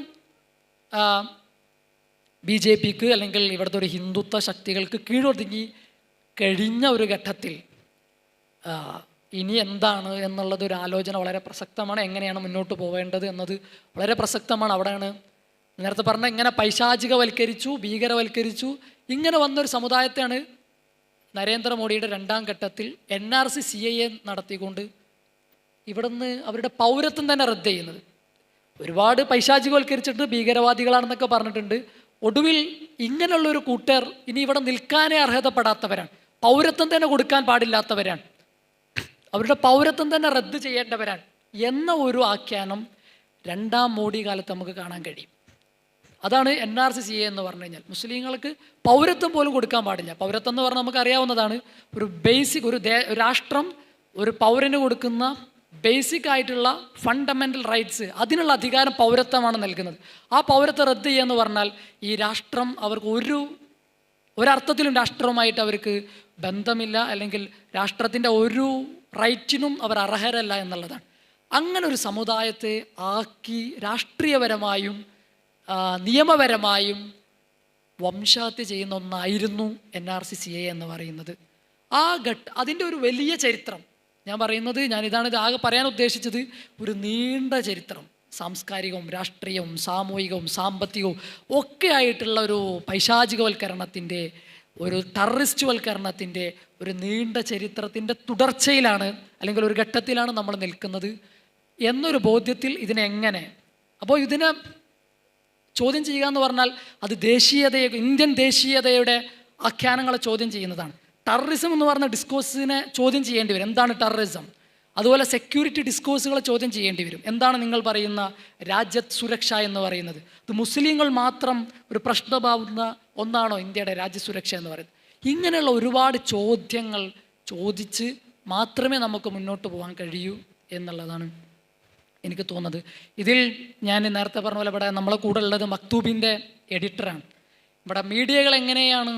BJPക്ക് അല്ലെങ്കിൽ ഇവിടുത്തെ ഒരു ഹിന്ദുത്വ ശക്തികൾക്ക് കീഴൊതുങ്ങി കഴിഞ്ഞ ഒരു ഘട്ടത്തിൽ ഇനി എന്താണ് എന്നുള്ളത് ഒരു ആലോചന വളരെ പ്രസക്തമാണ്. എങ്ങനെയാണ് മുന്നോട്ട് പോവേണ്ടത് എന്നത് വളരെ പ്രസക്തമാണ്. അവിടെയാണ് നേരത്തെ പറഞ്ഞ ഇങ്ങനെ പൈശാചികവൽക്കരിച്ചു, ഭീകരവൽക്കരിച്ചു, ഇങ്ങനെ വന്നൊരു സമുദായത്തെയാണ് നരേന്ദ്രമോദിയുടെ 2ാം ഘട്ടത്തിൽ NRC CAA നടത്തിക്കൊണ്ട് ഇവിടുന്ന് അവരുടെ പൗരത്വം തന്നെ റദ്ദ് ചെയ്യുന്നത്. ഒരുപാട് പൈശാചികവൽക്കരിച്ചിട്ട് ഭീകരവാദികളാണെന്നൊക്കെ പറഞ്ഞിട്ടുണ്ട്. ഒടുവിൽ ഇങ്ങനെയുള്ളൊരു കൂട്ടർ ഇനി ഇവിടെ നിൽക്കാനേ അർഹതപ്പെടാത്തവരാണ്, പൗരത്വം തന്നെ കൊടുക്കാൻ പാടില്ലാത്തവരാണ്, അവരുടെ പൗരത്വം തന്നെ റദ്ദ് ചെയ്യേണ്ടവരാണ് എന്ന ഒരു ആഖ്യാനം 2ാം മോഡി കാലത്ത് നമുക്ക് കാണാൻ കഴിയും. അതാണ് NRC CAA എന്ന് പറഞ്ഞു കഴിഞ്ഞാൽ. മുസ്ലിങ്ങൾക്ക് പൗരത്വം പോലും കൊടുക്കാൻ പാടില്ല. പൗരത്വം എന്ന് പറഞ്ഞാൽ നമുക്ക് അറിയാവുന്നതാണ്, ഒരു ബേസിക് ഒരു രാഷ്ട്രം ഒരു പൗരന് കൊടുക്കുന്ന ബേസിക് ആയിട്ടുള്ള ഫണ്ടമെൻ്റൽ റൈറ്റ്സ്, അതിനുള്ള അധികാരം പൗരത്വമാണ് നൽകുന്നത്. ആ പൗരത്വം റദ്ദ് ചെയ്യുക എന്ന് പറഞ്ഞാൽ ഈ രാഷ്ട്രം അവർക്ക് ഒരർത്ഥത്തിലും രാഷ്ട്രവുമായിട്ട് അവർക്ക് ബന്ധമില്ല, അല്ലെങ്കിൽ രാഷ്ട്രത്തിൻ്റെ ഒരു റൈറ്റിനും അവർ അർഹരല്ല എന്നുള്ളതാണ്. അങ്ങനെ ഒരു സമുദായത്തെ ആക്കി രാഷ്ട്രീയപരമായും നിയമപരമായും വംശഹത്യ ചെയ്യുന്ന ഒന്നായിരുന്നു NRC CAA എന്ന് പറയുന്നത്. അതിൻ്റെ ഒരു വലിയ ചരിത്രം ഞാൻ പറയുന്നത്, ഇത് ആകെ പറയാൻ ഉദ്ദേശിച്ചത് ഒരു നീണ്ട ചരിത്രം, സാംസ്കാരികവും രാഷ്ട്രീയവും സാമൂഹികവും സാമ്പത്തികവും ഒക്കെ ആയിട്ടുള്ള ഒരു പൈശാചികവൽക്കരണത്തിൻ്റെ, ഒരു ടെററിസ്റ്റ് വൽക്കരണത്തിൻ്റെ ഒരു നീണ്ട ചരിത്രത്തിൻ്റെ തുടർച്ചയിലാണ് അല്ലെങ്കിൽ ഒരു ഘട്ടത്തിലാണ് നമ്മൾ നിൽക്കുന്നത് എന്നൊരു ബോധ്യത്തിൽ ഇതിനെങ്ങനെ, അപ്പോൾ ഇതിനെ ചോദ്യം ചെയ്യുക എന്ന് പറഞ്ഞാൽ അത് ഇന്ത്യൻ ദേശീയതയുടെ ആഖ്യാനങ്ങളെ ചോദ്യം ചെയ്യുന്നതാണ്. ടെററിസം എന്ന് പറഞ്ഞ ഡിസ്കോഴ്സിനെ ചോദ്യം ചെയ്യേണ്ടി വരും, എന്താണ് ടെററിസം. അതുപോലെ സെക്യൂരിറ്റി ഡിസ്കോഴ്സുകളെ ചോദ്യം ചെയ്യേണ്ടി വരും, എന്താണ് നിങ്ങൾ പറയുന്ന രാജ്യത്ത് സുരക്ഷ എന്ന് പറയുന്നത്. ഇത് മുസ്ലിങ്ങൾ മാത്രം ഒരു പ്രശ്നമാവുന്ന ഒന്നാണോ ഇന്ത്യയുടെ രാജ്യസുരക്ഷ എന്ന് പറയുന്നത്. ഇങ്ങനെയുള്ള ഒരുപാട് ചോദ്യങ്ങൾ ചോദിച്ച് മാത്രമേ നമുക്ക് മുന്നോട്ട് പോകാൻ കഴിയൂ എന്നുള്ളതാണ് എനിക്ക് തോന്നുന്നത്. ഇതിൽ ഞാൻ നേരത്തെ പറഞ്ഞ പോലെ ഇവിടെ നമ്മളെ കൂടെ ഉള്ളത് മക്തൂബിൻ്റെ എഡിറ്ററാണ്. ഇവിടെ മീഡിയകൾ എങ്ങനെയാണ്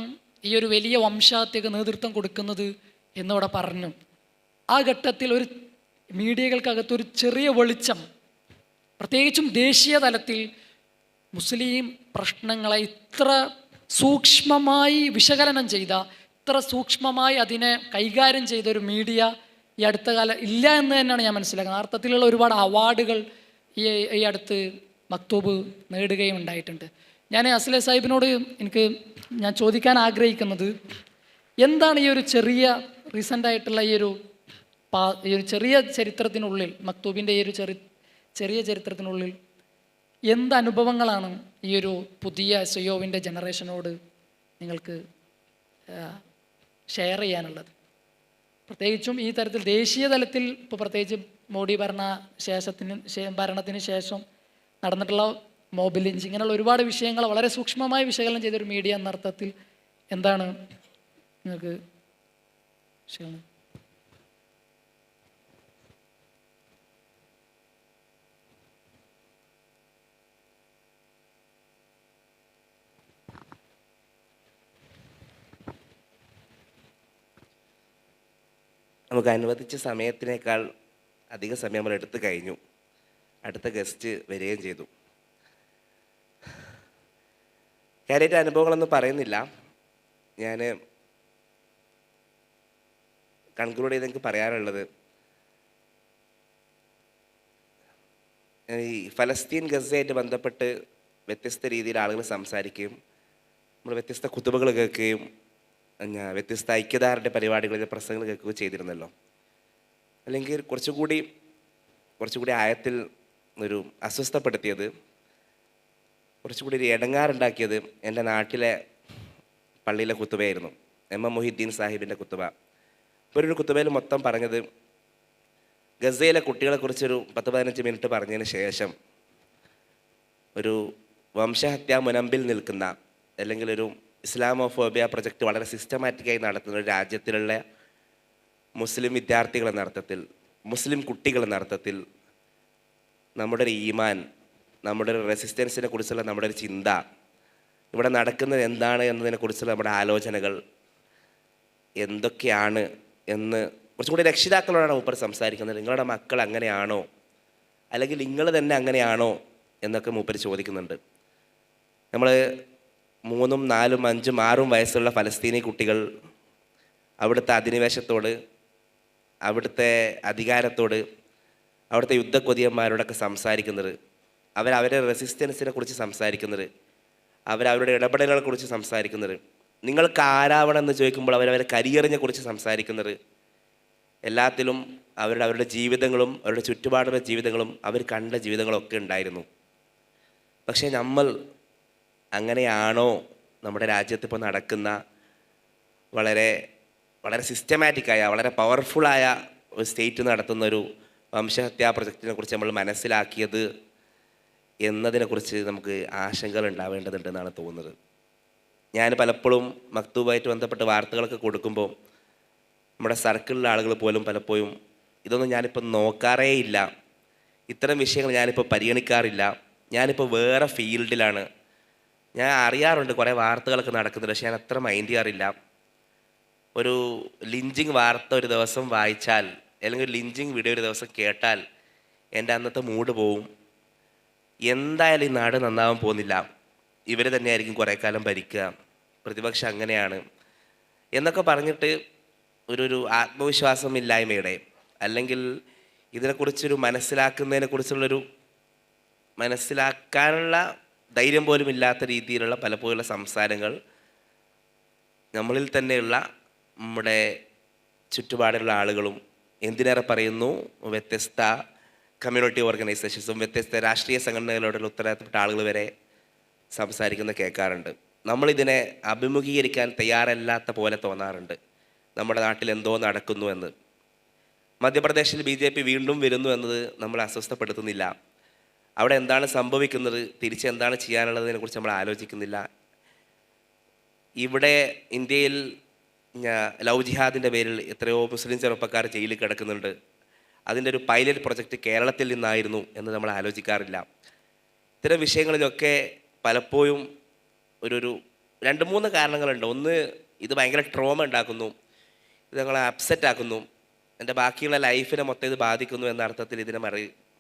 ഈ ഒരു വലിയ വംശഹത്യക്ക് നേതൃത്വം കൊടുക്കുന്നത് എന്നിവിടെ പറഞ്ഞു. ആ ഘട്ടത്തിൽ ഒരു മീഡിയകൾക്കകത്തൊരു ചെറിയ വെളിച്ചം, പ്രത്യേകിച്ചും ദേശീയ തലത്തിൽ മുസ്ലിം പ്രശ്നങ്ങളെ ഇത്ര സൂക്ഷ്മമായി വിശകലനം ചെയ്ത, ഇത്ര സൂക്ഷ്മമായി അതിനെ കൈകാര്യം ചെയ്ത ഒരു മീഡിയ ഈ അടുത്ത കാലം ഇല്ല എന്ന് തന്നെയാണ് ഞാൻ മനസ്സിലാക്കുന്നത്. അർത്ഥത്തിലുള്ള ഒരുപാട് അവാർഡുകൾ ഈ അടുത്ത് മക്തൂബ് നേടുകയും ഉണ്ടായിട്ടുണ്ട്. ഞാൻ അസ്ലെ സാഹിബിനോട് ഞാൻ ചോദിക്കാൻ ആഗ്രഹിക്കുന്നത്, എന്താണ് ഈ ഒരു ചെറിയ റീസെൻ്റായിട്ടുള്ള ഈ ഒരു ചെറിയ ചരിത്രത്തിനുള്ളിൽ, മക്തൂബിൻ്റെ ഈ ഒരു ചെറിയ ചരിത്രത്തിനുള്ളിൽ എന്ത് അനുഭവങ്ങളാണ് ഈ ഒരു പുതിയ SIOവിൻ്റെ ജനറേഷനോട് നിങ്ങൾക്ക് ഷെയർ ചെയ്യാനുള്ളത്? പ്രത്യേകിച്ചും ഈ തരത്തിൽ ദേശീയ തലത്തിൽ ഇപ്പോൾ പ്രത്യേകിച്ച് മോഡി ഭരണത്തിന് ശേഷം നടന്നിട്ടുള്ള മോബ് ലിഞ്ച്, ഇങ്ങനെയുള്ള ഒരുപാട് വിഷയങ്ങൾ വളരെ സൂക്ഷ്മമായി വിശകലനം ചെയ്തൊരു മീഡിയ എന്ന അർത്ഥത്തിൽ എന്താണ് നിങ്ങൾക്ക് വിഷയം? നമുക്ക് അനുവദിച്ച സമയത്തിനേക്കാൾ അധിക സമയം നമ്മൾ എടുത്തു കഴിഞ്ഞു. അടുത്ത ഗസ്റ്റ് വരികയും ചെയ്തു. കാര്യമായിട്ട് അനുഭവങ്ങളൊന്നും പറയുന്നില്ല. ഞാൻ കൺക്ലൂഡ് ചെയ്ത് എനിക്ക് പറയാനുള്ളത്, ഈ ഫലസ്തീൻ ഗസയായിട്ട് ബന്ധപ്പെട്ട് വ്യത്യസ്ത രീതിയിൽ ആളുകൾ സംസാരിക്കുകയും നമ്മൾ വ്യത്യസ്ത കുത്തുബകൾ കേൾക്കുകയും വ്യത്യസ്ത ഐക്യദാരുടെ പരിപാടികളിൽ പ്രസംഗങ്ങൾ കേൾക്കുകയും ചെയ്തിരുന്നല്ലോ. അല്ലെങ്കിൽ കുറച്ചുകൂടി ആയത്തിൽ ഒരു അസ്വസ്ഥപ്പെടുത്തിയത് കുറച്ചുകൂടി ഒരു ഇടങ്ങാറുണ്ടാക്കിയത് എൻ്റെ നാട്ടിലെ പള്ളിയിലെ കുത്തുബയായിരുന്നു. എം മൊഹീദ്ദീൻ സാഹിബിൻ്റെ കുത്തുബ. ഇപ്പോൾ ഒരു കുത്തുബയിൽ മൊത്തം പറഞ്ഞത് ഗസയിലെ കുട്ടികളെക്കുറിച്ചൊരു 10-15 മിനിറ്റ് പറഞ്ഞതിന് ശേഷം ഒരു വംശഹത്യാ മുനമ്പിൽ നിൽക്കുന്ന അല്ലെങ്കിൽ ഒരു ഇസ്ലാമോഫോബിയ പ്രൊജക്റ്റ് വളരെ സിസ്റ്റമാറ്റിക്കായി നടത്തുന്ന ഒരു രാജ്യത്തിലുള്ള മുസ്ലിം വിദ്യാർത്ഥികളെന്ന അർത്ഥത്തിൽ, മുസ്ലിം കുട്ടികളെന്ന അർത്ഥത്തിൽ നമ്മുടെ ഒരു ഈമാൻ, നമ്മുടെ ഒരു റെസിസ്റ്റൻസിനെ കുറിച്ചുള്ള നമ്മുടെ ഒരു ചിന്ത, ഇവിടെ നടക്കുന്നത് എന്താണ് എന്നതിനെക്കുറിച്ചുള്ള നമ്മുടെ ആലോചനകൾ എന്തൊക്കെയാണ് എന്ന് കുറച്ചും കൂടി രക്ഷിതാക്കളോടാണ് മൂപ്പർ സംസാരിക്കുന്നത്. നിങ്ങളുടെ മക്കൾ അങ്ങനെയാണോ, അല്ലെങ്കിൽ നിങ്ങൾ തന്നെ അങ്ങനെയാണോ എന്നൊക്കെ മൂപ്പർ ചോദിക്കുന്നുണ്ട്. നമ്മൾ 3, 4, 5, 6 വയസ്സുള്ള ഫലസ്തീനി കുട്ടികൾ അവിടുത്തെ അധിനിവേശത്തോട്, അവിടുത്തെ അധികാരത്തോട്, അവിടുത്തെ യുദ്ധക്കൊതിയന്മാരോടൊക്കെ സംസാരിക്കുന്നത്, അവരവരുടെ റെസിസ്റ്റൻസിനെ കുറിച്ച് സംസാരിക്കുന്നത്, അവരവരുടെ ഇടപെടലുകളെ കുറിച്ച് സംസാരിക്കുന്നത്, നിങ്ങൾക്ക് ആരാവണം എന്ന് ചോദിക്കുമ്പോൾ അവരവരുടെ കരിയറിനെ കുറിച്ച് സംസാരിക്കുന്നത്, എല്ലാത്തിലും അവരുടെ ജീവിതങ്ങളും അവരുടെ ചുറ്റുപാടുള്ള ജീവിതങ്ങളും അവർ കണ്ട ജീവിതങ്ങളൊക്കെ ഉണ്ടായിരുന്നു. പക്ഷേ നമ്മൾ അങ്ങനെയാണോ നമ്മുടെ രാജ്യത്ത് ഇപ്പോൾ നടക്കുന്ന വളരെ വളരെ സിസ്റ്റമാറ്റിക്കായ, വളരെ പവർഫുള്ളായ ഒരു സ്റ്റേറ്റ് നടത്തുന്ന ഒരു വംശഹത്യാ പ്രൊജക്റ്റിനെ കുറിച്ച് നമ്മൾ മനസ്സിലാക്കിയത് എന്നതിനെക്കുറിച്ച് നമുക്ക് ആശങ്കകൾ ഉണ്ടാവേണ്ടതുണ്ടെന്നാണ് തോന്നുന്നത്. ഞാൻ പലപ്പോഴും മക്തൂബായിട്ട് ബന്ധപ്പെട്ട് വാർത്തകളൊക്കെ കൊടുക്കുമ്പോൾ നമ്മുടെ സർക്കിളിലെ ആളുകൾ പോലും പലപ്പോഴും ഇതൊന്നും ഞാനിപ്പോൾ നോക്കാറേ ഇല്ല, ഇത്തരം വിഷയങ്ങൾ ഞാനിപ്പോൾ പരിഗണിക്കാറില്ല, ഞാനിപ്പോൾ വേറെ ഫീൽഡിലാണ്, ഞാൻ അറിയാറുണ്ട് കുറേ വാർത്തകളൊക്കെ നടക്കുന്നുണ്ട്, പക്ഷേ ഞാൻ അത്ര മൈൻഡ് ചെയ്യാറില്ല. ഒരു ലിഞ്ചിങ് വാർത്ത ഒരു ദിവസം വായിച്ചാൽ അല്ലെങ്കിൽ ഒരു ലിഞ്ചിങ് വീഡിയോ ഒരു ദിവസം കേട്ടാൽ എൻ്റെ അന്നത്തെ മൂഡ് പോവും. എന്തായാലും ഈ നാട് നന്നാവാൻ പോകുന്നില്ല, ഇവർ തന്നെയായിരിക്കും കുറേ കാലം ഭരിക്കുക, പ്രതിപക്ഷം അങ്ങനെയാണ് എന്നൊക്കെ പറഞ്ഞിട്ട് ഒരു ആത്മവിശ്വാസമില്ലായ്മയുടെ, അല്ലെങ്കിൽ ഇതിനെക്കുറിച്ചൊരു മനസ്സിലാക്കാനുള്ള ധൈര്യം പോലും ഇല്ലാത്ത രീതിയിലുള്ള പലപ്പോഴുള്ള സംസാരങ്ങൾ നമ്മളിൽ തന്നെയുള്ള നമ്മുടെ ചുറ്റുപാടുള്ള ആളുകളും, എന്തിനേറെ പറയുന്നു വ്യത്യസ്ത കമ്മ്യൂണിറ്റി ഓർഗനൈസേഷൻസും വ്യത്യസ്ത രാഷ്ട്രീയ സംഘടനകളോടുള്ള ഉത്തരവാദിത്തപ്പെട്ട ആളുകൾ വരെ സംസാരിക്കുന്ന കേൾക്കാറുണ്ട്. നമ്മളിതിനെ അഭിമുഖീകരിക്കാൻ തയ്യാറല്ലാത്ത പോലെ തോന്നാറുണ്ട്. നമ്മുടെ നാട്ടിൽ എന്തോ നടക്കുന്നു എന്ന്. മധ്യപ്രദേശിൽ BJP വീണ്ടും വരുന്നു എന്നത് നമ്മളെ അസ്വസ്ഥപ്പെടുത്തുന്നില്ല. അവിടെ എന്താണ് സംഭവിക്കുന്നത്, തിരിച്ച് എന്താണ് ചെയ്യാനുള്ളതിനെക്കുറിച്ച് നമ്മൾ ആലോചിക്കുന്നില്ല. ഇവിടെ ഇന്ത്യയിൽ ലവ് ജിഹാദിൻ്റെ പേരിൽ എത്രയോ മുസ്ലിം ചെറുപ്പക്കാർ ജയിലിൽ കിടക്കുന്നുണ്ട്. അതിൻ്റെ ഒരു പൈലറ്റ് പ്രൊജക്റ്റ് കേരളത്തിൽ നിന്നായിരുന്നു എന്ന് നമ്മൾ ആലോചിക്കാറില്ല. ഇത്തരം വിഷയങ്ങളിലൊക്കെ പലപ്പോഴും ഒരു 2-3 കാരണങ്ങളുണ്ട്. ഒന്ന്, ഇത് ഭയങ്കര ട്രോമ ഉണ്ടാക്കുന്നു, ഇത് ഞങ്ങളെ അപ്സെറ്റ് ആക്കുന്നു, എൻ്റെ ബാക്കിയുള്ള ലൈഫിനെ മൊത്തം ഇത് ബാധിക്കുന്നു എന്ന അർത്ഥത്തിൽ ഇതിനെ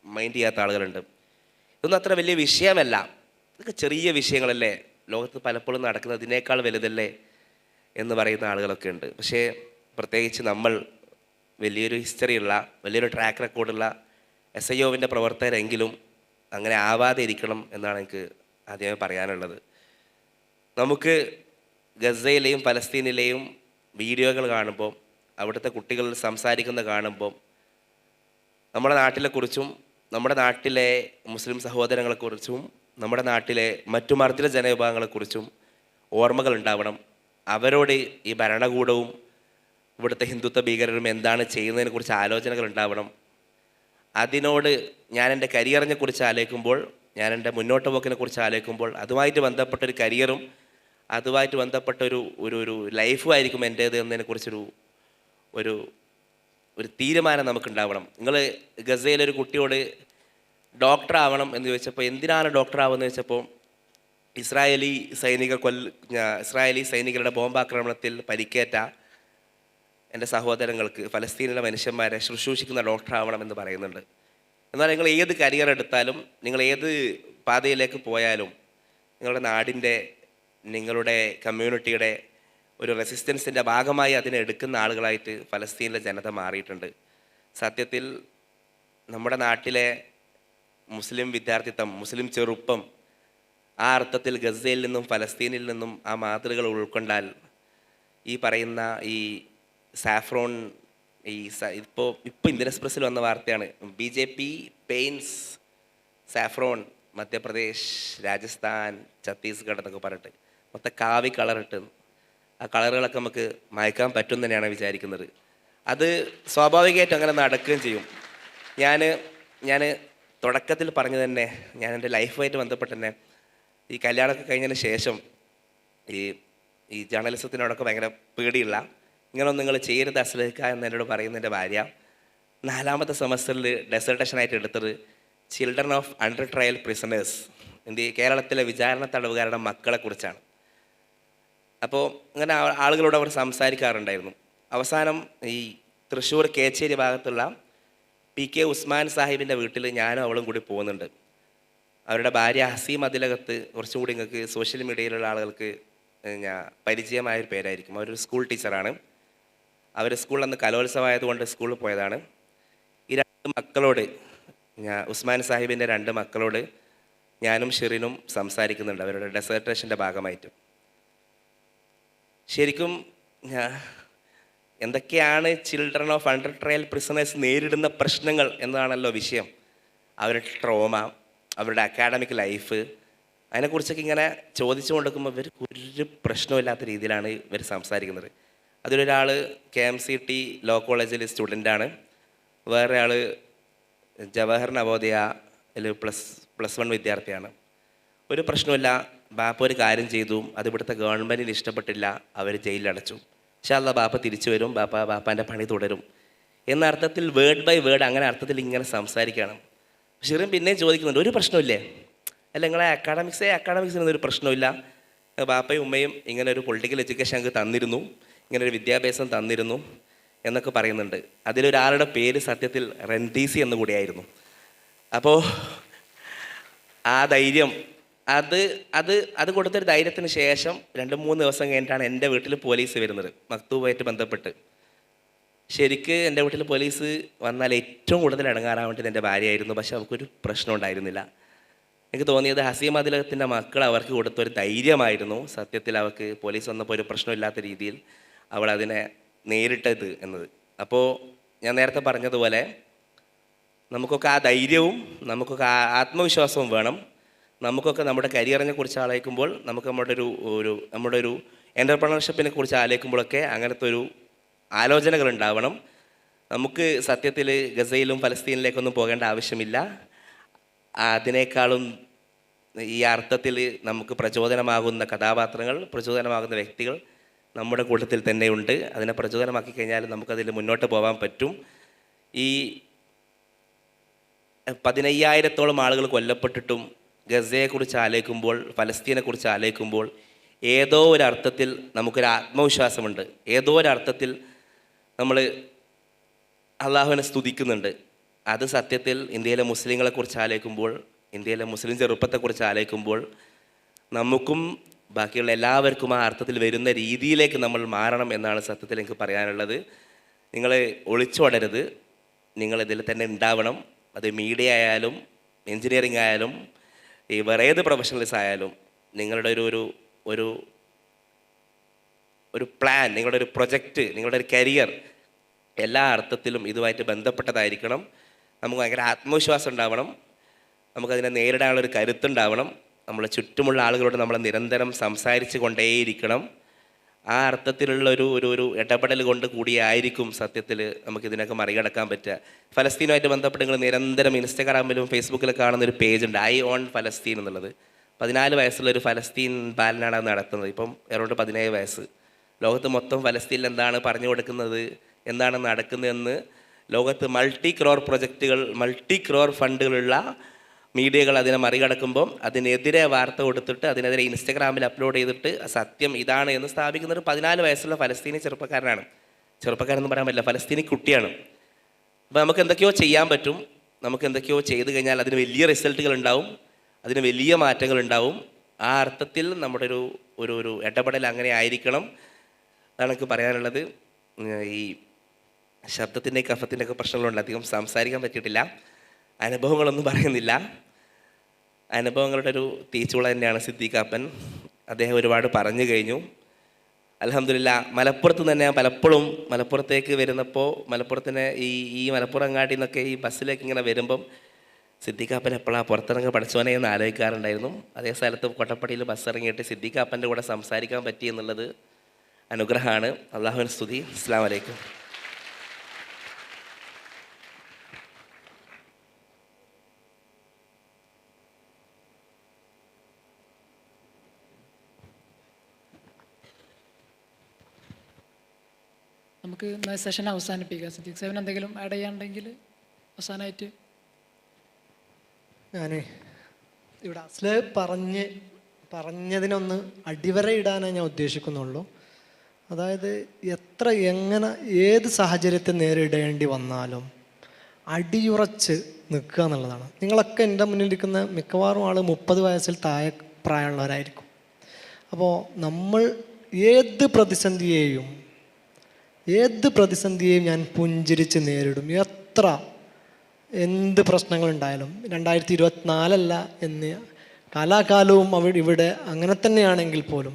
മൈൻഡ് ചെയ്യാത്ത ആളുകളുണ്ട്. ഇതൊന്നും അത്ര വലിയ വിഷയമല്ല, ഇതൊക്കെ ചെറിയ വിഷയങ്ങളല്ലേ, ലോകത്ത് പലപ്പോഴും നടക്കുന്നതിനേക്കാൾ വലുതല്ലേ എന്ന് പറയുന്ന ആളുകളൊക്കെ ഉണ്ട്. പക്ഷേ പ്രത്യേകിച്ച് നമ്മൾ വലിയൊരു ഹിസ്റ്ററിയുള്ള, വലിയൊരു ട്രാക്ക് റെക്കോർഡുള്ള SIOവിൻ്റെ പ്രവർത്തകരെങ്കിലും അങ്ങനെ ആവാതെ ഇരിക്കണം എന്നാണ് എനിക്ക് ആദ്യമേ പറയാനുള്ളത്. നമുക്ക് ഗസയിലെയും പലസ്തീനിലെയും വീഡിയോകൾ കാണുമ്പോൾ, അവിടുത്തെ കുട്ടികൾ സംസാരിക്കുന്ന കാണുമ്പോൾ നമ്മുടെ നാട്ടിലെക്കുറിച്ചും നമ്മുടെ നാട്ടിലെ മുസ്ലിം സഹോദരങ്ങളെക്കുറിച്ചും നമ്മുടെ നാട്ടിലെ മറ്റു മർദ്ദിത ജനവിഭാഗങ്ങളെക്കുറിച്ചും ഓർമ്മകൾ ഉണ്ടാവണം. അവരോട് ഈ ഭരണകൂടവും ഇവിടുത്തെ ഹിന്ദുത്വ ഭീകരരും എന്താണ് ചെയ്യുന്നതിനെക്കുറിച്ച് ആലോചനകൾ ഉണ്ടാവണം. അതിനോട് ഞാൻ എൻ്റെ കരിയറിനെ കുറിച്ച് ആലോചിക്കുമ്പോൾ, ഞാൻ എൻ്റെ മുന്നോട്ട് പോക്കിനെ കുറിച്ച് ആലോചിക്കുമ്പോൾ അതുമായിട്ട് ബന്ധപ്പെട്ടൊരു കരിയറും അതുമായിട്ട് ബന്ധപ്പെട്ട ഒരു ലൈഫും ആയിരിക്കും എൻ്റേത് എന്നതിനെക്കുറിച്ചൊരു ഒരു തീരുമാനം നമുക്കുണ്ടാവണം. നിങ്ങൾ ഗസയിലൊരു കുട്ടിയോട് ഡോക്ടർ ആവണം എന്ന് ചോദിച്ചപ്പോൾ, എന്തിനാണ് ഡോക്ടർ ആവുമെന്ന് ചോദിച്ചപ്പോൾ, ഇസ്രായേലി സൈനികരുടെ ബോംബാക്രമണത്തിൽ പരിക്കേറ്റ എൻ്റെ സഹോദരങ്ങൾക്ക്, ഫലസ്തീനിലെ മനുഷ്യന്മാരെ ശുശ്രൂഷിക്കുന്ന ഡോക്ടർ ആവണമെന്ന് പറയുന്നുണ്ട്. എന്നാൽ നിങ്ങൾ ഏത് കരിയർ എടുത്താലും, നിങ്ങൾ ഏത് പാതയിലേക്ക് പോയാലും, നിങ്ങളുടെ നാടിൻ്റെ, നിങ്ങളുടെ കമ്മ്യൂണിറ്റിയുടെ ഒരു റെസിസ്റ്റൻസിൻ്റെ ഭാഗമായി അതിനെ എടുക്കുന്ന ആളുകളായിട്ട് ഫലസ്തീനിലെ ജനത മാറിയിട്ടുണ്ട്. സത്യത്തിൽ നമ്മുടെ നാട്ടിലെ മുസ്ലിം വിദ്യാർത്ഥിത്വം, മുസ്ലിം ചെറുപ്പം ആ അർത്ഥത്തിൽ ഗസയിൽ നിന്നും ഫലസ്തീനിൽ നിന്നും ആ മാതൃകകൾ ഉൾക്കൊണ്ടാൽ ഈ പറയുന്ന ഈ സാഫ്രോൺ, ഇപ്പോൾ ഇന്ത്യൻ എക്സ്പ്രസ്സിൽ വന്ന വാർത്തയാണ്, BJP paints saffron Madhya Pradesh, Rajasthan, Chhattisgarh എന്നൊക്കെ പറഞ്ഞിട്ട് മൊത്തം കാവി കളറിട്ട് ആ കളറുകളൊക്കെ നമുക്ക് മായ്ക്കാൻ പറ്റും തന്നെയാണ് വിചാരിക്കുന്നത്. അത് സ്വാഭാവികമായിട്ടും അങ്ങനെ നടക്കുകയും ചെയ്യും. ഞാൻ തുടക്കത്തിൽ പറഞ്ഞു തന്നെ, ഞാൻ എൻ്റെ ലൈഫുമായിട്ട് ബന്ധപ്പെട്ട് തന്നെ ഈ കല്യാണമൊക്കെ കഴിഞ്ഞതിന് ശേഷം ഈ ജേർണലിസത്തിനോടൊക്കെ ഭയങ്കര പേടിയുള്ള, ഇങ്ങനൊന്നും നിങ്ങൾ ചെയ്യരുത് അസ്ലഹ എന്ന് എന്നോട് പറയുന്ന എൻ്റെ ഭാര്യ 4ാമത്തെ സെമസ്റ്ററിൽ ഡെസർട്ടേഷനായിട്ട് എടുത്തത് children of under trial prisoners, കേരളത്തിലെ വിചാരണ തടവുകാരുടെ മക്കളെക്കുറിച്ചാണ്. അപ്പോൾ അങ്ങനെ ആളുകളോട് അവർ സംസാരിക്കാറുണ്ടായിരുന്നു. അവസാനം ഈ തൃശ്ശൂർ കേച്ചേരി ഭാഗത്തുള്ള PK ഉസ്മാൻ സാഹിബിൻ്റെ വീട്ടിൽ ഞാനും അവളും കൂടി പോകുന്നുണ്ട്. അവരുടെ ഭാര്യ ഹസീം അതിലകത്ത് കുറച്ചും കൂടി നിങ്ങൾക്ക് സോഷ്യൽ മീഡിയയിലുള്ള ആളുകൾക്ക് പരിചയമായൊരു പേരായിരിക്കും. അവരൊരു സ്കൂൾ ടീച്ചറാണ്. അവർ സ്കൂളിൽ അന്ന് കലോത്സവമായതുകൊണ്ട് സ്കൂളിൽ പോയതാണ്. ഈ 2 മക്കളോട് ഉസ്മാൻ സാഹിബിൻ്റെ 2 മക്കളോട് ഞാനും ഷിറിനും സംസാരിക്കുന്നുണ്ട് അവരുടെ ഡെസർട്ടേഷൻ്റെ ഭാഗമായിട്ട്. ശരിക്കും എന്തൊക്കെയാണ് children of under trial prisoners നേരിടുന്ന പ്രശ്നങ്ങൾ എന്നതാണല്ലോ വിഷയം. അവരുടെ ട്രോമ, അവരുടെ അക്കാഡമിക് ലൈഫ്, അതിനെക്കുറിച്ചൊക്കെ ഇങ്ങനെ ചോദിച്ചു കൊടുക്കുമ്പോൾ ഇവർ ഒരു പ്രശ്നമില്ലാത്ത രീതിയിലാണ് ഇവർ സംസാരിക്കുന്നത്. അതിലൊരാൾ KMCT ലോ കോളേജിൽ സ്റ്റുഡൻ്റാണ്. വേറെ ആൾ ജവഹർ നവോദയയിൽ പ്ലസ് 1 വിദ്യാർത്ഥിയാണ്. ഒരു പ്രശ്നമില്ല, ബാപ്പ ഒരു കാര്യം ചെയ്തു, അത് ഇവിടുത്തെ ഗവൺമെൻറ്റിന് ഇഷ്ടപ്പെട്ടില്ല, അവർ ജയിലിലടച്ചു. ഇൻഷാ അല്ലാഹ് ബാപ്പ തിരിച്ചു വരും, ബാപ്പാൻ്റെ പണി തുടരും എന്ന അർത്ഥത്തിൽ വേർഡ് ബൈ വേർഡ് അങ്ങനെ അർത്ഥത്തിൽ ഇങ്ങനെ സംസാരിക്കണം. ഷിറിൻ പിന്നെയും ചോദിക്കുന്നുണ്ട്, ഒരു പ്രശ്നമില്ലേ, അല്ല നിങ്ങളെ അക്കാഡമിക്സിനൊന്നും ഒരു പ്രശ്നമില്ല, ബാപ്പയും ഉമ്മയും ഇങ്ങനെ ഒരു പൊളിറ്റിക്കൽ എഡ്യൂക്കേഷൻ ഞങ്ങൾക്ക് തന്നിരുന്നു, ഇങ്ങനെ ഒരു വിദ്യാഭ്യാസം തന്നിരുന്നു എന്നൊക്കെ പറയുന്നുണ്ട്. അതിലൊരാളുടെ പേര് സത്യത്തിൽ റൻദീസി എന്ന് കൂടിയായിരുന്നു. അപ്പോൾ ആ ധൈര്യം അത് കൊടുത്തൊരു ധൈര്യത്തിന് ശേഷം 2-3 ദിവസം കഴിഞ്ഞിട്ടാണ് എൻ്റെ വീട്ടിൽ പോലീസ് വരുന്നത് മക്തൂബായിട്ട് ബന്ധപ്പെട്ട്. ശരിക്ക് എൻ്റെ വീട്ടിൽ പോലീസ് വന്നാൽ ഏറ്റവും കൂടുതൽ ഇടങ്ങാറാൻ വേണ്ടി എൻ്റെ ഭാര്യയായിരുന്നു. പക്ഷെ അവൾക്കൊരു പ്രശ്നം ഉണ്ടായിരുന്നില്ല. എനിക്ക് തോന്നിയത് ഹസീം അതിലകത്തിൻ്റെ മക്കൾ അവർക്ക് കൊടുത്തൊരു ധൈര്യമായിരുന്നു സത്യത്തിൽ. അവൾക്ക് പോലീസ് വന്നപ്പോൾ ഒരു പ്രശ്നമില്ലാത്ത രീതിയിൽ അവൾ അതിനെ നേരിട്ടത് എന്നത്. അപ്പോൾ ഞാൻ നേരത്തെ പറഞ്ഞതുപോലെ നമുക്കൊക്കെ ആ ധൈര്യവും നമുക്കൊക്കെ ആ ആത്മവിശ്വാസവും വേണം. നമുക്കൊക്കെ നമ്മുടെ കരിയറിനെ കുറിച്ച് ആലോചിക്കുമ്പോൾ, നമുക്ക് നമ്മുടെ ഒരു എൻ്റർപ്രണർഷിപ്പിനെ കുറിച്ച് ആലോചിക്കുമ്പോഴൊക്കെ അങ്ങനത്തെ ഒരു ആലോചനകൾ ഉണ്ടാവണം. നമുക്ക് സത്യത്തിൽ ഗസയിലും ഫലസ്തീനിലേക്കൊന്നും പോകേണ്ട ആവശ്യമില്ല. അതിനേക്കാളും ഈ അർത്ഥത്തിൽ നമുക്ക് പ്രചോദനമാകുന്ന കഥാപാത്രങ്ങൾ, പ്രചോദനമാകുന്ന വ്യക്തികൾ നമ്മുടെ കൂട്ടത്തിൽ തന്നെയുണ്ട്. അതിനെ പ്രചോദനമാക്കി കഴിഞ്ഞാൽ നമുക്കതിൽ മുന്നോട്ട് പോകാൻ പറ്റും. ഈ 15,000-ഓളം ആളുകൾ കൊല്ലപ്പെട്ടിട്ടും ഗസയെക്കുറിച്ച് ആലോചിക്കുമ്പോൾ, ഫലസ്തീനെക്കുറിച്ച് ആലോചിക്കുമ്പോൾ ഏതോ ഒരർത്ഥത്തിൽ നമുക്കൊരു ആത്മവിശ്വാസമുണ്ട്. ഏതോ ഒരർത്ഥത്തിൽ നമ്മൾ അള്ളാഹുവിനെ സ്തുതിക്കുന്നുണ്ട്. അത് സത്യത്തിൽ ഇന്ത്യയിലെ മുസ്ലിങ്ങളെക്കുറിച്ച് ആലോചിക്കുമ്പോൾ, ഇന്ത്യയിലെ മുസ്ലിം ചെറുപ്പത്തെക്കുറിച്ച് ആലോചിക്കുമ്പോൾ നമുക്കും ബാക്കിയുള്ള എല്ലാവർക്കും ആ അർത്ഥത്തിൽ വരുന്ന രീതിയിലേക്ക് നമ്മൾ മാറണം എന്നാണ് സത്യത്തിൽ എനിക്ക് പറയാനുള്ളത്. നിങ്ങൾ ഒളിച്ചോടരുത്, നിങ്ങളിതിൽ തന്നെ ഉണ്ടാവണം. അത് മീഡിയ ആയാലും എൻജിനീയറിംഗ് ആയാലും ഈ വേറെ ഏത് പ്രൊഫഷണൽസ് ആയാലും നിങ്ങളുടെ ഒരു പ്ലാൻ, നിങ്ങളുടെ ഒരു പ്രൊജക്റ്റ്, നിങ്ങളുടെ ഒരു കരിയർ എല്ലാ അർത്ഥത്തിലും ഇതുമായിട്ട് ബന്ധപ്പെട്ടതായിരിക്കണം. നമുക്ക് ഭയങ്കര ആത്മവിശ്വാസം ഉണ്ടാവണം. നമുക്കതിനെ നേരിടാനുള്ളൊരു കരുത്തുണ്ടാവണം. നമ്മളെ ചുറ്റുമുള്ള ആളുകളോട് നമ്മൾ നിരന്തരം സംസാരിച്ച് കൊണ്ടേയിരിക്കണം. ആ അർത്ഥത്തിലുള്ള ഒരു ഇടപെടൽ കൊണ്ട് കൂടിയായിരിക്കും സത്യത്തിൽ നമുക്കിതിനൊക്കെ മറികടക്കാൻ പറ്റുക. ഫലസ്തീനുമായിട്ട് ബന്ധപ്പെട്ട് നിങ്ങൾ നിരന്തരം ഇൻസ്റ്റാഗ്രാമിലും ഫേസ്ബുക്കിലും കാണുന്നൊരു പേജുണ്ട്, ഐ ഓൺ ഫലസ്തീൻ എന്നുള്ളത്. 14 വയസ്സുള്ളൊരു ഫലസ്തീൻ ബാലനാണ് അത് നടത്തുന്നത്. ഇപ്പം അറൗണ്ട് 17 വയസ്സ്. ലോകത്ത് മൊത്തം ഫലസ്തീനിൽ എന്താണ് പറഞ്ഞു കൊടുക്കുന്നത്, എന്താണ് നടക്കുന്നതെന്ന് ലോകത്ത് മൾട്ടി ക്രോർ പ്രൊജക്റ്റുകൾ, മൾട്ടി ക്രോർ ഫണ്ടുകളുള്ള മീഡിയകൾ അതിനെ മറികടക്കുമ്പം അതിനെതിരെ വാർത്ത കൊടുത്തിട്ട് അതിനെതിരെ ഇൻസ്റ്റഗ്രാമിൽ അപ്ലോഡ് ചെയ്തിട്ട് സത്യം ഇതാണ് എന്ന് സ്ഥാപിക്കുന്ന ഒരു 14 വയസ്സുള്ള ഫലസ്തീനി ചെറുപ്പക്കാരനാണ്. ചെറുപ്പക്കാരെന്ന് പറയാൻ പറ്റില്ല, ഫലസ്തീനി കുട്ടിയാണ്. അപ്പോൾ നമുക്ക് എന്തൊക്കെയോ ചെയ്യാൻ പറ്റും. നമുക്ക് എന്തൊക്കെയോ ചെയ്ത് കഴിഞ്ഞാൽ അതിന് വലിയ റിസൾട്ടുകൾ ഉണ്ടാവും, അതിന് വലിയ മാറ്റങ്ങൾ ഉണ്ടാവും. ആ അർത്ഥത്തിൽ നമ്മുടെ ഒരു ഇടപെടൽ അങ്ങനെ ആയിരിക്കണം. അതാണ് എനിക്ക് പറയാനുള്ളത്. ഈ ശബ്ദത്തിൻ്റെ കഫത്തിൻ്റെ ഒക്കെ പ്രശ്നങ്ങളുണ്ട്, അധികം സംസാരിക്കാൻ പറ്റിയിട്ടില്ല. അനുഭവങ്ങളൊന്നും പറയുന്നില്ല. അനുഭവങ്ങളുടെ ഒരു തീച്ചുള തന്നെയാണ് സിദ്ദീഖാപ്പൻ. അദ്ദേഹം ഒരുപാട് പറഞ്ഞു കഴിഞ്ഞു. അൽഹംദുലില്ലാ. മലപ്പുറത്ത് തന്നെ ഞാൻ പലപ്പോഴും മലപ്പുറത്തേക്ക് വരുന്നപ്പോൾ മലപ്പുറത്തിന് ഈ മലപ്പുറം അങ്ങാടിയിൽ നിന്നൊക്കെ ഈ ബസ്സിലേക്ക് ഇങ്ങനെ വരുമ്പം സിദ്ദീഖാപ്പൻ എപ്പോഴാണ് പുറത്തിറങ്ങി പഠിച്ചവനെ എന്ന് ആലോചിക്കാറുണ്ടായിരുന്നു. അതേ സ്ഥലത്ത് കൊട്ടപ്പടിയിൽ ബസ് ഇറങ്ങിയിട്ട് സിദ്ദീഖാപ്പൻ്റെ കൂടെ സംസാരിക്കാൻ പറ്റി എന്നുള്ളത് അനുഗ്രഹമാണ്. അള്ളാഹുവിന് സ്തുതി. അസ്സലാമു അലൈക്കും. നമുക്ക് ഇന്ന് സെഷൻ അവസാനിപ്പിക്കാം. സിദ്ദീഖ് സാഹിബിന് എന്തെങ്കിലും ആഡ് ചെയ്യാനുണ്ടെങ്കിൽ അവസാനമായിട്ട്. ഞാൻ ഇവിടെ അസ്ല പറഞ്ഞതിനൊന്ന് അടിവരയിടാനേ ഞാൻ ഉദ്ദേശിക്കുന്നുള്ളൂ. അതായത് എങ്ങനെ ഏത് സാഹചര്യത്തെ നേരിടേണ്ടി വന്നാലും അടിയുറച്ച് നിൽക്കുക എന്നുള്ളതാണ്. നിങ്ങളൊക്കെ എൻ്റെ മുന്നിലിരിക്കുന്ന മിക്കവാറും ആൾ 30 വയസ്സിൽ താഴെ പ്രായമുള്ളവരായിരിക്കും. അപ്പോൾ നമ്മൾ ഏത് പ്രതിസന്ധിയെയും ഞാൻ പുഞ്ചിരിച്ച് നേരിടും. എന്ത് പ്രശ്നങ്ങളുണ്ടായാലും 2024 എന്ന് കാലാകാലവും ഇവിടെ അങ്ങനെ തന്നെയാണെങ്കിൽ പോലും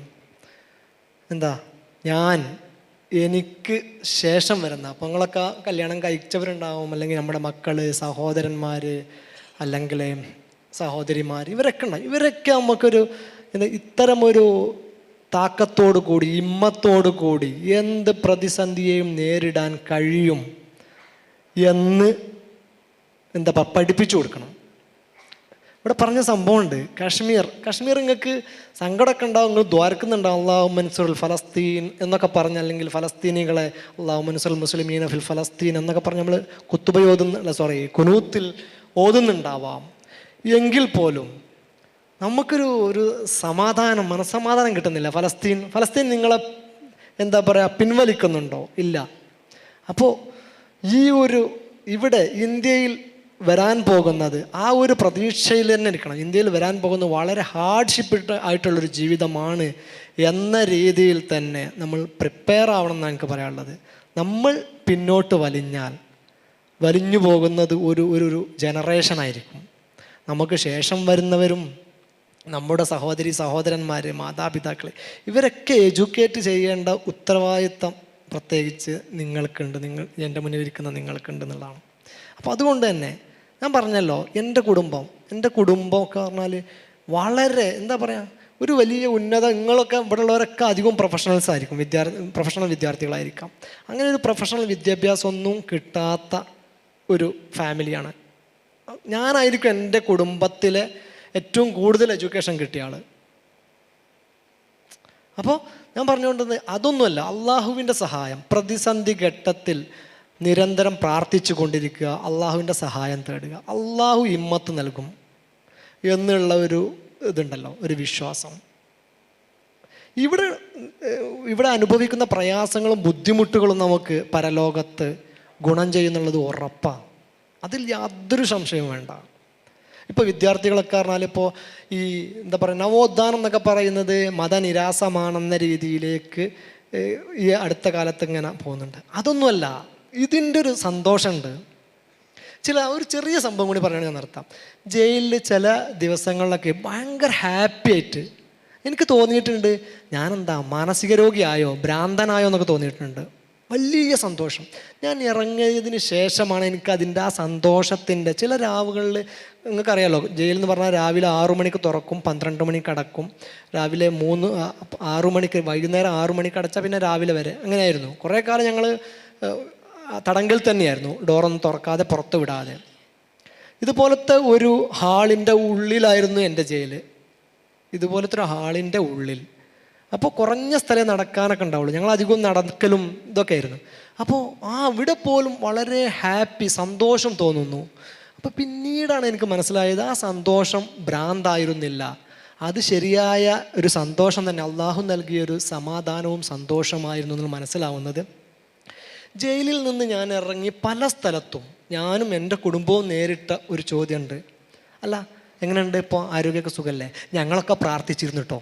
എനിക്ക് ശേഷം വരുന്ന, അപ്പോൾ നിങ്ങളൊക്കെ കല്യാണം കഴിച്ചവരുണ്ടാവും, അല്ലെങ്കിൽ നമ്മുടെ മക്കൾ, സഹോദരന്മാർ, അല്ലെങ്കിൽ സഹോദരിമാർ, ഇവരൊക്കെ ഉണ്ടാവും. ഇവരൊക്കെ നമുക്കൊരു ഇത്തരമൊരു താക്കത്തോടു കൂടി, ഇമ്മത്തോടു കൂടി എന്ത് പ്രതിസന്ധിയെയും നേരിടാൻ കഴിയും എന്ന് പഠിപ്പിച്ചു കൊടുക്കണം. ഇവിടെ പറഞ്ഞ സംഭവമുണ്ട്. കാശ്മീർ നിങ്ങൾക്ക് സങ്കടമൊക്കെ ഉണ്ടാവും, നിങ്ങൾ ദ്വാരക്കുന്നുണ്ടാവും. അള്ളാഹു മൻസുറുൽ ഫലസ്തീൻ എന്നൊക്കെ പറഞ്ഞ്, അല്ലെങ്കിൽ ഫലസ്തീനികളെ അള്ളാഹു മൻസുറുൽ മുസ്ലിമീന ഫിൽ ഫലസ്തീൻ എന്നൊക്കെ പറഞ്ഞ് നമ്മൾ കുനൂത്തിൽ ഓതുന്നുണ്ടാവാം. എങ്കിൽ പോലും നമുക്കൊരു സമാധാനം, മനസ്സമാധാനം കിട്ടുന്നില്ല. ഫലസ്തീൻ നിങ്ങളെ പിൻവലിക്കുന്നുണ്ടോ? ഇല്ല. അപ്പോൾ ഇവിടെ ഇന്ത്യയിൽ വരാൻ പോകുന്നത് ആ ഒരു പ്രതീക്ഷയിൽ തന്നെ ഇരിക്കണം. ഇന്ത്യയിൽ വരാൻ പോകുന്നത് വളരെ ഹാർഡ്ഷിപ്പ് ആയിട്ടുള്ളൊരു ജീവിതമാണ് എന്ന രീതിയിൽ തന്നെ നമ്മൾ പ്രിപ്പയർ ആവണം എന്നാണ് എനിക്ക് പറയാനുള്ളത്. നമ്മൾ പിന്നോട്ട് വലിഞ്ഞു പോകുന്നത് ഒരു ജനറേഷനായിരിക്കും. നമുക്ക് ശേഷം വരുന്നവരും, നമ്മുടെ സഹോദരന്മാർ, മാതാപിതാക്കൾ, ഇവരൊക്കെ എഡ്യൂക്കേറ്റ് ചെയ്യേണ്ട ഉത്തരവാദിത്തം പ്രത്യേകിച്ച് നിങ്ങൾക്കുണ്ട്, എൻ്റെ മുന്നിലിരിക്കുന്ന നിങ്ങൾക്കുണ്ട് എന്നുള്ളതാണ്. അപ്പോൾ അതുകൊണ്ട് തന്നെ ഞാൻ പറഞ്ഞല്ലോ, എൻ്റെ കുടുംബമൊക്കെ പറഞ്ഞാൽ വളരെ ഒരു വലിയ നിങ്ങളൊക്കെ ഇവിടെ ഉള്ളവരൊക്കെ അധികം പ്രൊഫഷണൽസ് ആയിരിക്കും, പ്രൊഫഷണൽ വിദ്യാർത്ഥികളായിരിക്കാം. അങ്ങനെ ഒരു പ്രൊഫഷണൽ വിദ്യാഭ്യാസമൊന്നും കിട്ടാത്ത ഒരു ഫാമിലിയാണ്. ഞാനായിരിക്കും എൻ്റെ കുടുംബത്തിലെ ഏറ്റവും കൂടുതൽ എഡ്യൂക്കേഷൻ കിട്ടിയ ആൾ. അപ്പോൾ ഞാൻ പറഞ്ഞുകൊണ്ടത് അതൊന്നുമല്ല, അള്ളാഹുവിൻ്റെ സഹായം. പ്രതിസന്ധി ഘട്ടത്തിൽ നിരന്തരം പ്രാർത്ഥിച്ചു കൊണ്ടിരിക്കുക, അള്ളാഹുവിൻ്റെ സഹായം തേടുക, അള്ളാഹു ഹിമ്മത്ത് നൽകും എന്നുള്ള ഇതുണ്ടല്ലോ, ഒരു വിശ്വാസം. ഇവിടെ അനുഭവിക്കുന്ന പ്രയാസങ്ങളും ബുദ്ധിമുട്ടുകളും നമുക്ക് പരലോകത്ത് ഗുണം ചെയ്യുന്നുള്ളത് ഉറപ്പാണ്. അതിൽ യാതൊരു സംശയവും വേണ്ട. ഇപ്പോൾ വിദ്യാർത്ഥികളൊക്കെ പറഞ്ഞാൽ ഇപ്പോൾ നവോത്ഥാനം എന്നൊക്കെ പറയുന്നത് മതനിരാസമാണെന്ന രീതിയിലേക്ക് ഈ അടുത്ത കാലത്ത് ഇങ്ങനെ പോകുന്നുണ്ട്. അതൊന്നുമല്ല, ഇതിൻ്റെ ഒരു സന്തോഷമുണ്ട്. ഒരു ചെറിയ സംഭവം കൂടി പറയുകയാണെങ്കിൽ നിർത്താം. ജയിലിൽ ചില ദിവസങ്ങളിലൊക്കെ ഭയങ്കര ഹാപ്പി ആയിട്ട് എനിക്ക് തോന്നിയിട്ടുണ്ട്, മാനസിക രോഗിയായോ ഭ്രാന്തനായോ എന്നൊക്കെ തോന്നിയിട്ടുണ്ട്. വലിയ സന്തോഷം. ഞാൻ ഇറങ്ങിയതിന് ശേഷമാണ് എനിക്കതിൻ്റെ ആ സന്തോഷത്തിൻ്റെ ചില രാവുകളിൽ, നിങ്ങൾക്കറിയാലോ, ജയിലിൽ എന്ന് പറഞ്ഞാൽ രാവിലെ 6 മണിക്ക് തുറക്കും, 12 മണിക്ക് അടക്കും. രാവിലെ 6 മണിക്ക്, വൈകുന്നേരം 6 മണിക്ക് അടച്ചാൽ പിന്നെ രാവിലെ വരെ അങ്ങനെയായിരുന്നു. കുറേ കാലം ഞങ്ങൾ തടങ്കിൽ തന്നെയായിരുന്നു, ഡോറൊന്നും തുറക്കാതെ, പുറത്ത് വിടാതെ. ഇതുപോലത്തെ ഒരു ഹാളിൻ്റെ ഉള്ളിലായിരുന്നു എൻ്റെ ജയിൽ. ഇതുപോലത്തെ ഒരു ഹാളിൻ്റെ ഉള്ളിൽ. അപ്പോൾ കുറഞ്ഞ സ്ഥലം നടക്കാനൊക്കെ ഉണ്ടാവുള്ളൂ. ഞങ്ങൾ അധികവും നടക്കലും ഇതൊക്കെ ആയിരുന്നു. അപ്പോൾ അവിടെ പോലും വളരെ ഹാപ്പി, സന്തോഷം തോന്നുന്നു. അപ്പോൾ പിന്നീടാണ് എനിക്ക് മനസ്സിലായത്, ആ സന്തോഷം ഭ്രാന്തായിരുന്നില്ല, അത് ശരിയായ ഒരു സന്തോഷം തന്നെ, അള്ളാഹു നൽകിയൊരു സമാധാനവും സന്തോഷമായിരുന്നു എന്ന് മനസ്സിലാവുന്നത്. ജയിലിൽ നിന്ന് ഞാൻ ഇറങ്ങി പല സ്ഥലത്തും ഞാനും എൻ്റെ കുടുംബവും നേരിട്ട ഒരു ചോദ്യമുണ്ട്. അല്ല, എങ്ങനെയുണ്ട് ഇപ്പോൾ, ആരോഗ്യമൊക്കെ സുഖമല്ലേ? ഞങ്ങളൊക്കെ പ്രാർത്ഥിച്ചിരുന്നു കേട്ടോ.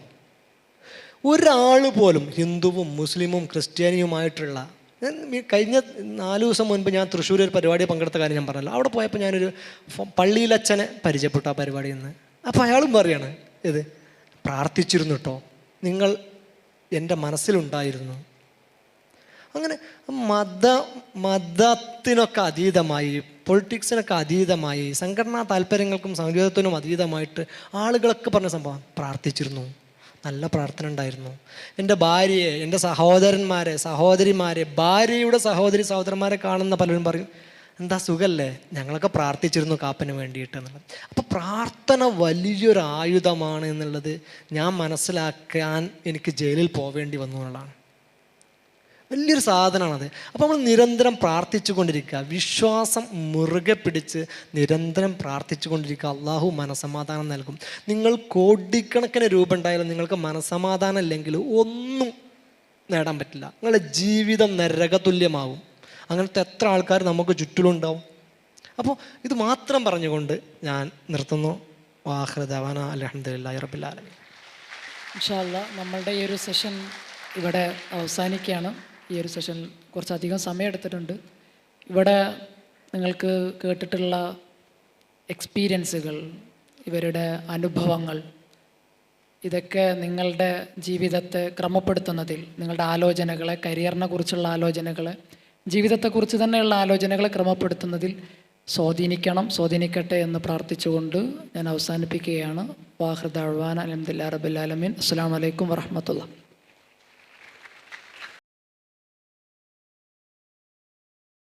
ഒരാൾ പോലും, ഹിന്ദുവും മുസ്ലിമും ക്രിസ്ത്യാനിയുമായിട്ടുള്ള, കഴിഞ്ഞ 4 ദിവസം മുൻപ് ഞാൻ തൃശ്ശൂർ ഒരു പരിപാടി പങ്കെടുത്ത കാര്യം ഞാൻ പറഞ്ഞല്ലോ. അവിടെ പോയപ്പോൾ ഞാനൊരു പള്ളിയിലച്ഛനെ പരിചയപ്പെട്ടു ആ പരിപാടിയിൽ നിന്ന്. അപ്പോൾ അയാളും പറയാണ്, പ്രാർത്ഥിച്ചിരുന്നു കേട്ടോ, നിങ്ങൾ എൻ്റെ മനസ്സിലുണ്ടായിരുന്നു. അങ്ങനെ മതത്തിനൊക്കെ അതീതമായി പൊളിറ്റിക്സിനൊക്കെ അതീതമായി, സംഘടനാ താല്പര്യങ്ങൾക്കും സംഗീതത്തിനും അതീതമായിട്ട് ആളുകളൊക്കെ പറഞ്ഞ സംഭവം പ്രാർത്ഥിച്ചിരുന്നു, നല്ല പ്രാർത്ഥന ഉണ്ടായിരുന്നു. എൻ്റെ ഭാര്യയെ, എൻ്റെ സഹോദരന്മാരെ, സഹോദരിമാരെ, ഭാര്യയുടെ സഹോദരന്മാരെ കാണുന്ന പലരും പറയും, എന്താ സുഖല്ലേ, ഞങ്ങളൊക്കെ പ്രാർത്ഥിച്ചിരുന്നു കാപ്പന് വേണ്ടിയിട്ട് എന്നുള്ളത്. അപ്പോൾ പ്രാർത്ഥന വലിയൊരു ആയുധമാണ് എന്നുള്ളത് ഞാൻ മനസ്സിലാക്കാൻ എനിക്ക് ജയിലിൽ പോവേണ്ടി വന്നു എന്നുള്ളതാണ്. വലിയൊരു സാധനമാണത്. അപ്പോൾ നമ്മൾ നിരന്തരം പ്രാർത്ഥിച്ചു കൊണ്ടിരിക്കുക, വിശ്വാസം മുറുകെ പിടിച്ച് നിരന്തരം പ്രാർത്ഥിച്ചു കൊണ്ടിരിക്കുക. അള്ളാഹു മനസ്സമാധാനം നൽകും. നിങ്ങൾ കോടിക്കണക്കിന് രൂപ ഉണ്ടായാലും നിങ്ങൾക്ക് മനസ്സമാധാനം ഇല്ലെങ്കിൽ ഒന്നും നേടാൻ പറ്റില്ല. നിങ്ങളുടെ ജീവിതം നരകതുല്യമാവും. അങ്ങനത്തെ എത്ര ആൾക്കാർ നമുക്ക് ചുറ്റിലുണ്ടാവും. അപ്പോൾ ഇത് മാത്രം പറഞ്ഞുകൊണ്ട് ഞാൻ നിർത്തുന്നു. വാഖിറു ദഅ്വാനാ അൽഹംദുലില്ലാഹി റബ്ബിൽ ആലമീൻ. ഇൻഷാ അല്ലാഹ് നമ്മളുടെ ഈ ഒരു സെഷൻ ഇവിടെ അവസാനിക്കുകയാണ്. ഈ ഒരു സെഷൻ കുറച്ചധികം സമയം എടുത്തിട്ടുണ്ട്. ഇവിടെ നിങ്ങൾക്ക് കേട്ടിട്ടുള്ള എക്സ്പീരിയൻസുകൾ, ഇവരുടെ അനുഭവങ്ങൾ, ഇതൊക്കെ നിങ്ങളുടെ ജീവിതത്തെ ക്രമപ്പെടുത്തുന്നതിൽ, നിങ്ങളുടെ ആലോചനകളെ, കരിയറിനെ കുറിച്ചുള്ള ആലോചനകളെ, ജീവിതത്തെക്കുറിച്ച് തന്നെയുള്ള ആലോചനകളെ ക്രമപ്പെടുത്തുന്നതിൽ സ്വാധീനിക്കട്ടെ എന്ന് പ്രാർത്ഥിച്ചുകൊണ്ട് ഞാൻ അവസാനിപ്പിക്കുകയാണ്. വാഖിറു ദഅ്വാനാ അൽഹംദുലില്ലാഹി റബ്ബിൽ ആലമീൻ. അസ്സലാമു അലൈക്കും വറഹ്മത്തുള്ളാഹി.